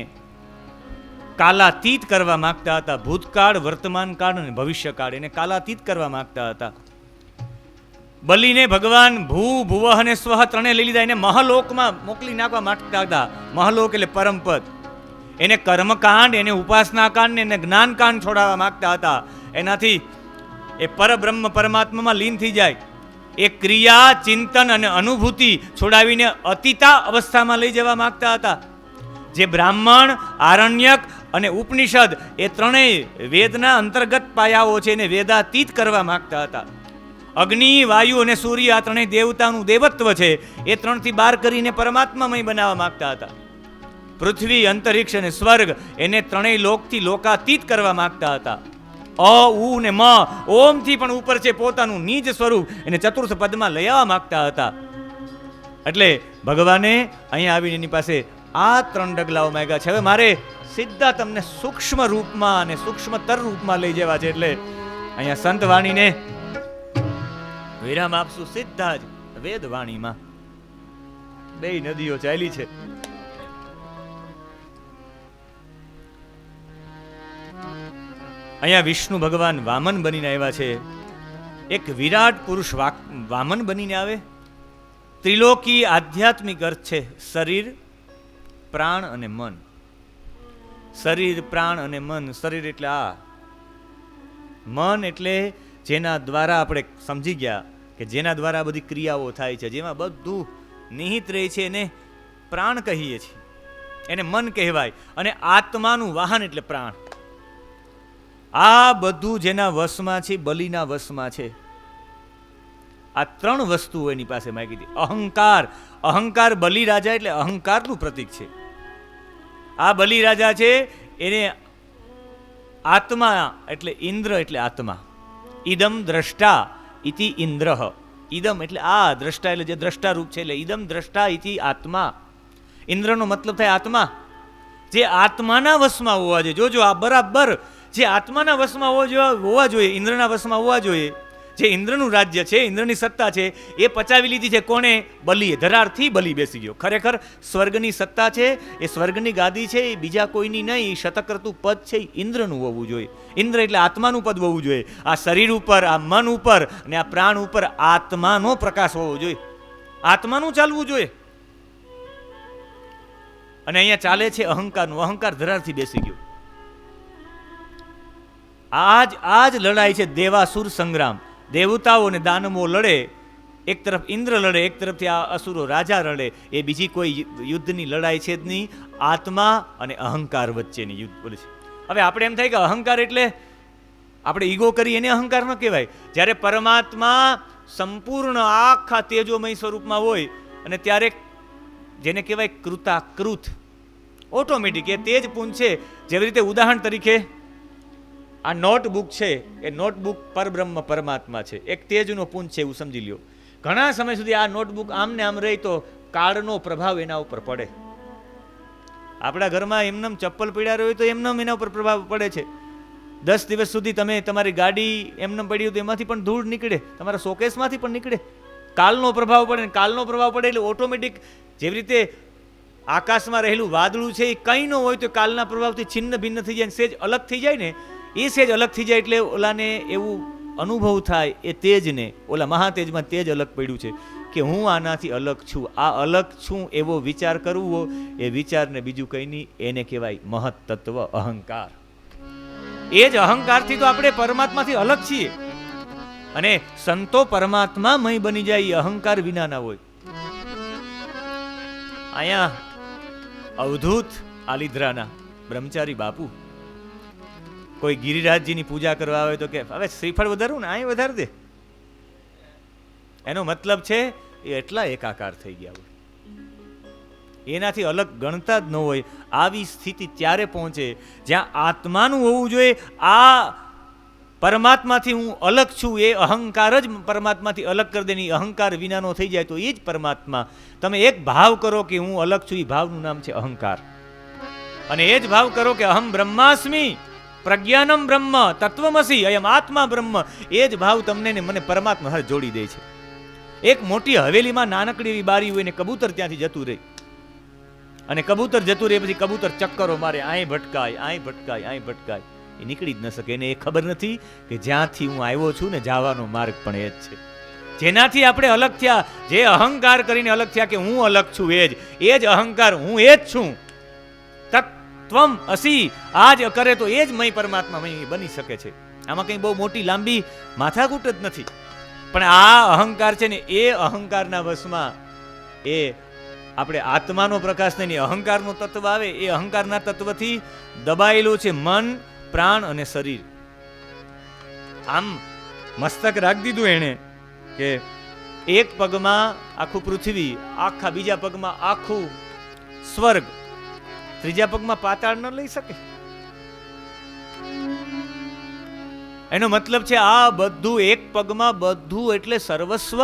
કાલાતીત કરવા માંગતા હતા. ભૂતકાળ, વર્તમાન કાળ અને ભવિષ્યકાળ એને કાલાતીત કરવા માંગતા હતા. બલિને ભગવાન ભૂ, ભુવઃ અને સ્વઃ 3 લઈ લીધા, એને મહલોકમાં મોકલી નાખવા માંગતા હતા. મહલોક એટલે પરમપદ. એને કર્મકાંડ, એને ઉપાસનાકાંડ ને એને જ્ઞાનકાંડ છોડાવવા માંગતા હતા. એનાથી એ પરબ્રહ્મ પરમાત્મામાં લીન થઈ જાય. એ ક્રિયા, ચિંતન અને અનુભૂતિ છોડાવીને અતિતા અવસ્થામાં લઈ જવા માંગતા હતા. જે બ્રાહ્મણ, આરણ્યક અને ઉપનિષદ એ 3 વેદના અંતર્ગત પાયાઓ છે, એને વેદાતીત કરવા માંગતા હતા. અગ્નિ, વાયુ અને સૂર્ય આ 3 દેવતાનું દેવત્વ છે, એ 3 થી બહાર કરીને પરમાત્મામય બનાવવા માંગતા હતા. પૃથ્વી, અંતરિક્ષ અને સ્વર્ગ એને 3 લોકથી લોકાતીત કરવા માંગતા હતા. અ, ઉ ને મ, ઓમ થી પણ ઉપર છે પોતાનું નિજ સ્વરૂપ, એને ચતુર્થ પદમાં લઈ આવવા માંગતા હતા. એટલે ભગવાને અહીંયા આવીને એની પાસે આ 3 ડગલાઓ માંગ્યા છે. હવે મારે સીધા તમને સૂક્ષ્મ રૂપમાં અને સૂક્ષ્મતર રૂપમાં લઈ જવા છે, એટલે અહીંયા સંત વાણીને વિરામ આપશું. સીધા જ વેદ વાણીમાં 2 નદીઓ ચાલી છે. અહીંયા વિષ્ણુ ભગવાન વામન બનીને આવ્યા છે. એક વિરાટ પુરુષ વામન બનીને આવે. ત્રિલોકી આધ્યાત્મિક અર્થ છે શરીર, પ્રાણ અને મન. શરીર, પ્રાણ અને મન. શરીર એટલે આ, મન એટલે જેના દ્વારા આપણે સમજી ગયા કે જેના દ્વારા બધી ક્રિયાઓ થાય છે, જેમાં બધું નિહિત રહે છે, એને પ્રાણ કહીએ છીએ, એને મન કહેવાય. અને આત્માનું વાહન એટલે પ્રાણ. આ બધું જેના વશમાં છે, બલિના વશમાં છે. આ 3 વસ્તુઓ એની પાસે માંગી હતી. અહંકાર, અહંકાર બલિ રાજા એટલે અહંકારનું પ્રતીક છે. આ બલિ રાજા છે, એને આત્મા એટલે ઇન્દ્ર એટલે આત્મા. ઇદમ દ્રષ્ટા ઇતિ ઇન્દ્રઃ. ઇદમ એટલે આ, દ્રષ્ટા એટલે જે દ્રષ્ટા રૂપ છે, એટલે ઇદમ દ્રષ્ટા ઇતિ આત્મા. ઇન્દ્રનો મતલબ થાય આત્મા, જે આત્માના વશમાં હોવા જોઈએ. જોજો આ બરાબર જે આત્માના વશમાં હોવા જોઈએ, ઇન્દ્રના વશમાં હોવા જોઈએ. જે ઇન્દ્રનું રાજ્ય છે, ઇન્દ્રની સત્તા છે, એ પચાવી લીધી છે કોણે? બલિએ. ધરારથી બલિ બેસી ગયો. ખરેખર સ્વર્ગની સત્તા છે, એ સ્વર્ગની ગાદી છે, એ બીજા કોઈની નહીં. શતકર્તું પદ છે, એ ઇન્દ્રનું હોવું જોઈએ. ઇન્દ્ર એટલે આત્માનું પદ હોવું જોઈએ. આ શરીર ઉપર, આ મન ઉપર અને આ પ્રાણ ઉપર આત્માનો પ્રકાશ હોવો જોઈએ. આત્માનું ચાલવું જોઈએ. અને અહીંયા ચાલે છે અહંકારનું. અહંકાર ધરારથી બેસી ગયો. આજ લડાઈ છે દેવાસુર સંગ્રામ. દેવતાઓ અને દાનવો લડે, એક તરફ ઇન્દ્ર લડે, એક તરફથી આ અસુરો રાજા લડે. એ બીજી કોઈ યુદ્ધની લડાઈ છે જ નહીં. આત્મા અને અહંકાર વચ્ચેની યુદ્ધ બોલે છે. હવે આપણે એમ થાય કે અહંકાર એટલે આપણે ઈગો કરી એને અહંકાર ન કહેવાય. જ્યારે પરમાત્મા સંપૂર્ણ આખા તેજોમય સ્વરૂપમાં હોય અને ત્યારે જેને કહેવાય કૃતાકૃત, ઓટોમેટિક એ તેજ પુંજ છે. જેવી રીતે ઉદાહરણ તરીકે આ નોટબુક છે, એ નોટબુક પરબ્રહ્મ પરમાત્મા છે, એક તેજનો પુંજ છે એવું સમજી લ્યો. ઘણા સમય સુધી આ નોટબુક આમને આમ રહી તો કાળનો પ્રભાવ એના ઉપર પડે. આપણા ઘરમાં એમનેમ ચપ્પલ પડ્યા હોય તો એમનેમ એના ઉપર પ્રભાવ પડે છે. 10 દિવસ સુધી તમે તમારી ગાડી એમનેમ પડી હોય તો એમાંથી પણ ધૂળ નીકળે, તમારા શોકેસમાંથી પણ નીકળે. કાલનો પ્રભાવ પડે, ને કાલનો પ્રભાવ પડે એટલે ઓટોમેટિક જેવી રીતે આકાશમાં રહેલું વાદળું છે એ કંઈ ન હોય તો કાલના પ્રભાવથી છિન્ન ભિન્ન થઈ જાય, સેજ અલગ થઈ જાય ને, એ સેજ અલગ થઈ જાય એટલે ઓલાને એવું અનુભવ થાય એ તેજને, ઓલા મહાતેજમાં તેજ અલગ પડ્યું છે કે હું આનાથી અલગ છું. આ અલગ છું એવો વિચાર કરવો, એ વિચારને બીજું કંઈ નહીં, એને કહેવાય મહત તત્વ અહંકાર. એ જ અહંકારથી તો આપણે પરમાત્માથી અલગ છીએ. અને સંતો પરમાત્મામય બની જાય, એ અહંકાર વિનાના હોય. અહીંયા અવધૂત આલિદ્રાના બ્રહ્મચારી બાપુ કોઈ ગિરિરાજજીની પૂજા કરવા આવે તો કે હવે શ્રીફળ વધારું ને, અહીં વધારી દે. એનો મતલબ છે એ એટલા એકાકાર થઈ ગયા હોય, એનાથી અલગ ગણતા જ ન હોય. આવી સ્થિતિ ત્યારે પહોંચે જ્યાં આત્માનું હોવું જોઈએ. આ પરમાત્માથી હું અલગ છું, એ અહંકાર જ પરમાત્માથી અલગ કરી દે. અહંકાર વિનાનો થઈ જાય તો એ જ પરમાત્મા. તમે એક ભાવ કરો કે હું અલગ છું, એ ભાવનું નામ છે અહંકાર. અને એ જ ભાવ કરો કે અહમ બ્રહ્માસ્મિ પ્રજ્ઞાનમ બ્રહ્મ તત્વમસી અયમ આત્મા બ્રહ્મ. એ જ ભાવ તમને ને મને પરમાત્મા સાથે જોડી દે છે. એક મોટી હવેલીમાં નાનકડી એવી બારી હોય ને કબૂતર ત્યાંથી જતું રહે, અને કબૂતર જતું રહે પછી કબૂતર ચક્કરો મારે, અહીં ભટકાય, અહીં ભટકાય, અહીં ભટકાય, એ નીકળી જ ન શકે. એને એ ખબર નથી કે જ્યાંથી હું આવ્યો છું ને જવાનો માર્ગ પણ એ જ છે. જેનાથી આપણે અલગ થયા, જે અહંકાર કરીને અલગ થયા કે હું અલગ છું, એ જ અહંકાર હું એ જ છું. તત્વમ અસી આ જ કરે તો એ જ મય પરમાત્મા બની શકે છે. આમાં કંઈ બહુ મોટી લાંબી માથાકૂટ જ નથી. પણ આ અહંકાર છે ને, એ અહંકારના વશમાં એ આપણે આત્માનો પ્રકાશ નહીં, અહંકારનો તત્વ આવે. એ અહંકારના તત્વથી દબાયેલું છે મન, પ્રાણ અને શરીર. આમ મસ્તક રાખી દીધું એણે કે એક પગમાં આખું પૃથ્વી, આખા બીજા પગમાં આખું સ્વર્ગ, ત્રીજા પગમાં પાતાળ ન લઈ શકે. એનો મતલબ છે આ બધું એક પગમાં, બધું એટલે સર્વસ્વ.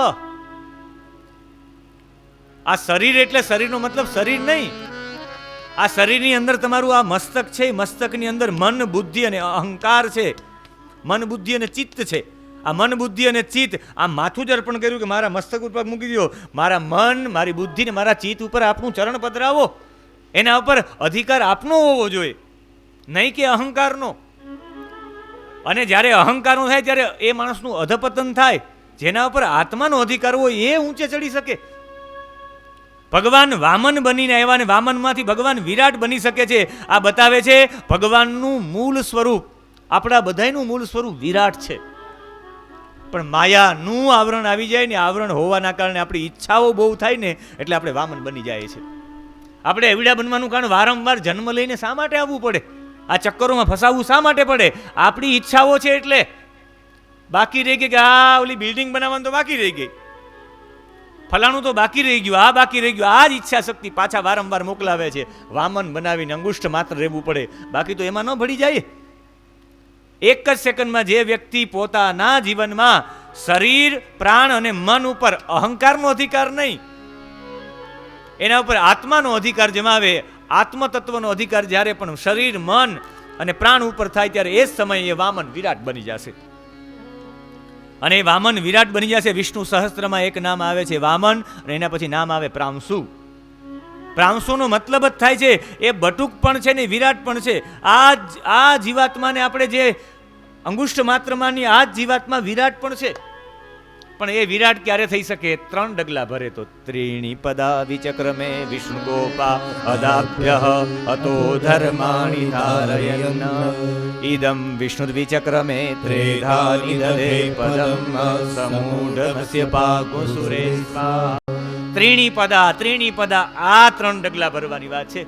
આ શરીર એટલે શરીરનો મતલબ શરીર નહીં. આ શરીરની અંદર તમારું આ મસ્તક છે, મસ્તકની અંદર મન, બુદ્ધિ અને અહંકાર છે. મન, બુદ્ધિ અને ચિત્ત છે. આ મન, બુદ્ધિ અને ચિત્ત, આ માથું જ અર્પણ કર્યું કે મારા મસ્તક ઉપર મૂકી દો. મારા મન, મારી બુદ્ધિ ને મારા ચિત્ત ઉપર આપનું ચરણ પધરાવો. એના ઉપર અધિકાર આપનો હોવો જોઈએ, નહીં કે અહંકારનો. અને જ્યારે અહંકારનો થાય ત્યારે એ માણસનું અધપતન થાય. જેના ઉપર આત્માનો અધિકાર હોય એ ઊંચે ચડી શકે. ભગવાન વામન બનીને આવ્યા ને વામનમાંથી ભગવાન વિરાટ બની શકે છે. આ બતાવે છે ભગવાનનું મૂળ સ્વરૂપ, આપણા બધાયનું મૂળ સ્વરૂપ વિરાટ છે. પણ માયાનું આવરણ આવી જાય ને, આવરણ હોવાના કારણે આપણી ઈચ્છાઓ બહુ થાય ને, એટલે આપણે વામન બની જાય છે. આપણે એવડા બનવાનું કારણ વારંવાર જન્મ લઈને શા માટે આવવું પડે? આ ચક્કરોમાં ફસાવવું શા માટે પડે? આપણી ઈચ્છાઓ છે એટલે. બાકી રહી ગઈ કે આ ઓલી બિલ્ડિંગ બનાવવાનું તો બાકી રહી ગઈ, ફલાણું તો બાકી રહી ગયું, આ બાકી રહી ગયું. આ જ ઈચ્છા શક્તિ પાછા વારંવાર મોકલાવે છે. વામન બનાવીને અંગુષ્ઠ માત્ર રહેવું પડે, બાકી તો એમાં ન ભળી જાય. એક જ સેકન્ડમાં જે વ્યક્તિ પોતાના જીવનમાં શરીર, પ્રાણ અને મન ઉપર અહંકારનો અધિકાર નહીં, એના ઉપર આત્માનો અધિકાર જમાવે, આત્મતત્વનો અધિકાર જ્યારે પણ શરીર, મન અને પ્રાણ ઉપર થાય ત્યારે એ જ સમયે એ વામન વિરાટ બની જશે. અને વામન વિરાટ બની જશે. વિષ્ણુ સહસ્ત્રમાં એક નામ આવે છે વામન, અને એના પછી નામ આવે પ્રાંશુ. પ્રાંશુનો મતલબ જ થાય છે એ બટુક પણ છે ને વિરાટ પણ છે. આ જીવાત્માને આપણે જે અંગુષ્ઠ માત્રમાંની આ જીવાત્મા વિરાટ પણ છે. પણ એ વિરાટ ક્યારે થઈ શકે? 3 ડગલા ભરે તો. ત્રીણી પદા વિચક્રમે વિષ્ણુ ગોપા અદાભ્ય અતો ધર્માણી ધારયન ઇદમ વિષ્ણુ વિચક્રમે ત્રેધા નિદધે પદમ સમૂઢમસ્ય પાગુસુરેસ્પા. ત્રીણી પદા, આ 3 ડગલા ભરવાની વાત છે.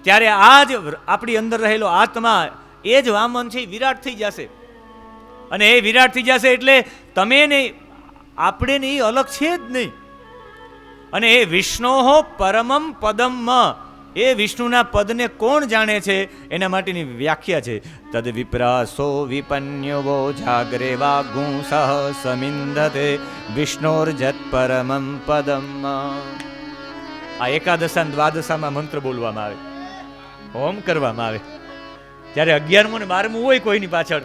ત્યારે આ જ આપણી અંદર રહેલો આત્મા એ જ વામન છે એ વિરાટ થઈ જશે. અને એ વિરાટ થઈ જશે એટલે તમે નહીં, આપણે ને એ અલગ છે જ નહીં. અને એ વિષ્ણોહો પરમમ પદમ, એ વિષ્ણુના પદને કોણ જાણે છે એના માટેની વ્યાખ્યા છે. તદ વિપ્રાસો વિપન્યવો જાગરે વાગુંસઃ સમિંધતે વિષ્ણોર્જત પરમમ પદમ. આ એકાદશા અને દ્વાદશામાં મંત્ર બોલવામાં આવે, હોમ કરવામાં આવે. જ્યારે 11મું ને 12મું હોય કોઈની પાછળ,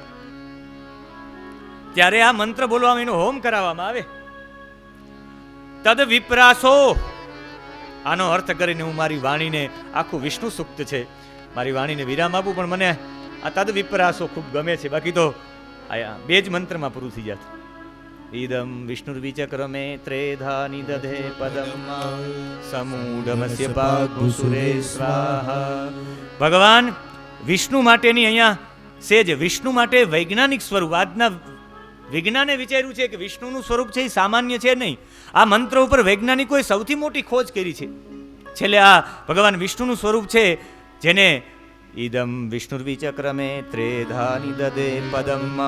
ત્યારે આ મંત્ર બોલવામાં એનો હોમ કરાવવામાં આવે. તદ વિપ્રાસો, આનો અર્થ કરીને હું મારી વાણીને, આખું વિષ્ણુ સૂક્ત છે, મારી વાણીને વિરામ આપું, પણ મને આ તદ વિપ્રાસો ખૂબ ગમે છે. બાકી તો આ 2 જ મંત્રમાં પૂરું થઈ જાત. ઇદમ વિષ્ણુર્વિચક્રમે ત્રેધા નિદધે પદમ સમૂઢમસ્ય પાગુસુરે સ્વાહા. ભગવાન વિષ્ણુ માટેની અહીંયા સેજ વિષ્ણુ માટે વૈજ્ઞાનિક સ્વરૂપ, આજના વિજ્ઞાને વિચાર્યું છે કે વિષ્ણુનું સ્વરૂપ છે એ સામાન્ય છે નહીં. આ મંત્ર ઉપર વૈજ્ઞાનિકોએ સૌથી મોટી ખોજ કરી છે. છેલ્લે આ ભગવાન વિષ્ણુનું સ્વરૂપ છે, જેને ઇદમ વિષ્ણુર્વિચક્રમે ત્રેધા નિદધે પદમ,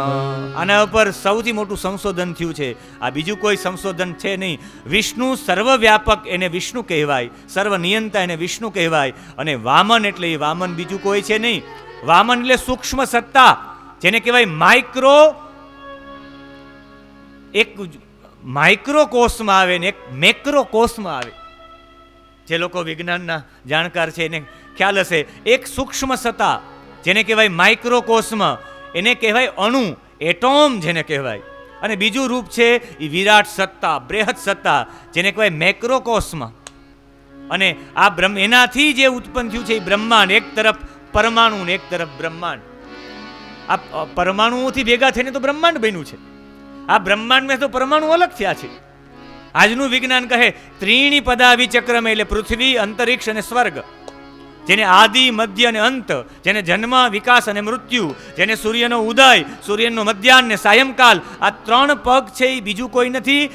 આના ઉપર સૌથી મોટું સંશોધન થયું છે. આ બીજું કોઈ સંશોધન છે નહીં. વિષ્ણુ સર્વવ્યાપક એને વિષ્ણુ કહેવાય, સર્વનિયંતા એને વિષ્ણુ કહેવાય. અને વામન એટલે એ વામન બીજું કોઈ છે નહીં. વામન એટલે સૂક્ષ્મ સત્તા, જેને કહેવાય માઇક્રો, એક માઇક્રો કોષમાં આવે ને એક મેક્રો કોષમાં આવે. જે લોકો વિજ્ઞાનના જાણકાર છે એને ખ્યાલ હશે. એક સૂક્ષ્મ સત્તા જેને કહેવાય માઇક્રો કોષમાં, એને કહેવાય અણુ, એટોમ જેને કહેવાય. અને બીજું રૂપ છે એ વિરાટ સત્તા, બૃહદ સત્તા, જેને કહેવાય મેક્રો કોષમાં. અને આ એનાથી જે ઉત્પન્ન થયું છે એ બ્રહ્માંડ. એક તરફ પરમાણુ ને એક તરફ બ્રહ્માંડ. આ પરમાણુઓથી ભેગા થઈને તો બ્રહ્માંડ બન્યું છે. આ બ્રહ્માંડમાં તો પરમાણુ અલગ થયા છે. આજનું વિજ્ઞાન કહે ત્રીણી પદા વિચક્રમે, એટલે પૃથ્વી, અંતરિક્ષ અને સ્વર્ગ, જેને આદિ, મધ્ય અને અંત, જેને જન્મ, વિકાસ અને મૃત્યુ, જેને સૂર્યનો ઉદય, સૂર્યનો મધ્યાહન ને સાયંકાલ, આ 3 પગ છે એ બીજું કોઈ નથી.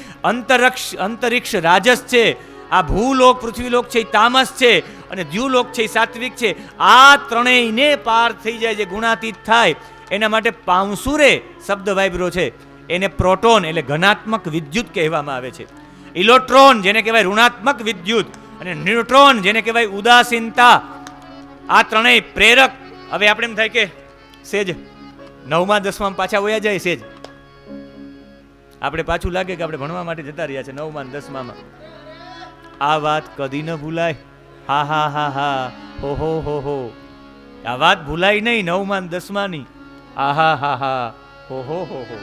અંતરિક્ષ રાજસ છે, આ ભૂલોક પૃથ્વીલોક છે એ તામસ છે, અને દ્યુલોક છે એ સાત્વિક છે. આ ત્રણેયને પાર થઈ જાય, જે ગુણાતીત થાય, એના માટે પાઉસુરે શબ્દ વાપર્યો છે. એને પ્રોટોન એટલે ઘનાત્મક વિદ્યુત કહેવામાં આવે છે. ઇલેક્ટ્રોન જેને કહેવાય ઋણાત્મક વિદ્યુત, અને ન્યુટ્રોન જેને કહેવાય ઉદાસીનતા. આ ત્રણેય પ્રેરક. હવે આપણે એમ થાય કે સેજ 9મા 10માં પાછા વયા જાય, સેજ આપણે પાછું લાગે કે આપણે ભણવા માટે જતા રહ્યા છે 9મા 10માં. આ વાત કદી ન ભૂલાય. હા હા હા હા, હો હો હો હો, આ વાત ભૂલાય નહીં 9મા 10માની. આ હા હા હા, હો હો હો હો,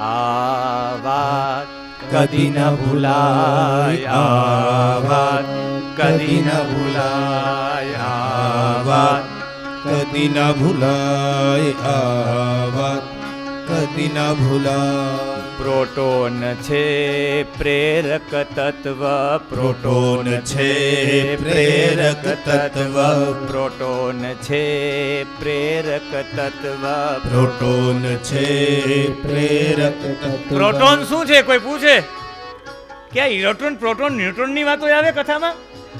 આ વાત કદી ન ભૂલાય. આ વાત કદી ન ભૂલાય. આ વાત કદી ન ભૂલાય. આ વાત કદી ન ભૂલાય. પ્રોટોન છે પ્રેરક તત્વ, પ્રોટોન છે પ્રેરક તત્વ, પ્રોટોન છે પ્રેરક તત્વ, પ્રોટોન છે પ્રેરક તત્વ. પ્રોટોન શું છે કોઈ પૂછે? ક્યાં ઇલેક્ટ્રોન, પ્રોટોન, ન્યુટ્રોન ની વાતો આવે કથામાં?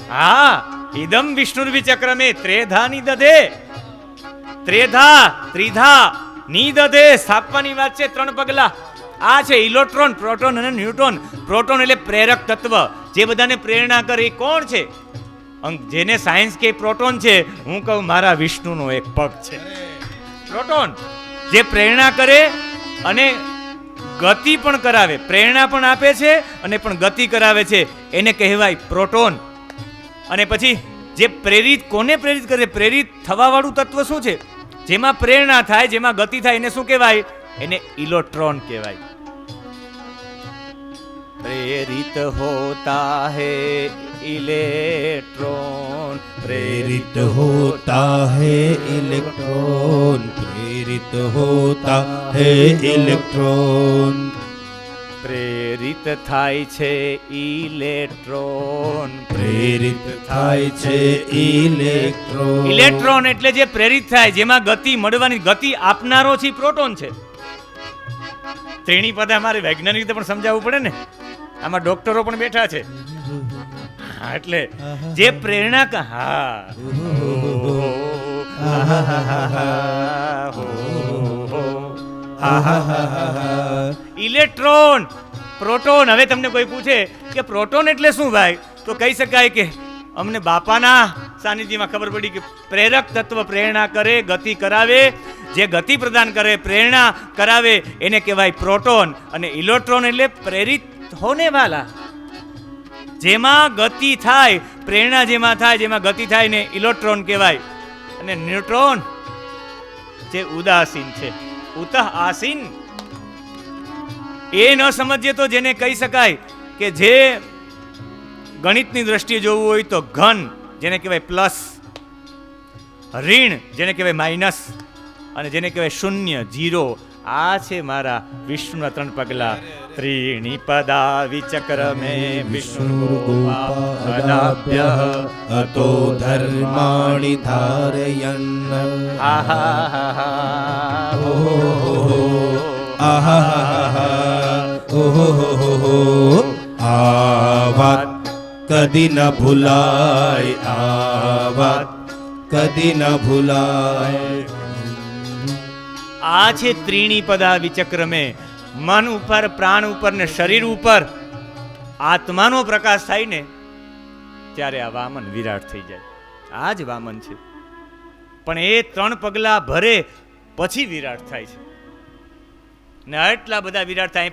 હા, ઇદમ વિષ્ણુર્વિચક્રમે ત્રેધા નિદધે. ત્રેધા, ત્રિધા, નિદધે સ્થાપવાની વાત છે. 3 પગલા. આ છે ઇલેક્ટ્રોન, પ્રોટોન અને ન્યુટ્રોન. પ્રોટોન એટલે પ્રેરક તત્વ, જે બધાને પ્રેરણા કરે. એ કોણ છે? જેને સાયન્સ કે પ્રોટોન છે, હું કહું મારા વિષ્ણુનો એક પગ છે પ્રોટોન. જે પ્રેરણા કરે અને ગતિ પણ કરાવે, પ્રેરણા પણ આપે છે અને પણ ગતિ કરાવે છે, એને કહેવાય પ્રોટોન. અને પછી જે પ્રેરિત, કોને પ્રેરિત કરે? પ્રેરિત થવા વાળું તત્વ શું છે? જેમાં પ્રેરણા થાય, જેમાં ગતિ થાય, એને શું કહેવાય? એને ઇલેક્ટ્રોન કહેવાય. प्रेरित होता है इलेक्ट्रॉन, प्रेरित होता है इलेक्ट्रॉन, प्रेरित होता है इलेक्ट्रॉन, પ્રેરિત થાય છે ઇલેક્ટ્રોન, પ્રેરિત થાય છે ઇલેક્ટ્રોન. ઇલેક્ટ્રોન એટલે જે પ્રેરિત થાય, જેમાં ગતિ મળવાની, ગતિ આપનારો છે પ્રોટોન છે. ત્રણેય પદ અમારે વૈજ્ઞાનિક રીતે પણ સમજાવવું પડે ને, આમાં ડોક્ટરો પણ બેઠા છે. એટલે જે પ્રેરણા, હા ઇલેક્ટ્રોન, પ્રોટોન. હવે તમને કોઈ પૂછે કે પ્રોટોન એટલે શું ભાઈ, તો કહી શકાય કે અમને બાપાના સાનિધ્યમાં ખબર પડી કે પ્રેરક તત્વ પ્રેરણા કરે, ગતિ કરાવે. જે ગતિ પ્રદાન કરે, પ્રેરણા કરાવે એને કહેવાય પ્રોટોન. અને ઇલેક્ટ્રોન એટલે પ્રેરિત હોને વાલા, જેમાં ગતિ થાય, પ્રેરણા જેમાં થાય, જેમાં ગતિ થાય ને ઇલેક્ટ્રોન કહેવાય. અને ન્યુટ્રોન જે ઉદાસીન છે, ઉતઃ આસીન. એ ન સમજીએ તો જેને કહી શકાય કે જે ગણિતની દ્રષ્ટિએ જોવું હોય તો ઘન જેને કહેવાય પ્લસ, ઋણ જેને કહેવાય માઇનસ, અને જેને કહેવાય શૂન્ય, જીરો. આ છે મારા વિષ્ણુના 3 પગલા. ત્રીણી પદા વિચક્રમે વિષ્ણુ પદાભ્ય અતો ધર્માણિ ધારયન. આ વાત કદી ન ભૂલાય, આ વાત કદી ન ભૂલાય. આ છે ત્રીણી પદા વિચક્રમે. મન ઉપર, પ્રાણ ઉપર ને શરીર ઉપર આત્માનો પ્રકાશ થાય ને ત્યારે આ વામન વિરાટ થઈ જાય. આ જ વામન છે. પણ એ 3 પગલા ભરે પછી વિરાટ થાય છે. ને આટલા બધા વિરાટ થાય.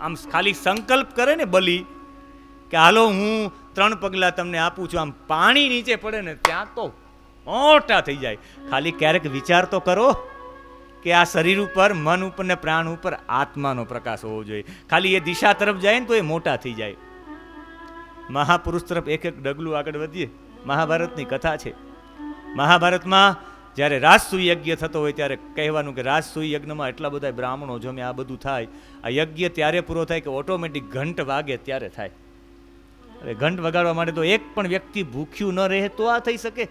આમ ખાલી સંકલ્પ કરે ને બલી કે હાલો હું 3 પગલા તમને આપું છું, આમ પાણી નીચે પડે ને ત્યાં તો મોટા થઈ જાય. ખાલી ક્યારેક વિચાર તો કરો કે આ શરીર ઉપર, મન ઉપર ને પ્રાણ ઉપર આત્માનો પ્રકાશ હોવો જોઈએ. ખાલી એ દિશા તરફ જાય ને તો એ મોટા થઈ જાય. મહાપુરુષ તરફ એક એક ડગલું આગળ વધીએ. મહાભારતની કથા છે. મહાભારતમાં જ્યારે રાજસૂય યજ્ઞ થતો હોય ત્યારે કહેવાનું કે રાજસૂય યજ્ઞમાં એટલા બધા બ્રાહ્મણો જમે, આ બધું થાય. આ યજ્ઞ ત્યારે પૂરો થાય કે ઓટોમેટિક ઘંટ વાગે ત્યારે થાય. અરે ઘંટ વગાડવા માટે તો એક પણ વ્યક્તિ ભૂખ્યું ન રહે તો આ થઈ શકે.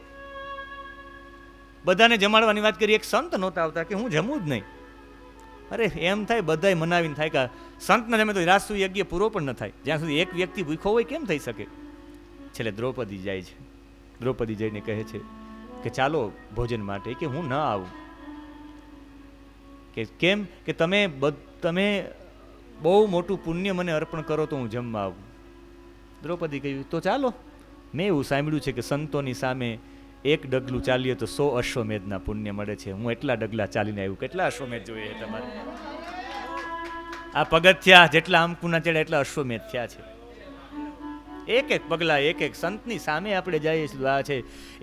બધાને જમાડવાની વાત કરી, એક સંત નહોતા આવતા કે હું જમું જ નહીં. અરે એમ થાય બધાય મનાવીને થાય કે સંત ન જમે તો રાજસૂય યજ્ઞ પૂરો પણ ન થાય. જ્યાં સુધી એક વ્યક્તિ ભૂખ્યો હોય કેમ થઈ શકે. છેલ્લે દ્રૌપદી જાય છે. દ્રૌપદી જઈને કહે છે કે ચાલો ભોજન માટે, કે હું ન આવું. કે કેમ? કે તમે બહુ મોટું પુણ્ય મને અર્પણ કરો તો હું જમવા આવું. દ્રૌપદી કહ્યું તો ચાલો. મેં એવું સાંભળ્યું છે કે સંતોની સામે એક ડગલું ચાલીએ તો 100 અશ્વમેધના પુણ્ય મળે છે. હું એટલા ડગલા ચાલીને આવ્યું. કેટલા અશ્વમેધ જોઈએ તમારે? આ પગથિયા જેટલા આમકુના ચડ્યા એટલા અશ્વમેધ થયા છે. એક એક પગલા, એક એક સંતની સામે આપણે જઈએ છીએ. આ છે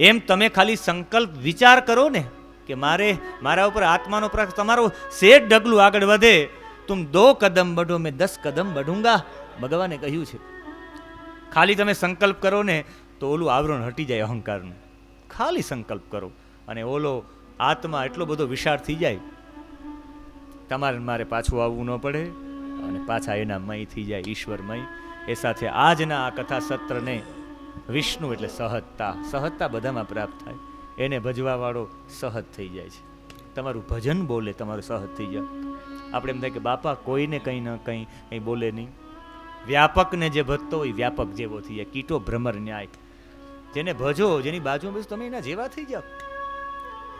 એમ તમે ખાલી સંકલ્પ વિચાર કરો ને કે મારા ઉપર આત્માનો પ્રકાશ, તમારો સેજ ડગલું આગળ વધે. તુમ 2 કદમ બઢો મેં 10 કદમ બઢુંગા, ભગવાને કહ્યું છે. ખાલી તમે સંકલ્પ કરો ને તો ઓલું આવરણ હટી જાય અહંકારનું. ખાલી સંકલ્પ કરો અને ઓલો આત્મા એટલો બધો વિશાળ થઈ જાય, તમારે મારે પાછું આવવું ન પડે અને પાછા એના મય થઈ જાય, ઈશ્વરમય. એ સાથે આજના આ કથા સત્રને વિષ્ણુ એટલે સહજતા બધામાં પ્રાપ્ત થાય. એને ભજવાવાળો સહજ થઈ જાય છે. તમારું ભજન બોલે તમારું સહજ થઈ જાય. આપણે એમ થાય કે બાપા કોઈને કંઈ ન કંઈ બોલે નહીં. વ્યાપકને જે ભજતો હોય વ્યાપક જેવો થઈ જાય. કીટો ભ્રમર ન્યાય. જેને ભજો, જેની બાજુમાં બેસો તમે એના જેવા થઈ જાઓ.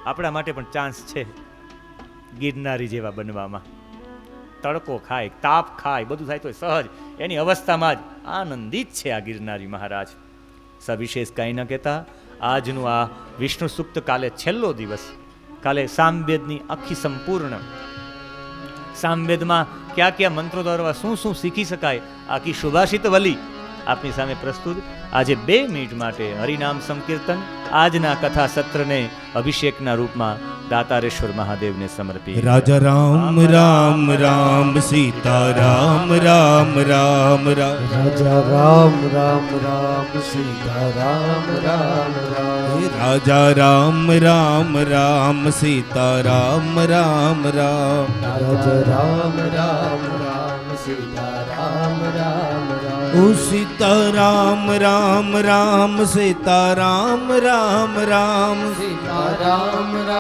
આપણા માટે પણ ચાન્સ છે ગિરનારી જેવા બનવામાં. તડકો ખાય, તાપ ખાય, બધું થાય તો સહજ એની અવસ્થામાં જ આનંદિત છે આ ગિરનારી મહારાજ. સવિશેષ કાંઈ ન કહેતા આજનું આ વિષ્ણુ સૂક્ત કાલે છેલ્લો દિવસ. કાલે સામવેદની આખી સંપૂર્ણ સામવેદમાં કયા કયા મંત્રો દ્વારા શું શું શીખી શકાય, આખી સુભાષિત વલી આપની સામે પ્રસ્તુત. આજે 2 મિનિટ માટે હરિનામ સંકીર્તન આજના કથા સત્રને અભિષેકના રૂપમાં દાતારેશ્વર મહાદેવને સમર્પી. રાજા રામ રામ રામ સીતા રામ રામ રામ રામ. રાજા રામ રામ રામ સીતા રામ રામ રામ. રાજા રામ રામ રામ સીતા રામ રામ રામ. રાજા રામ રામ રામ સીતા રામ રામ રામ. ઓ સીતા રામ રામ રામ સીતા રામ રામ રામ. સીતા રામ રામ.